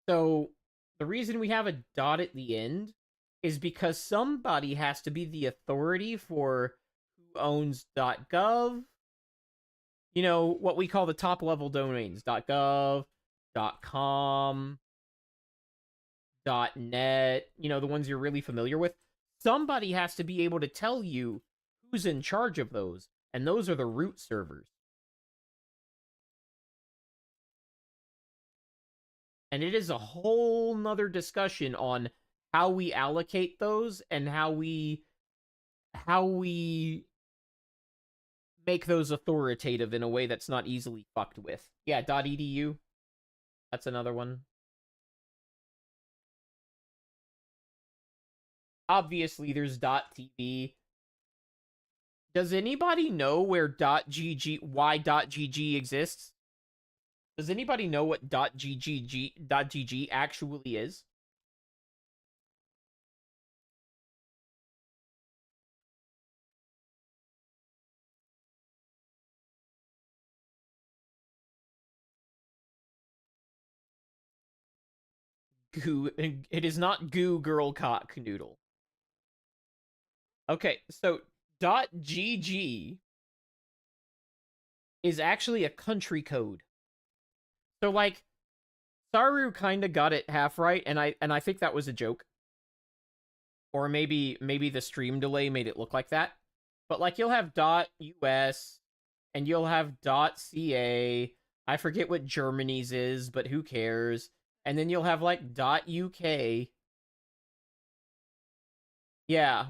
So the reason we have a dot at the end is because somebody has to be the authority for who owns .gov. You know, what we call the top level domains, .gov, .com, .net, you know, the ones you're really familiar with. Somebody has to be able to tell you who's in charge of those, and those are the root servers. And it is a whole nother discussion on how we allocate those and how we make those authoritative in a way that's not easily fucked with. Yeah, .edu. That's another one. Obviously, there's .tv. Does anybody know where why .gg exists? Does anybody know what .gg actually is? Goo. It is not goo girl cock noodle. Okay, so .gg is actually a country code. So like Saru kind of got it half right, and I think that was a joke. Or maybe the stream delay made it look like that. But like you'll have .us and you'll have .ca. I forget what Germany's is, but who cares? And then you'll have like .uk. Yeah.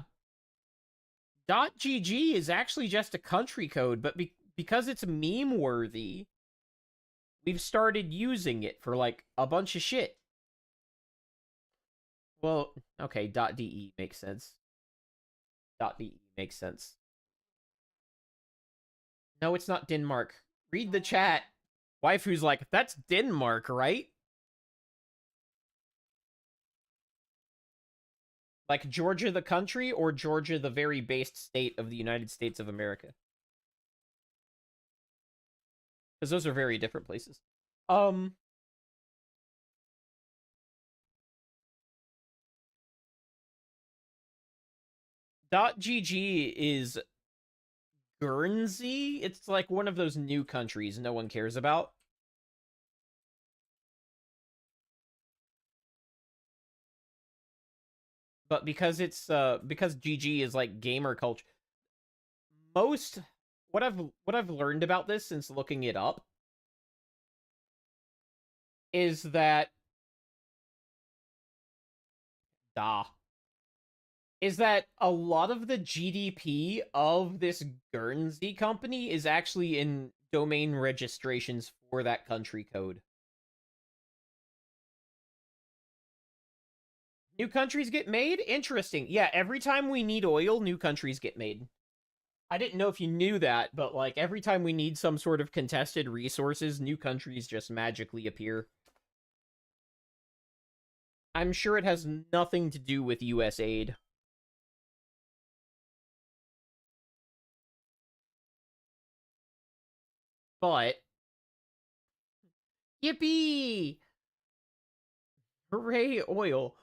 .gg is actually just a country code, but because it's meme worthy, we've started using it for like a bunch of shit. Well, okay, .de makes sense. .de makes sense. No, it's not Denmark. Read the chat. Waifu's like, that's Denmark, right? Like Georgia the country or Georgia the very based state of the United States of America? Because those are very different places. .gg is Guernsey. It's like one of those new countries no one cares about. But because because GG is like gamer culture, most what I've learned about this since looking it up is that a lot of the GDP of this Guernsey company is actually in domain registrations for that country code. New countries get made? Interesting. Yeah, every time we need oil, new countries get made. I didn't know if you knew that, but like every time we need some sort of contested resources, new countries just magically appear. I'm sure it has nothing to do with US aid. But yippee! Hooray, oil.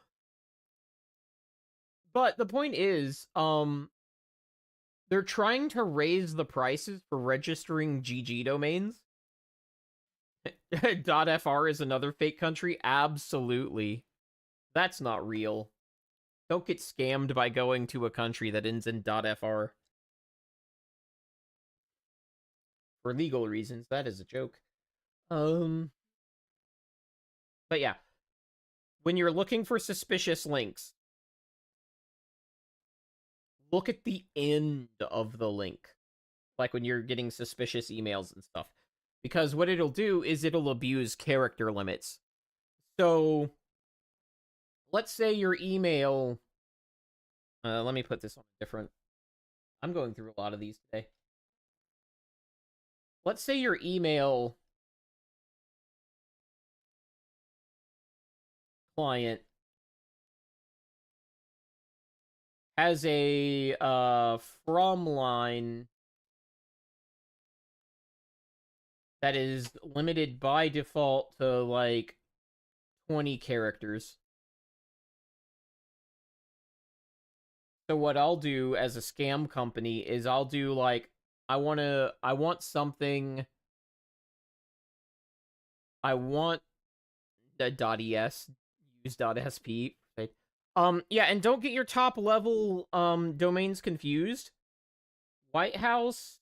But the point is, they're trying to raise the prices for registering GG domains. .fr is another fake country? Absolutely. That's not real. Don't get scammed by going to a country that ends in .fr. For legal reasons, that is a joke. But yeah. When you're looking for suspicious links, look at the end of the link. Like when you're getting suspicious emails and stuff. Because what it'll do is it'll abuse character limits. So, let's say your email Let me put this on a different. I'm going through a lot of these today. Let's say your email client has a from line that is limited by default to like 20 characters. So what I'll do as a scam company is I'll do like I want something I want the .es use .sp. Yeah, and don't get your top level domains confused. White House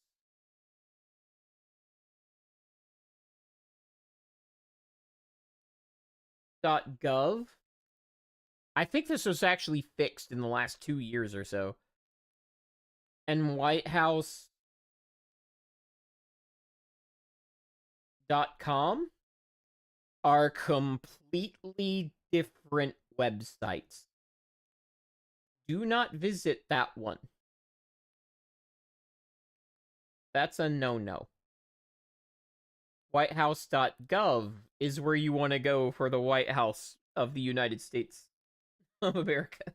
.gov. I think this was actually fixed in the last 2 years or so. And White House.com are completely different websites. Do not visit that one. That's a no-no. WhiteHouse.gov is where you want to go for the White House of the United States of America.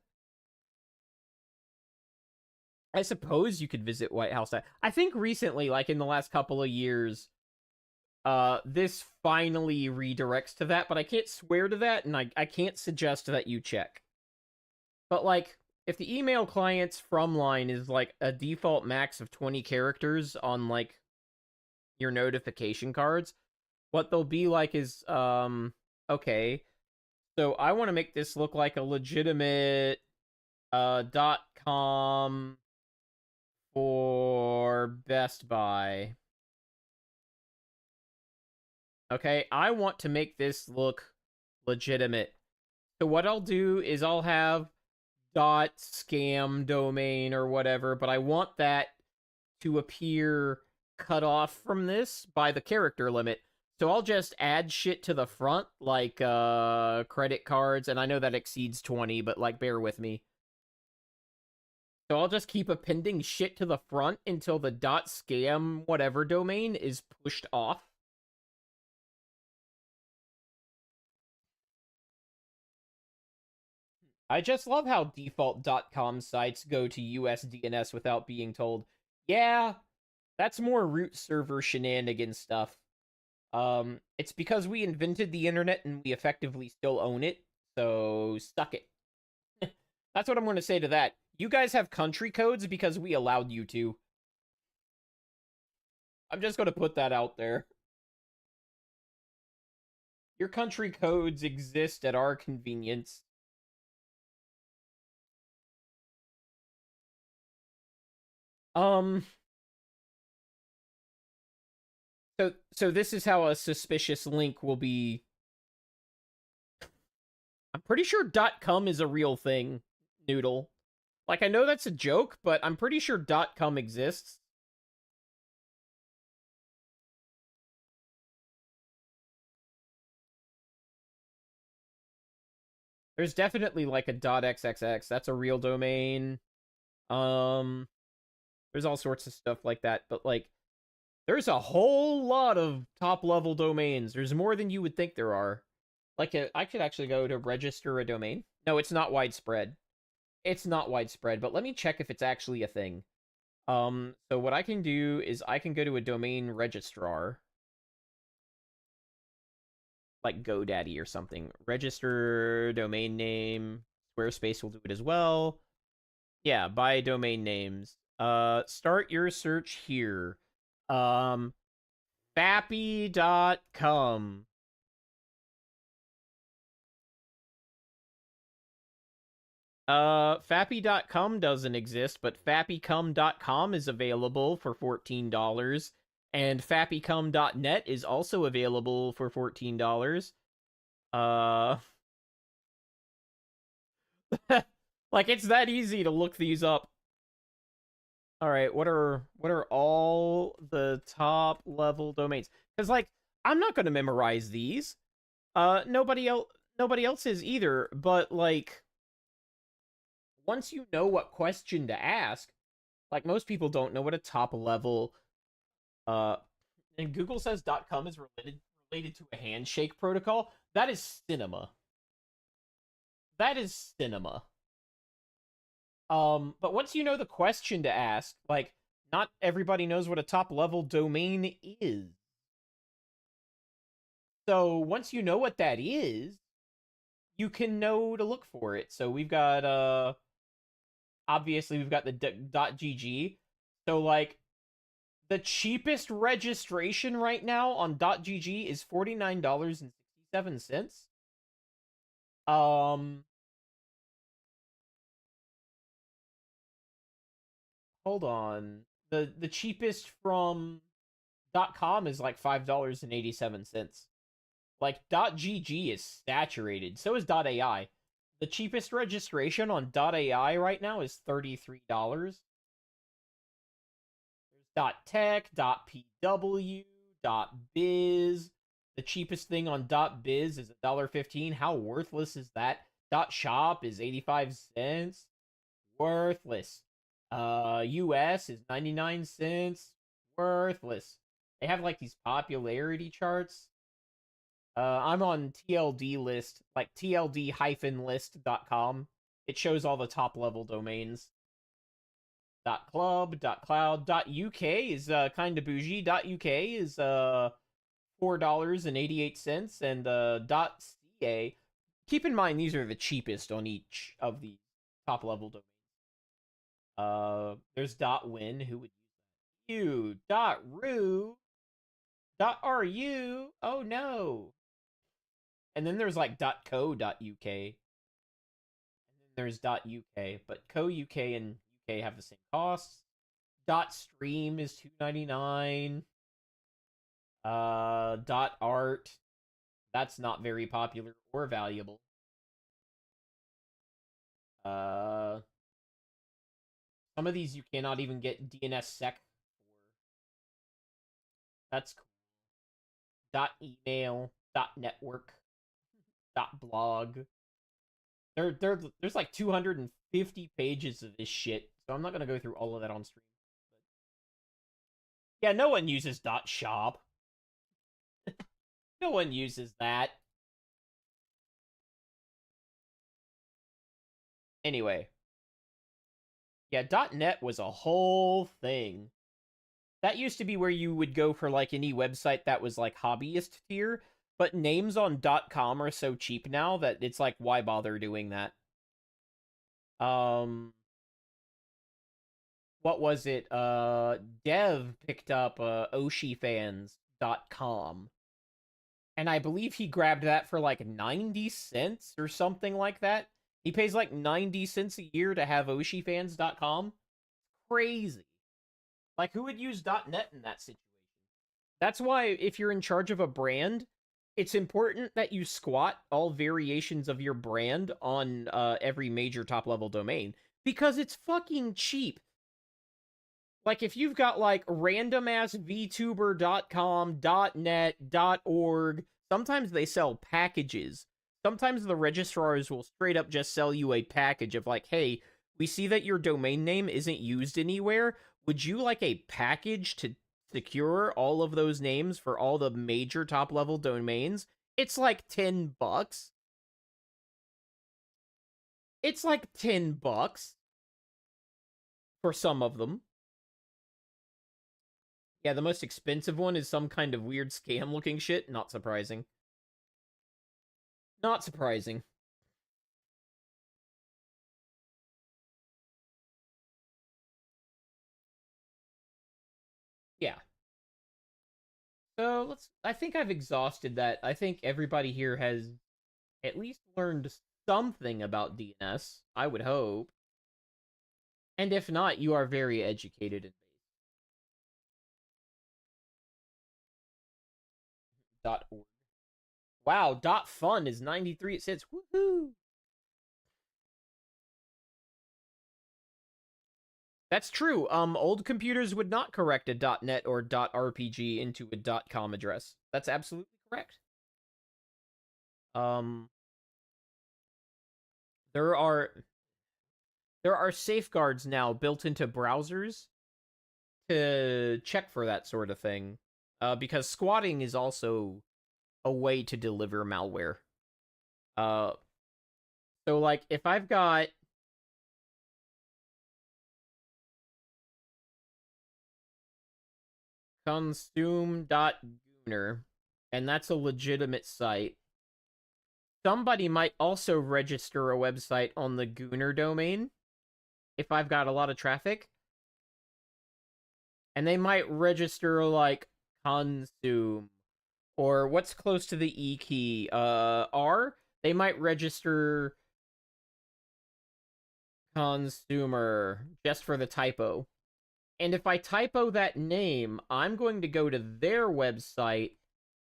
I suppose you could visit White House. I think recently, like in the last couple of years, this finally redirects to that, but I can't swear to that, and I can't suggest that you check. But like, if the email client's from line is like a default max of 20 characters on like your notification cards, what they'll be like is okay, so I want to make this look like a legitimate .com for Best Buy. Okay, I want to make this look legitimate. So what I'll do is I'll have .scam domain or whatever, but I want that to appear cut off from this by the character limit. So I'll just add shit to the front, like credit cards, and I know that exceeds 20, but like bear with me. So I'll just keep appending shit to the front until the .scam whatever domain is pushed off. I just love how default .com sites go to US DNS without being told, yeah, that's more root server shenanigan stuff. It's because we invented the internet and we effectively still own it, so suck it. That's what I'm going to say to that. You guys have country codes because we allowed you to. I'm just going to put that out there. Your country codes exist at our convenience. So this is how a suspicious link will be. I'm pretty sure .com is a real thing, Noodle. Like, I know that's a joke, but I'm pretty sure .com exists. There's definitely like a .xxx. That's a real domain. There's all sorts of stuff like that, but like there's a whole lot of top level domains. There's more than you would think there are. Like I could actually go to register a domain. No, it's not widespread. It's not widespread, but let me check if it's actually a thing. So what I can do is I can go to a domain registrar. Like GoDaddy or something. Register domain name. Squarespace will do it as well. Yeah, buy domain names. Start your search here. Fappy.com. Fappy.com doesn't exist, but fappycum.com is available for $14. And fappycum.net is also available for $14. Like, it's that easy to look these up. All right, what are all the top level domains? Because like I'm not gonna memorize these. Nobody else is either. But like, once you know what question to ask, like most people don't know what a top level uh and Google says .com is related to a handshake protocol. That is cinema. That is cinema. But once you know the question to ask, like not everybody knows what a top level domain is. So once you know what that is, you can know to look for it. So we've got obviously we've got the .gg. So like the cheapest registration right now on .gg is $49.67. Um hold on. The cheapest from .com is like $5.87. Like .gg is saturated. So is .ai. The cheapest registration on .ai right now is $33. There's .tech, .pw, .biz. The cheapest thing on .biz is $1.15. How worthless is that? .shop is 85 cents. Worthless. US is 99 cents. Worthless. They have like these popularity charts. I'm on TLD list, like tld-list.com. It shows all the top level domains. .club, .cloud, .uk is kind of bougie. .uk is $4.88, and .ca. Keep in mind these are the cheapest on each of the top level domains. There's .win, who would use that? .ru, .ru. Oh no. And then there's like .co.uk. And then there's .uk, but co.uk and UK have the same costs. .stream is $2.99. .art, that's not very popular or valuable. Uh, some of these you cannot even get DNSSEC for. That's cool. .email, .network, .blog. There's like 250 pages of this shit, so I'm not gonna go through all of that on stream. But yeah, no one uses .shop. No one uses that. Anyway, yeah, .net was a whole thing. That used to be where you would go for like any website that was like hobbyist tier, but names on .com are so cheap now that it's like why bother doing that? What was it? Dev picked up oshifans.com. And I believe he grabbed that for like 90 cents or something like that. He pays like 90 cents a year to have oshifans.com. Crazy. Like, who would use .net in that situation? That's why, if you're in charge of a brand, it's important that you squat all variations of your brand on every major top-level domain. Because it's fucking cheap. Like, if you've got, like, randomassvtuber.com, .net, .org, sometimes they sell packages. Sometimes the registrars will straight up just sell you a package of, like, hey, we see that your domain name isn't used anywhere. Would you like a package to secure all of those names for all the major top-level domains? It's like $10. It's like $10 for some of them. Yeah, the most expensive one is some kind of weird scam looking shit. Not surprising. Not surprising. Yeah. So I think I've exhausted that. I think everybody here has at least learned something about DNS. I would hope. And if not, you are very educated in .org. Wow, .fun is 93 cents. Woohoo! That's true. Old computers would not correct a .net or .rpg into a .com address. That's absolutely correct. Um, there are there are safeguards now built into browsers to check for that sort of thing. Because squatting is also a way to deliver malware. Uh, so like if I've got consume.gooner, and that's a legitimate site, somebody might also register a website on the Gooner domain if I've got a lot of traffic, and they might register like consume or what's close to the E key, R. They might register consumer just for the typo. And if I typo that name, I'm going to go to their website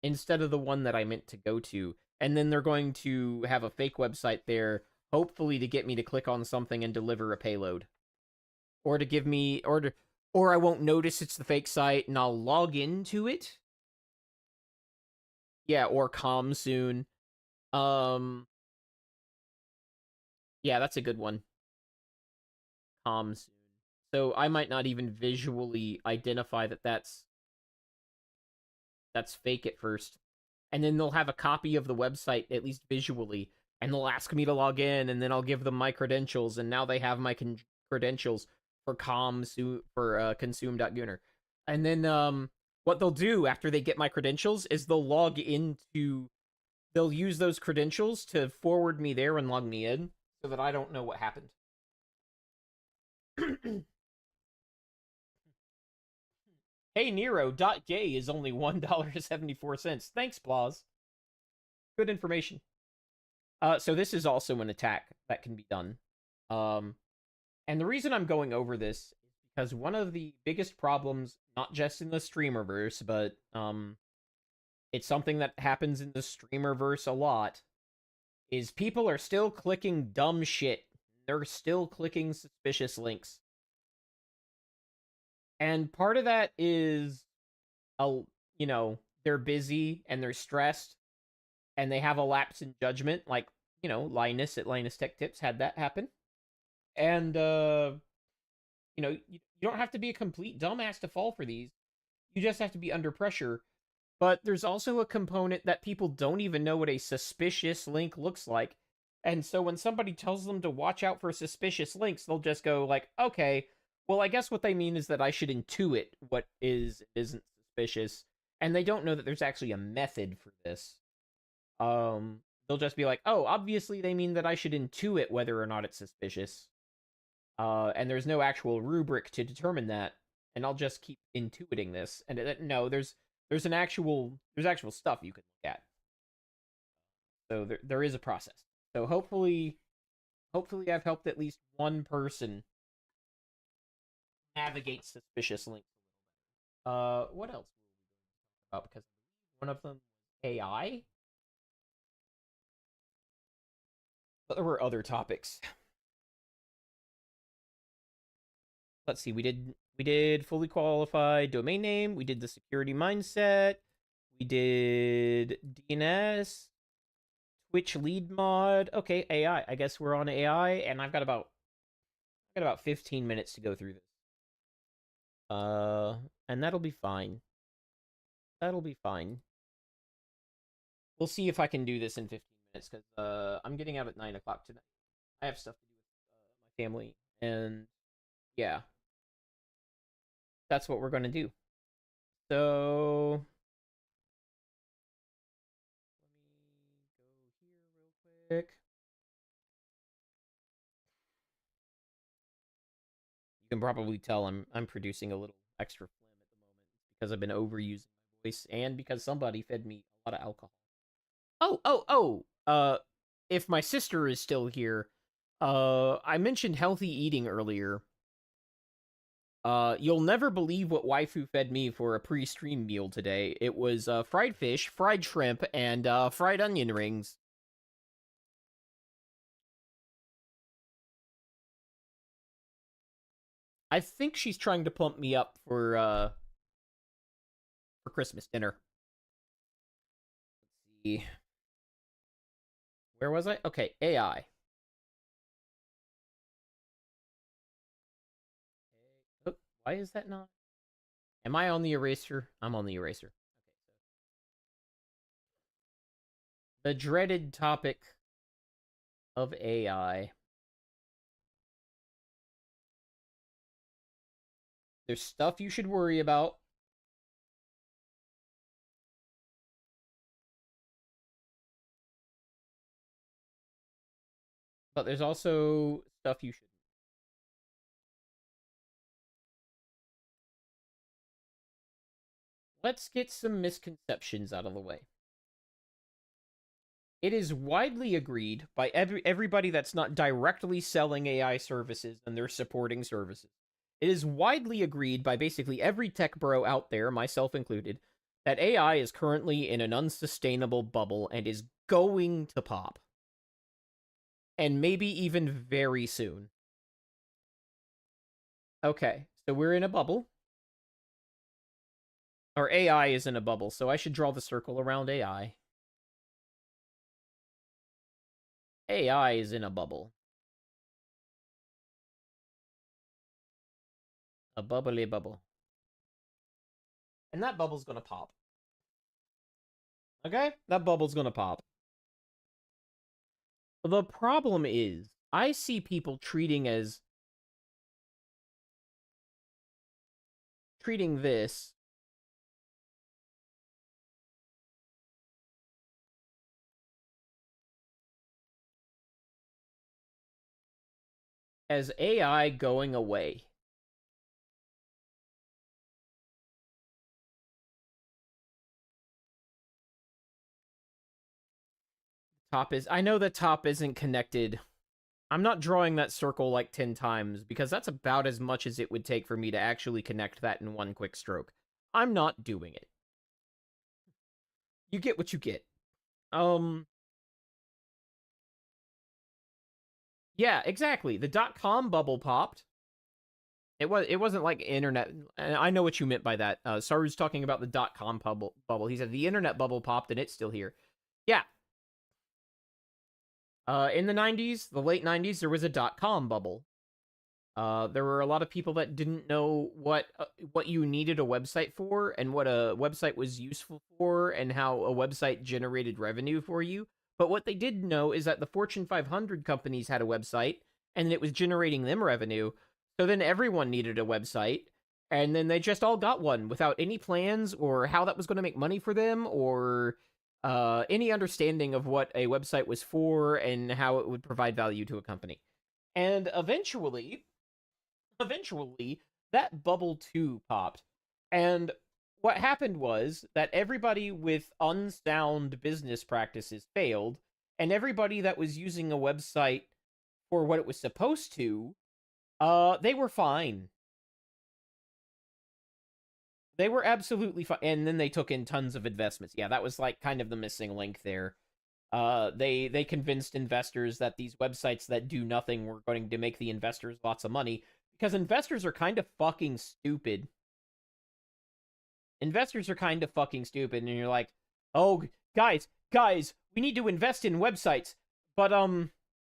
instead of the one that I meant to go to. And then they're going to have a fake website there, hopefully to get me to click on something and deliver a payload. Or to give me or I won't notice it's the fake site and I'll log into it. Yeah, or com soon. Yeah, that's a good one. Com soon. So I might not even visually identify that that's fake at first. And then they'll have a copy of the website, at least visually, and they'll ask me to log in, and then I'll give them my credentials, and now they have my credentials for consume.gooner. And then what they'll do after they get my credentials is they'll use those credentials to forward me there and log me in so that I don't know what happened. Hey Nero, .gay is only $1.74. Thanks, Blaze. Good information. So this is also an attack that can be done. And the reason I'm going over this is because one of the biggest problems, not just in the streamerverse, but it's something that happens in the streamerverse a lot, is people are still clicking dumb shit. They're still clicking suspicious links. And part of that is, they're busy and they're stressed and they have a lapse in judgment. Like, Linus at Linus Tech Tips had that happen. And, you don't have to be a complete dumbass to fall for these. You just have to be under pressure. But there's also a component that people don't even know what a suspicious link looks like. And so when somebody tells them to watch out for suspicious links, they'll just go like, okay, well, I guess what they mean is that I should intuit what isn't suspicious. And they don't know that there's actually a method for this. They'll just be like, oh, obviously they mean that I should intuit whether or not it's suspicious. And there's no actual rubric to determine that. And I'll just keep intuiting this. And no, there's actual stuff you can look at. So there is a process. So hopefully I've helped at least one person navigate suspicious links. What else about? Because one of them AI, but there were other topics. Let's see. We did fully qualified domain name. We did the security mindset. We did DNS, Twitch lead mod. Okay, AI. I guess we're on AI, and I've got about 15 minutes to go through this. And that'll be fine. That'll be fine. We'll see if I can do this in 15 minutes because I'm getting out at 9 o'clock tonight. I have stuff to do with my family, and yeah, that's what we're gonna do. So let me go here real quick. You can probably tell I'm producing a little extra phlegm at the moment because I've been overusing my voice and because somebody fed me a lot of alcohol. Oh. If my sister is still here, I mentioned healthy eating earlier. You'll never believe what waifu fed me for a pre-stream meal today. It was fried fish, fried shrimp, and fried onion rings. I think she's trying to pump me up for Christmas dinner. Let's see. Where was I? Okay, AI. Why is that not? Am I on the eraser? I'm on the eraser. The dreaded topic of AI. There's stuff you should worry about. But there's also stuff you shouldn't. Let's get some misconceptions out of the way. It is widely agreed by everybody that's not directly selling AI services and they're supporting services. It is widely agreed by basically every tech bro out there, myself included, that AI is currently in an unsustainable bubble and is going to pop. And maybe even very soon. Okay, so we're in a bubble. Or AI is in a bubble, so I should draw the circle around AI. AI is in a bubble. A bubbly bubble. And that bubble's gonna pop. Okay? That bubble's gonna pop. The problem is, I see people treating this as AI going away. I know the top isn't connected. I'm not drawing that circle like 10 times because that's about as much as it would take for me to actually connect that in one quick stroke. I'm not doing it. You get what you get. Yeah, exactly. The .com bubble popped. It wasn't like internet. And I know what you meant by that. Saru's talking about the .com bubble. He said the internet bubble popped and it's still here. Yeah. In the 90s, the late 90s, there was a .com bubble. There were a lot of people that didn't know what you needed a website for and what a website was useful for and how a website generated revenue for you. But what they did know is that the Fortune 500 companies had a website and it was generating them revenue. So then everyone needed a website, and then they just all got one without any plans or how that was going to make money for them or any understanding of what a website was for and how it would provide value to a company. And eventually that bubble too popped. And what happened was that everybody with unsound business practices failed, and everybody that was using a website for what it was supposed to, they were fine. They were absolutely fine. And then they took in tons of investments. Yeah, that was like kind of the missing link there. They convinced investors that these websites that do nothing were going to make the investors lots of money because investors are kind of fucking stupid. Investors are kind of fucking stupid, and you're like, oh, guys, we need to invest in websites, but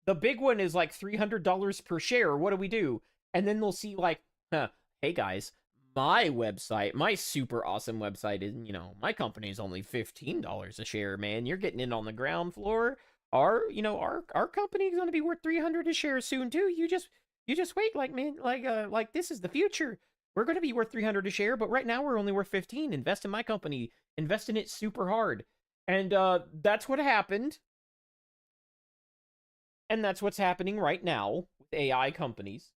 the big one is like $300 per share. What do we do? And then they'll see like, hey guys, my website, my super awesome website is, my company's only $15 a share, man. You're getting in on the ground floor. Our company's gonna be worth 300 a share soon too. You just wait, like, man, like this is the future. We're gonna be worth 300 a share, but right now we're only worth 15. Invest in my company. Invest in it super hard. And that's what happened. And that's what's happening right now with AI companies.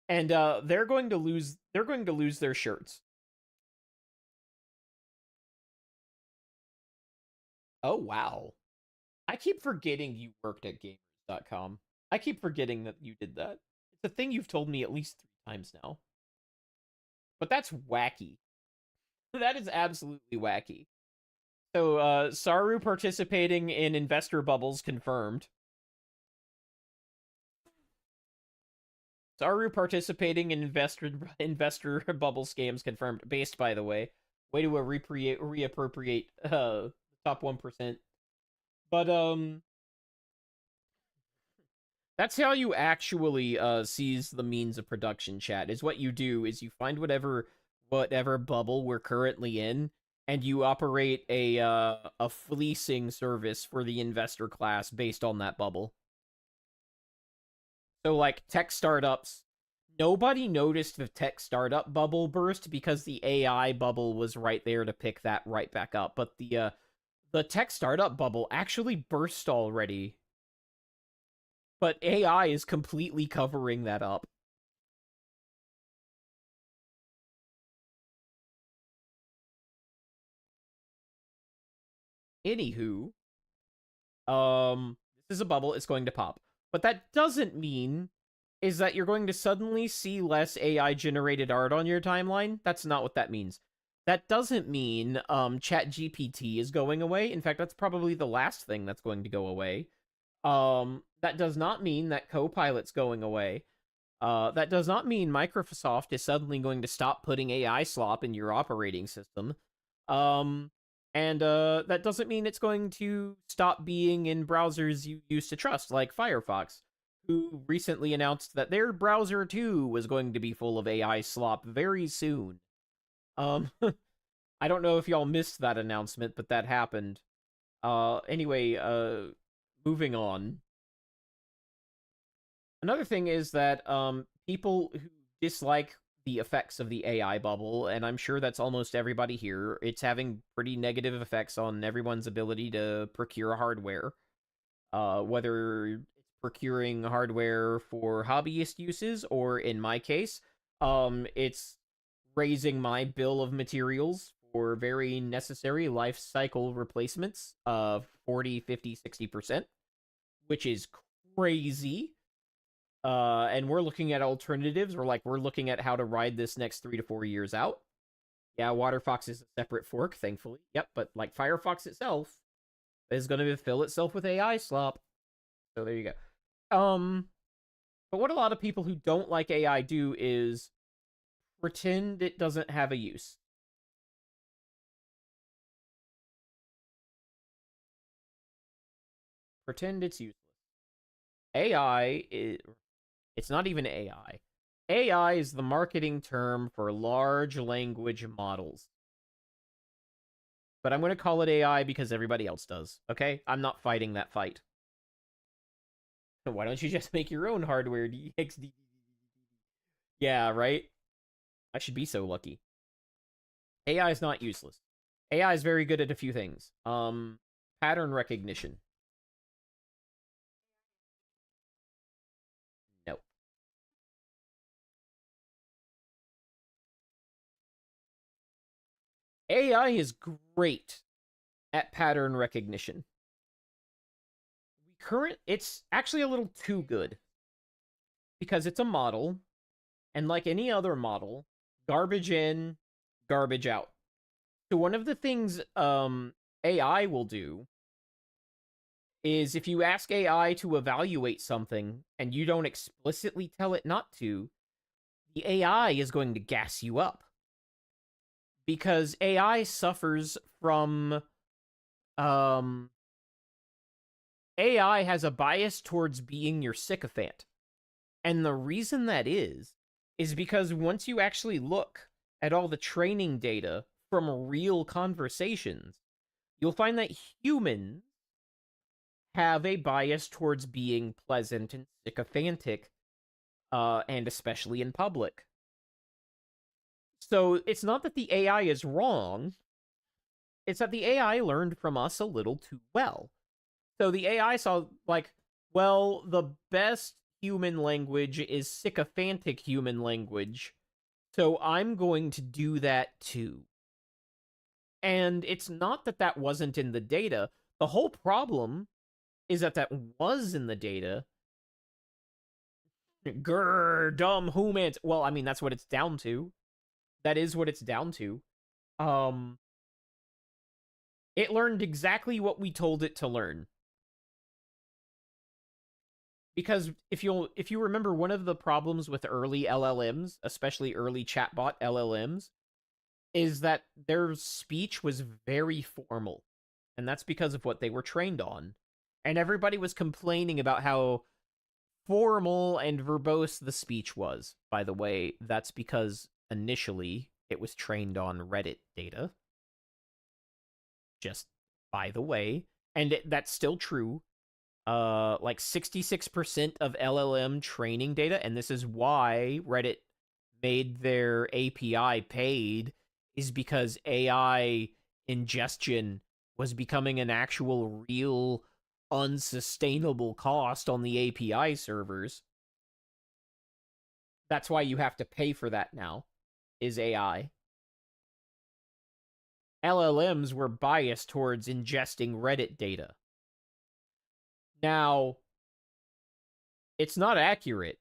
And they're going to lose their shirts. Oh wow. I keep forgetting you worked at gamers.com. I keep forgetting that you did that. It's a thing you've told me at least 3 times now. But that's wacky. That is absolutely wacky. So Saru participating in investor bubbles confirmed. Saru participating in investor bubble scams confirmed. Based, by the way. Way to reappropriate top 1%. But That's how you actually seize the means of production, chat. Is what you do is you find whatever bubble we're currently in, and you operate a fleecing service for the investor class based on that bubble. So like tech startups, nobody noticed the tech startup bubble burst because the AI bubble was right there to pick that right back up. But the tech startup bubble actually burst already, but AI is completely covering that up. Anywho, this is a bubble, it's going to pop. But that doesn't mean is that you're going to suddenly see less AI generated art on your timeline. That's not what that means. That doesn't mean ChatGPT is going away. In fact, that's probably the last thing that's going to go away. That does not mean that Copilot's going away. That does not mean Microsoft is suddenly going to stop putting AI slop in your operating system. Um, and that doesn't mean it's going to stop being in browsers you used to trust, like Firefox, who recently announced that their browser too was going to be full of AI slop very soon. I don't know if y'all missed that announcement, but that happened. Anyway, moving on. Another thing is that people who dislike the effects of the AI bubble, and I'm sure that's almost everybody here, it's having pretty negative effects on everyone's ability to procure hardware. Whether it's procuring hardware for hobbyist uses, or in my case, it's raising my bill of materials for very necessary life cycle replacements of 40, 50, 60%, which is crazy. And we're looking at alternatives. We're looking at how to ride this next 3 to 4 years out. Yeah, WaterFox is a separate fork, thankfully. Yep, but like Firefox itself is going to fill itself with AI slop. So there you go. But what a lot of people who don't like AI do is pretend it doesn't have a use. Pretend it's useless. AI is, it's not even AI. AI is the marketing term for large language models. But I'm going to call it AI because everybody else does, okay? I'm not fighting that fight. Why don't you just make your own hardware, DXD? Yeah, right? I should be so lucky. AI is not useless. AI is very good at a few things. Pattern recognition. No. AI is great at pattern recognition. It's actually a little too good because it's a model, and like any other model, garbage in, garbage out. So one of the things AI will do is if you ask AI to evaluate something and you don't explicitly tell it not to, the AI is going to gas you up. Because AI suffers from AI has a bias towards being your sycophant. And the reason that is because once you actually look at all the training data from real conversations, you'll find that humans have a bias towards being pleasant and sycophantic, and especially in public. So it's not that the AI is wrong, it's that the AI learned from us a little too well. So the AI saw, like, well, the best human language is sycophantic human language, so I'm going to do that too. And it's not that that wasn't in the data. The whole problem is that that was in the data. Grr, dumb humans. Well, I mean, that's what it's down to. That is what it's down to. Um, it learned exactly what we told it to learn. Because if you remember, one of the problems with early LLMs, especially early chatbot LLMs, is that their speech was very formal. And that's because of what they were trained on. And everybody was complaining about how formal and verbose the speech was. By the way, that's because initially it was trained on Reddit data. Just by the way, and that's still true. Like 66% of LLM training data, and this is why Reddit made their API paid, is because AI ingestion was becoming an actual real unsustainable cost on the API servers. That's why you have to pay for that now, is AI. LLMs were biased towards ingesting Reddit data. Now, it's not accurate.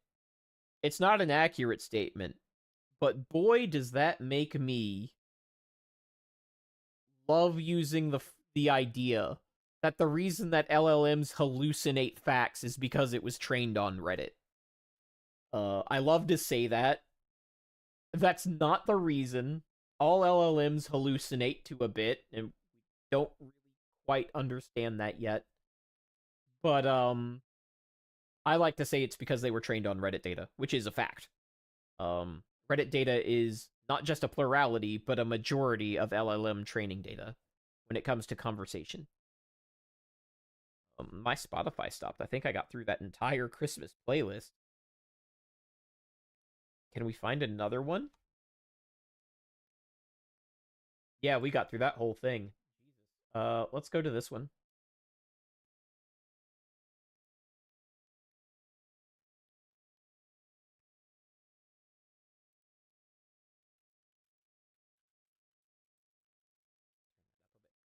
It's not an accurate statement, but boy, does that make me love using the idea that the reason that LLMs hallucinate facts is because it was trained on Reddit. I love to say that. That's not the reason. All LLMs hallucinate to a bit, and we don't really quite understand that yet. But I like to say it's because they were trained on Reddit data, which is a fact. Reddit data is not just a plurality, but a majority of LLM training data when it comes to conversation. My Spotify stopped. I think I got through that entire Christmas playlist. Can we find another one? Yeah, we got through that whole thing. Let's go to this one.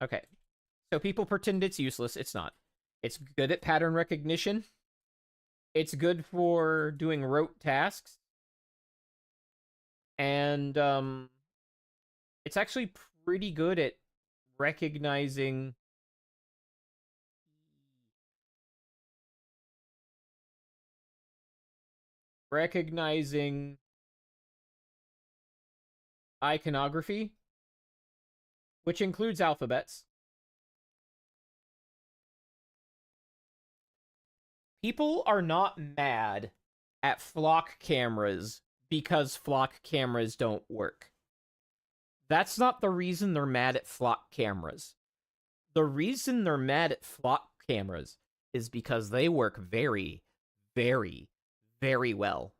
Okay. So people pretend it's useless. It's not. It's good at pattern recognition. It's good for doing rote tasks. And it's actually pretty good at recognizing iconography, which includes alphabets. People are not mad at flock cameras because flock cameras don't work. That's not the reason they're mad at flock cameras. The reason they're mad at flock cameras is because they work very, very, very well.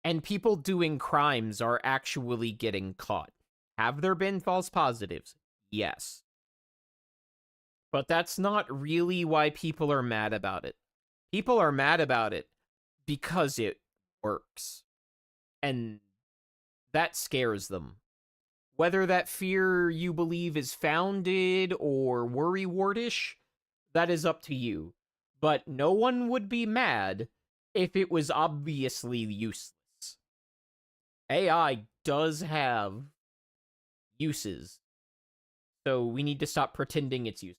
And people doing crimes are actually getting caught. Have there been false positives? Yes. But that's not really why people are mad about it. People are mad about it because it works. And that scares them. Whether that fear you believe is founded or worry-wartish, that is up to you. But no one would be mad if it was obviously useless. AI does have uses, so we need to stop pretending it's useless.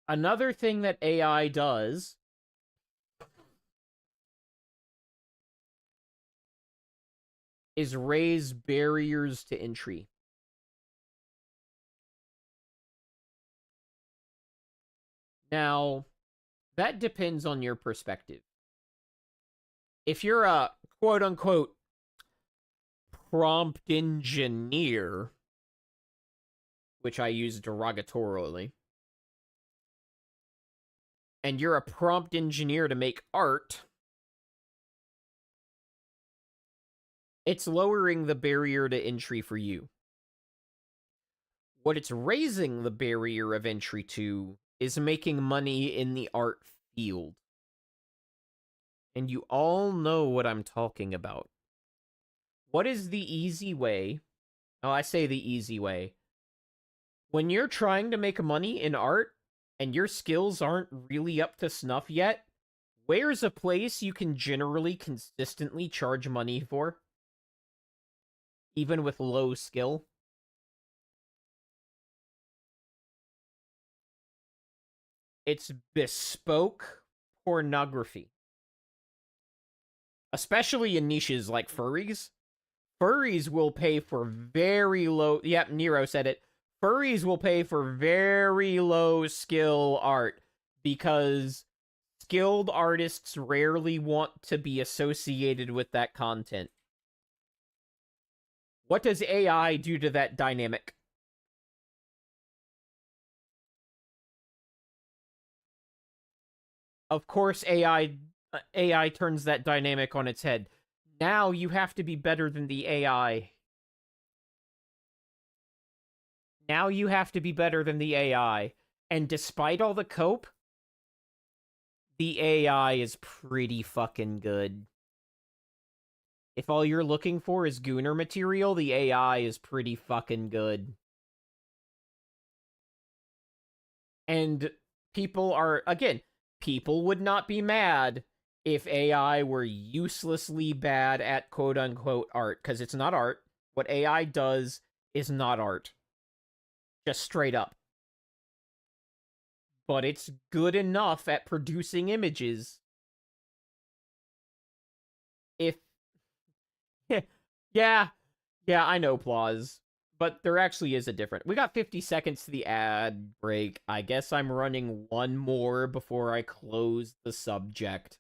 Another thing that AI does is raise barriers to entry. Now, that depends on your perspective. If you're a quote-unquote prompt engineer, which I use derogatorily, and you're a prompt engineer to make art, it's lowering the barrier to entry for you. What it's raising the barrier of entry to is making money in the art field. And you all know what I'm talking about. What is the easy way? Oh, I say the easy way. When you're trying to make money in art and your skills aren't really up to snuff yet, where's a place you can generally consistently charge money for? Even with low skill? It's bespoke pornography. Especially in niches like furries. Furries will pay for very low... Yep, Nero said it. Furries will pay for very low skill art because skilled artists rarely want to be associated with that content. What does AI do to that dynamic? Of course, AI turns that dynamic on its head. Now you have to be better than the AI. Now you have to be better than the AI. And despite all the cope, the AI is pretty fucking good. If all you're looking for is Gooner material, the AI is pretty fucking good. And people would not be mad if AI were uselessly bad at quote unquote art, because it's not art. What AI does is not art. Just straight up. But it's good enough at producing images. If yeah, I know Plaus, but there actually is a difference. We got 50 seconds to the ad break. I guess I'm running one more before I close the subject.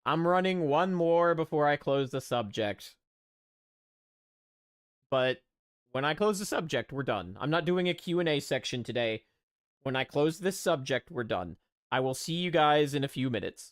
I'm running one more before I close the subject. But when I close the subject, we're done. I'm not doing a Q&A section today. When I close this subject, we're done. I will see you guys in a few minutes.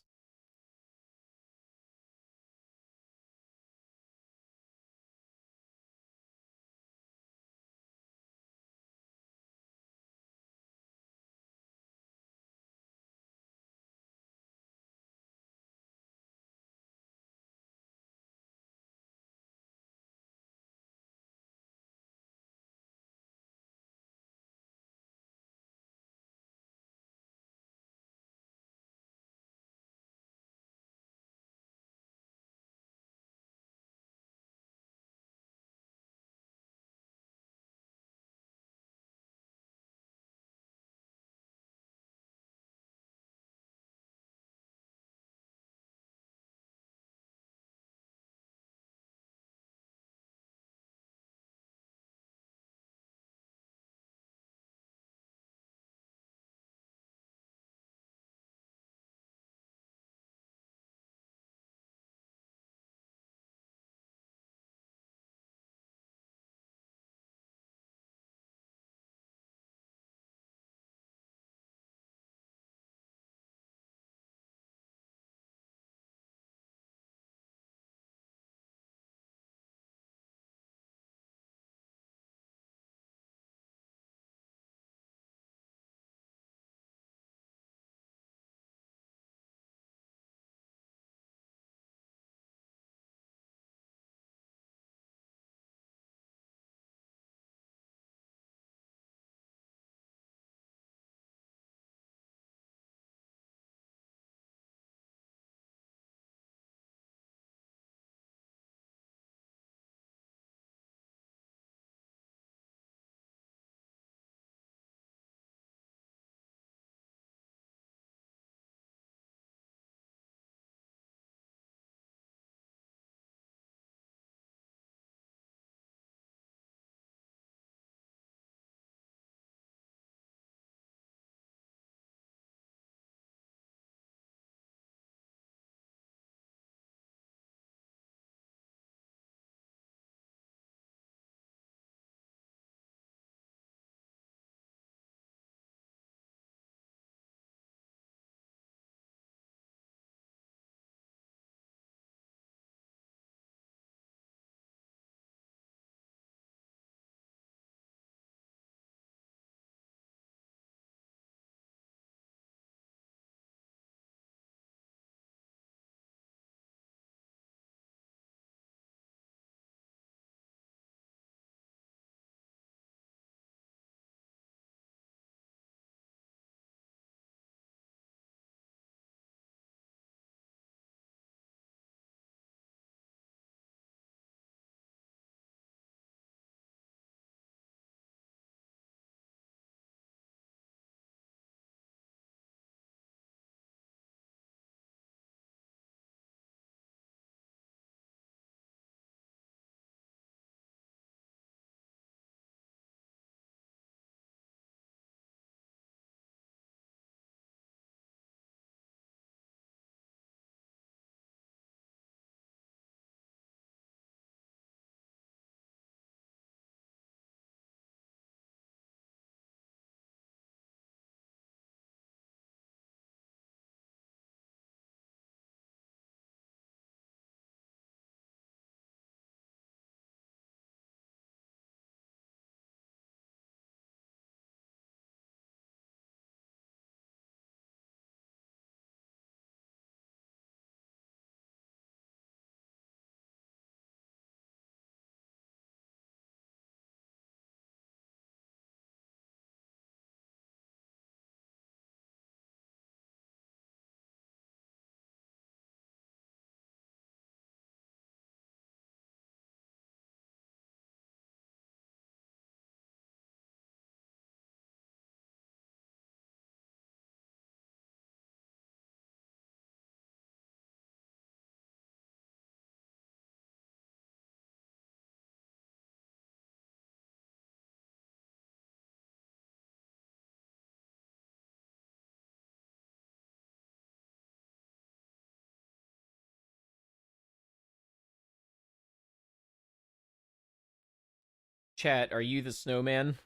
Chat, are you the snowman?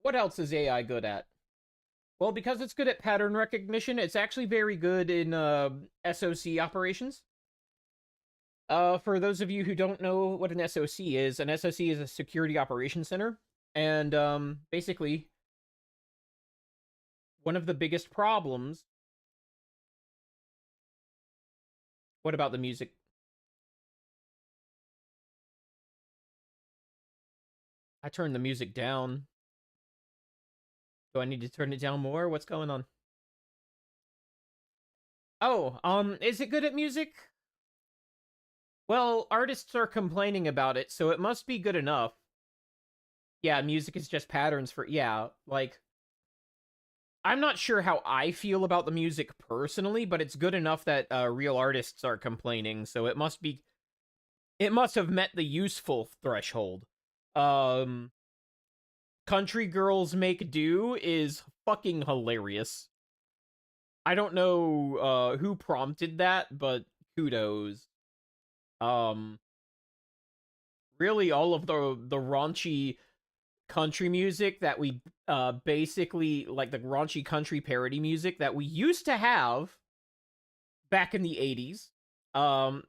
What else is AI good at? Well, because it's good at pattern recognition, it's actually very good in SOC operations. For those of you who don't know what an SOC is a security operations center. And basically, one of the biggest problems. What about the music? I turned the music down. Do I need to turn it down more? What's going on? Oh, is it good at music? Well, artists are complaining about it, so it must be good enough. Yeah, music is just patterns for, yeah, like, I'm not sure how I feel about the music personally, but it's good enough that real artists are complaining, so it must have met the useful threshold. Um, Country Girls Make Do is fucking hilarious. I don't know who prompted that, but kudos. Um, really, all of the raunchy country music that we basically like the raunchy country parody music that we used to have back in the 80s.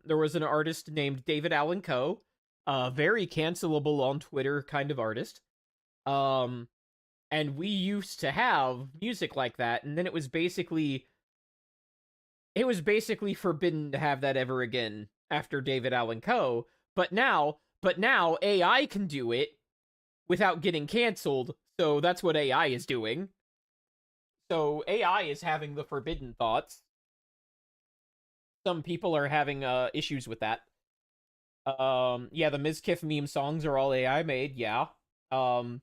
There was an artist named David Allan Coe, very cancelable on Twitter kind of artist. And we used to have music like that, and then it was basically forbidden to have that ever again after David Allan Coe. But now AI can do it without getting canceled. So that's what AI is doing. So AI is having the forbidden thoughts. Some people are having issues with that. Yeah, the Mizkif meme songs are all AI made, yeah. Um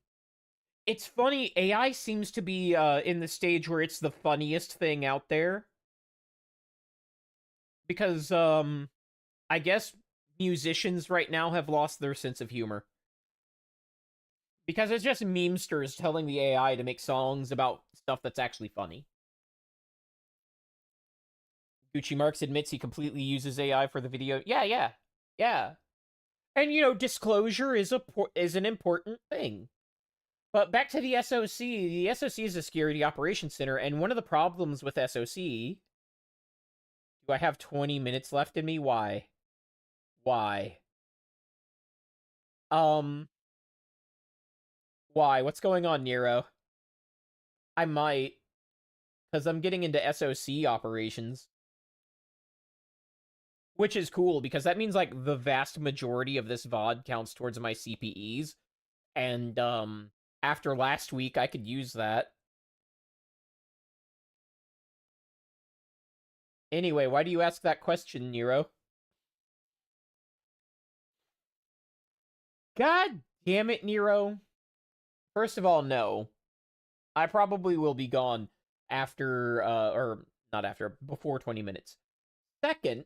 it's funny, AI seems to be in the stage where it's the funniest thing out there. Because I guess musicians right now have lost their sense of humor. Because it's just memesters telling the AI to make songs about stuff that's actually funny. Gucci Marks admits he completely uses AI for the video. Yeah, yeah, yeah. And disclosure is an important thing. But back to the SOC. The SOC is a security operations center, and one of the problems with SOC. Do I have 20 minutes left in me? Why? Why? Um, why? What's going on, Nero? I might, because I'm getting into SOC operations. Which is cool, because that means, like, the vast majority of this VOD counts towards my CPEs. And, after last week, I could use that. Anyway, why do you ask that question, Nero? God damn it, Nero. First of all, no. I probably will be gone after, or not after, before 20 minutes. Second,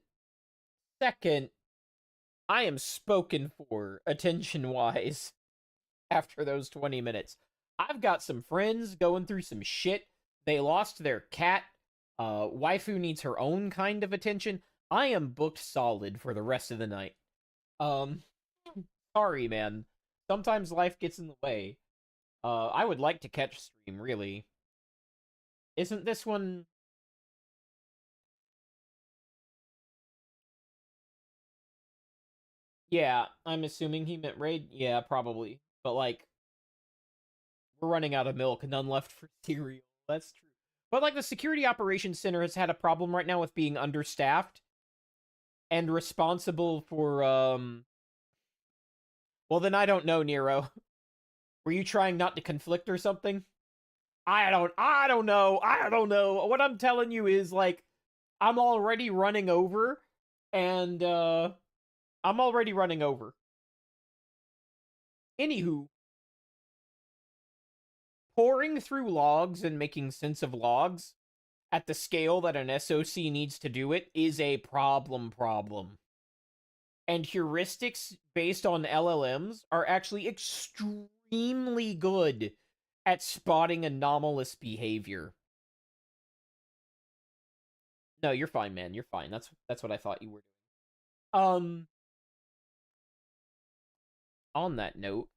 I am spoken for, attention-wise, after those 20 minutes. I've got some friends going through some shit. They lost their cat. Waifu needs her own kind of attention. I am booked solid for the rest of the night. Um, sorry, man. Sometimes life gets in the way. I would like to catch stream, really. Isn't this one... Yeah, I'm assuming he meant raid. Yeah, probably. But, like, we're running out of milk, none left for cereal. That's true. But, like, the Security Operations Center has had a problem right now with being understaffed and responsible for, Well, then I don't know, Nero. Were you trying not to conflict or something? I don't know. What I'm telling you is, like, I'm already running over, and, I'm already running over. Anywho, pouring through logs and making sense of logs at the scale that an SOC needs to do it is a problem. And heuristics based on LLMs are actually extremely good at spotting anomalous behavior. No, you're fine, man. You're fine. That's what I thought you were doing. On that note,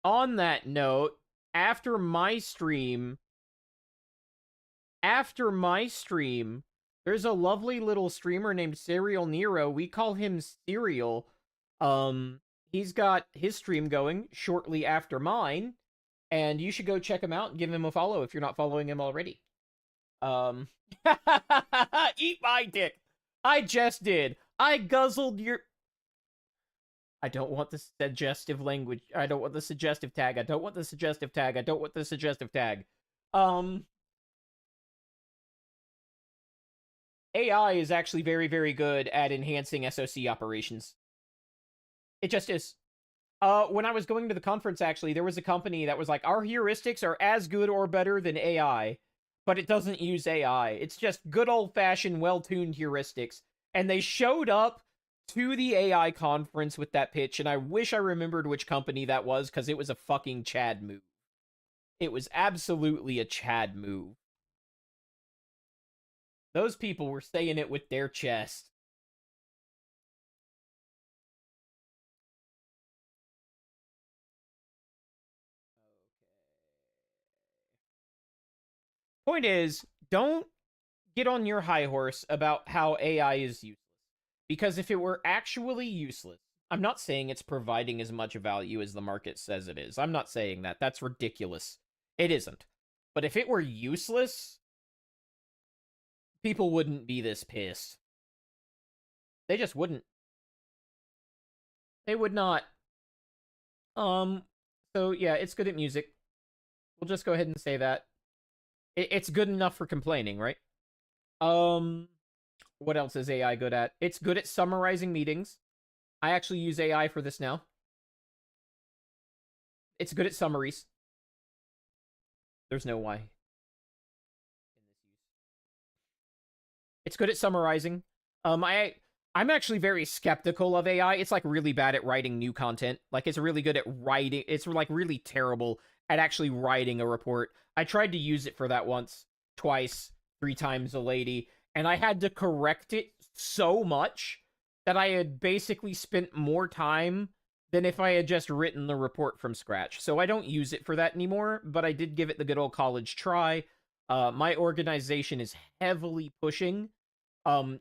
on that note, after my stream, after my stream, there's a lovely little streamer named Serial Nero. We call him Serial. He's got his stream going shortly after mine, and you should go check him out and give him a follow if you're not following him already. Um, eat my dick. I just did. I guzzled your. I don't want the suggestive language. I don't want the suggestive tag. I don't want the suggestive tag. I don't want the suggestive tag. AI is actually very, very good at enhancing SOC operations. It just is. When I was going to the conference, actually, there was a company that was like, our heuristics are as good or better than AI, but it doesn't use AI. It's just good old-fashioned, well-tuned heuristics. And they showed up to the AI conference with that pitch, and I wish I remembered which company that was, because it was a fucking Chad move. It was absolutely a Chad move. Those people were saying it with their chest. Point is, don't get on your high horse about how AI is useless. Because if it were actually useless, I'm not saying it's providing as much value as the market says it is. I'm not saying that. That's ridiculous. It isn't. But if it were useless, people wouldn't be this pissed. They just wouldn't. They would not. So yeah, it's good at music. We'll just go ahead and say that. It's good enough for complaining, right? What else is AI good at? It's good at summarizing meetings. I actually use AI for this now. It's good at summaries. There's no why. It's good at summarizing. I'm actually very skeptical of AI. It's like really bad at writing new content. Like it's really good at writing. It's like really terrible at actually writing a report. I tried to use it for that once, twice, 3 times a lady, and I had to correct it so much that I had basically spent more time than if I had just written the report from scratch. So I don't use it for that anymore, but I did give it the good old college try. My organization is heavily pushing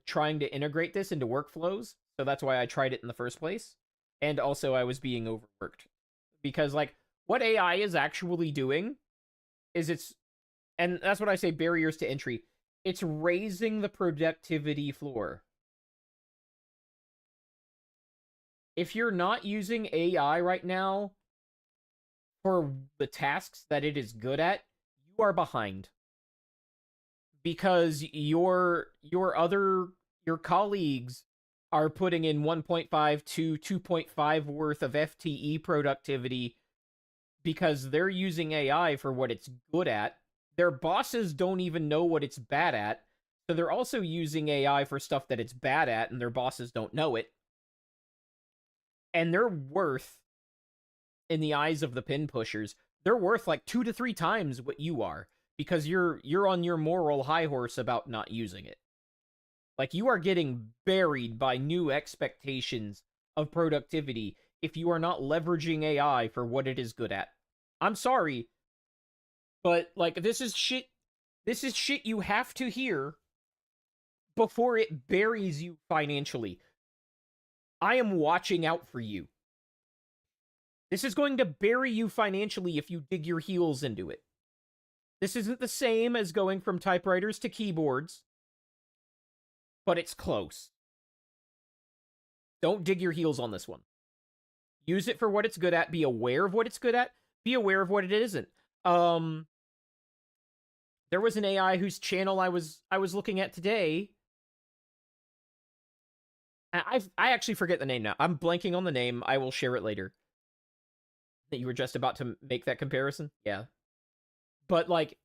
trying to integrate this into workflows, so that's why I tried it in the first place. And also I was being overworked because like what AI is actually doing is and that's what I say barriers to entry. It's raising the productivity floor. If you're not using AI right now for the tasks that it is good at, you are behind. Because your colleagues are putting in 1.5 to 2.5 worth of FTE productivity because they're using AI for what it's good at. Their bosses don't even know what it's bad at. So they're also using AI for stuff that it's bad at, and their bosses don't know it. And they're worth, in the eyes of the pin pushers, they're worth like 2 to 3 times what you are because you're on your moral high horse about not using it. Like you are getting buried by new expectations of productivity if you are not leveraging AI for what it is good at. I'm sorry, but like this is shit you have to hear before it buries you financially. I am watching out for you. This is going to bury you financially if you dig your heels into it. This isn't the same as going from typewriters to keyboards, but it's close. Don't dig your heels on this one. Use it for what it's good at. Be aware of what it's good at. Be aware of what it isn't. There was an AI whose channel I was looking at today. I actually forget the name now. I'm blanking on the name. I will share it later. That you were just about to make that comparison? Yeah. But like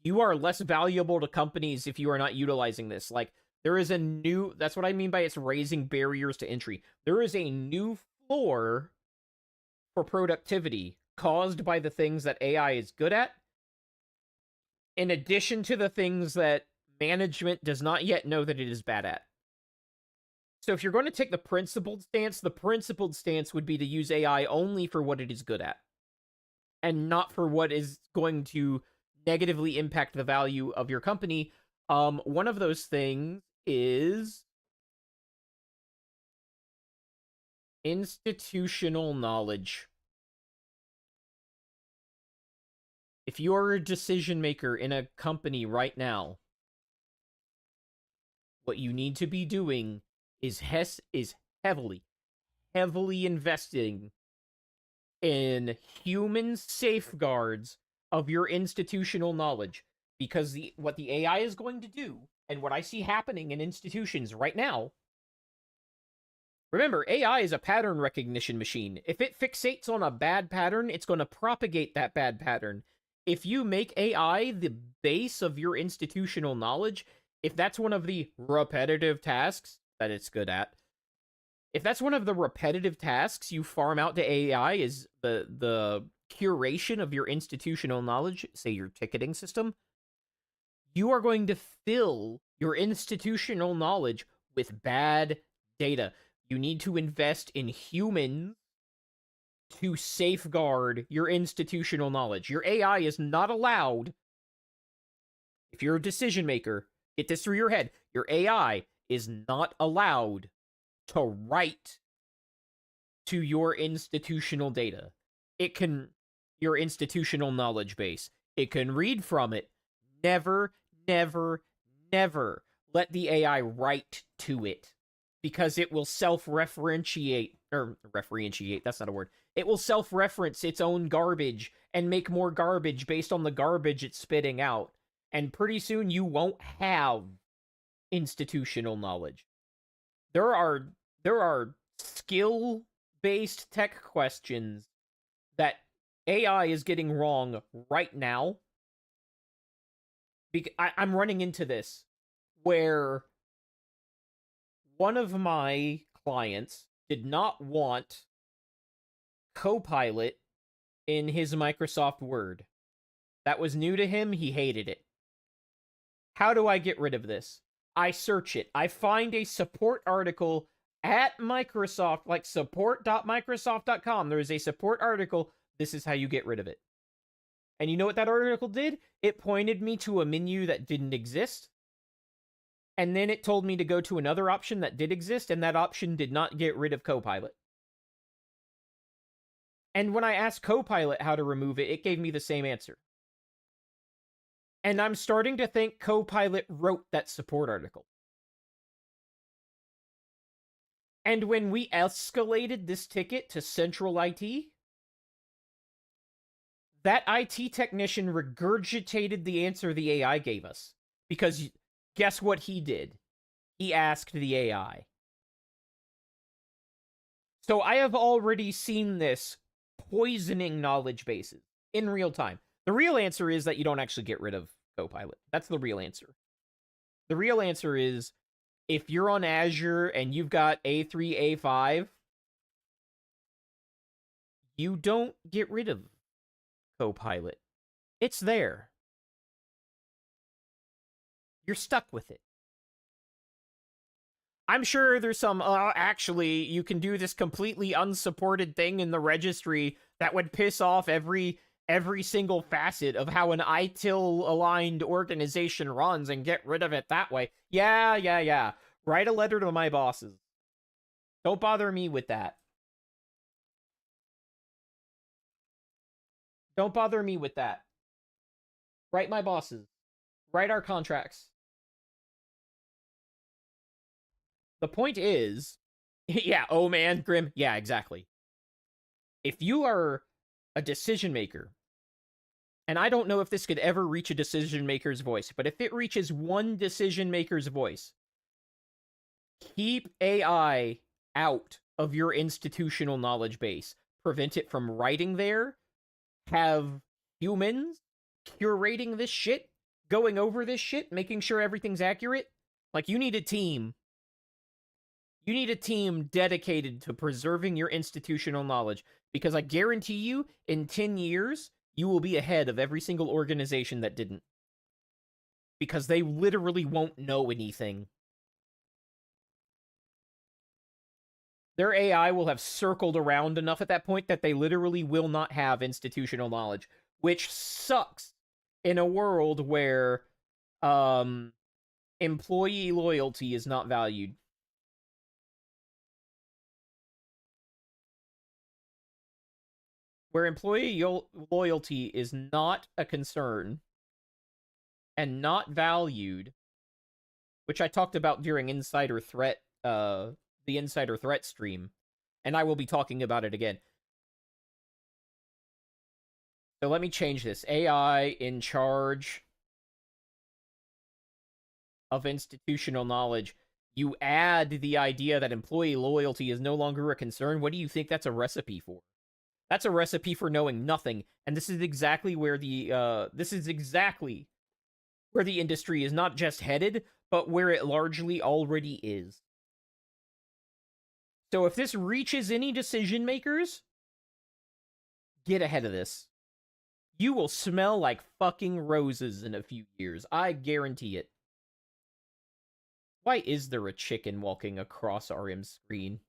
you are less valuable to companies if you are not utilizing this. Like there is a new, that's what I mean by it's raising barriers to entry. There is a new floor for productivity caused by the things that AI is good at, in addition to the things that management does not yet know that it is bad at. So if you're going to take the principled stance would be to use AI only for what it is good at, and not for what is going to negatively impact the value of your company. One of those things is institutional knowledge. If you are a decision maker in a company right now, what you need to be doing is heavily investing in human safeguards of your institutional knowledge, because what the AI is going to do, and what I see happening in institutions right now. Remember, AI is a pattern recognition machine. If it fixates on a bad pattern, it's going to propagate that bad pattern. If you make AI the base of your institutional knowledge, if that's one of the repetitive tasks that it's good at, if that's one of the repetitive tasks you farm out to AI is the curation of your institutional knowledge, say your ticketing system, you are going to fill your institutional knowledge with bad data. You need to invest in humans to safeguard your institutional knowledge. Your AI is not allowed, if you're a decision maker, get this through your head, your AI is not allowed to write to your institutional data. It can, your institutional knowledge base. It can read from it. Never, never, never let the AI write to it, because it will self-referentiate, or referentiate, that's not a word. It will self-reference its own garbage and make more garbage based on the garbage it's spitting out. And pretty soon you won't have institutional knowledge. There are skill-based tech questions that AI is getting wrong right now. I'm running into this where one of my clients did not want Copilot in his Microsoft Word. That was new to him. He hated it. How do I get rid of this? I search it. I find a support article at Microsoft, like support.microsoft.com. There is a support article. This is how you get rid of it. And you know what that article did? It pointed me to a menu that didn't exist. And then it told me to go to another option that did exist, and that option did not get rid of Copilot. And when I asked Copilot how to remove it, it gave me the same answer. And I'm starting to think Copilot wrote that support article. And when we escalated this ticket to Central IT, that IT technician regurgitated the answer the AI gave us. Because guess what he did? He asked the AI. So I have already seen this poisoning knowledge bases in real time. The real answer is that you don't actually get rid of Copilot. That's the real answer. The real answer is, if you're on Azure and you've got A3, A5, you don't get rid of Copilot. It's there. You're stuck with it. I'm sure there's some, actually, you can do this completely unsupported thing in the registry that would piss off every single facet of how an ITIL-aligned organization runs and get rid of it that way. Yeah. Write a letter to my bosses. Don't bother me with that. Don't bother me with that. Write my bosses. Write our contracts. The point is, yeah, oh man, Grim, yeah, exactly. If you are a decision maker, and I don't know if this could ever reach a decision maker's voice, but if it reaches one decision maker's voice, keep AI out of your institutional knowledge base. Prevent it from writing there. Have humans curating this shit, going over this shit, making sure everything's accurate. Like, you need a team. You need a team dedicated to preserving your institutional knowledge, because I guarantee you, in 10 years, you will be ahead of every single organization that didn't. because they literally won't know anything. Their AI will have circled around enough at that point that they literally will not have institutional knowledge, which sucks in a world where employee loyalty is not valued. Where employee loyalty is not a concern and not valued, which I talked about during Insider Threat, the Insider Threat stream, and I will be talking about it again. So let me change this. AI in charge of institutional knowledge. You add the idea that employee loyalty is no longer a concern. What do you think that's a recipe for? That's a recipe for knowing nothing. And this is exactly where the industry is not just headed, but where it largely already is. So if this reaches any decision makers, get ahead of this. You will smell like fucking roses in a few years. I guarantee it. Why is there a chicken walking across RM's screen?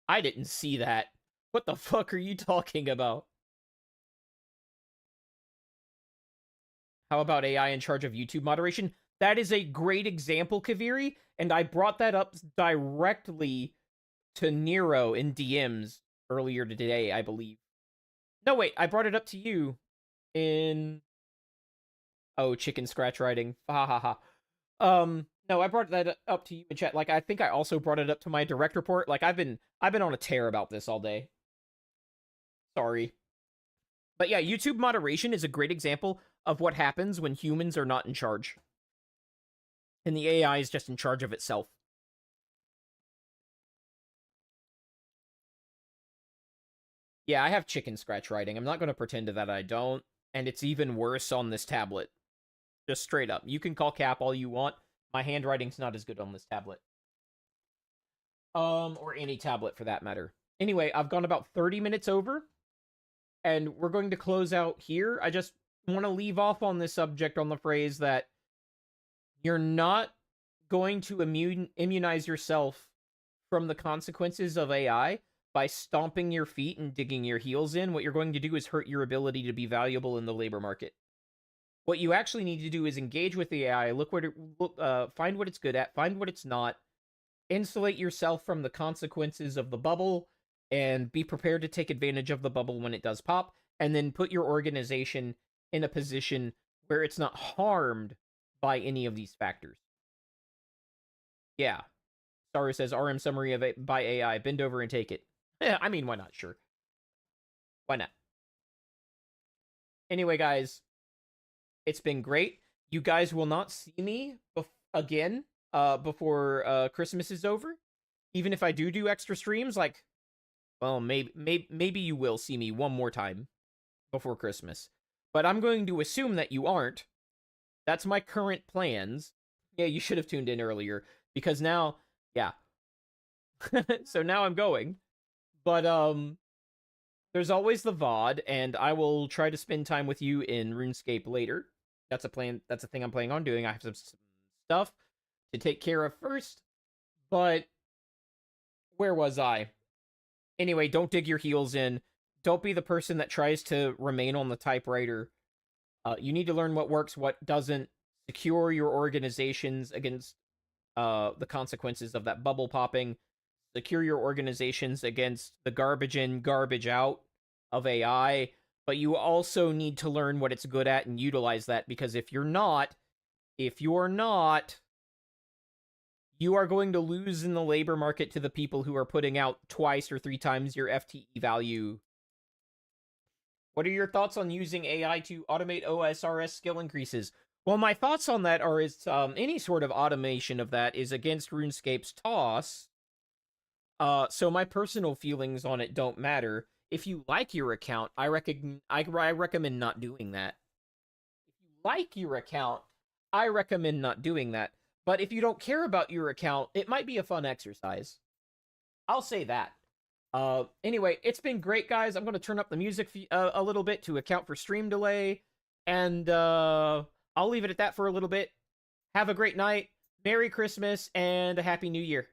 I didn't see that. What the fuck are you talking about? How about AI in charge of YouTube moderation? That is a great example, Kaviri, and I brought that up directly to Nero in DMs earlier today, I believe. No, wait, I brought it up to you in... Oh, chicken scratch writing. Ha ha ha. No, I brought that up to you in chat. Like, I think I also brought it up to my direct report. Like, I've been on a tear about this all day. Sorry. But yeah, YouTube moderation is a great example of what happens when humans are not in charge. And the AI is just in charge of itself. Yeah, I have chicken scratch writing. I'm not going to pretend that I don't. And it's even worse on this tablet. Just straight up. You can call Cap all you want. My handwriting's not as good on this tablet. Or any tablet for that matter. Anyway, I've gone about 30 minutes over. And we're going to close out here. I just want to leave off on this subject on the phrase that you're not going to immunize yourself from the consequences of AI by stomping your feet and digging your heels in. What you're going to do is hurt your ability to be valuable in the labor market. What you actually need to do is engage with the AI, find what it's good at, find what it's not, insulate yourself from the consequences of the bubble, and be prepared to take advantage of the bubble when it does pop, and then put your organization in a position where it's not harmed by any of these factors. Yeah. Saru says, RM summary of it by AI. Bend over and take it. Yeah, I mean, why not? Sure. Why not? Anyway, guys, it's been great. You guys will not see me again before Christmas is over. Even if I do extra streams, like, well, maybe you will see me one more time before Christmas. But I'm going to assume that you aren't. That's my current plans. Yeah, you should have tuned in earlier. Because now, yeah. So now I'm going. But, there's always the VOD, and I will try to spend time with you in RuneScape later. That's a plan. That's a thing I'm planning on doing. I have some stuff to take care of first. But, where was I? Anyway, don't dig your heels in. Don't be the person that tries to remain on the typewriter. You need to learn what works, what doesn't. Secure your organizations against the consequences of that bubble popping. Secure your organizations against the garbage in, garbage out of AI. But you also need to learn what it's good at and utilize that, because if you're not, you are going to lose in the labor market to the people who are putting out twice or 3 times your FTE value. What are your thoughts on using AI to automate OSRS skill increases? Well, my thoughts on that are any sort of automation of that is against RuneScape's toss. So my personal feelings on it don't matter. If you like your account, I recommend not doing that. If you like your account, I recommend not doing that. But if you don't care about your account, it might be a fun exercise. I'll say that. Anyway, it's been great, guys. I'm going to turn up the music a little bit to account for stream delay. And I'll leave it at that for a little bit. Have a great night. Merry Christmas and a Happy New Year.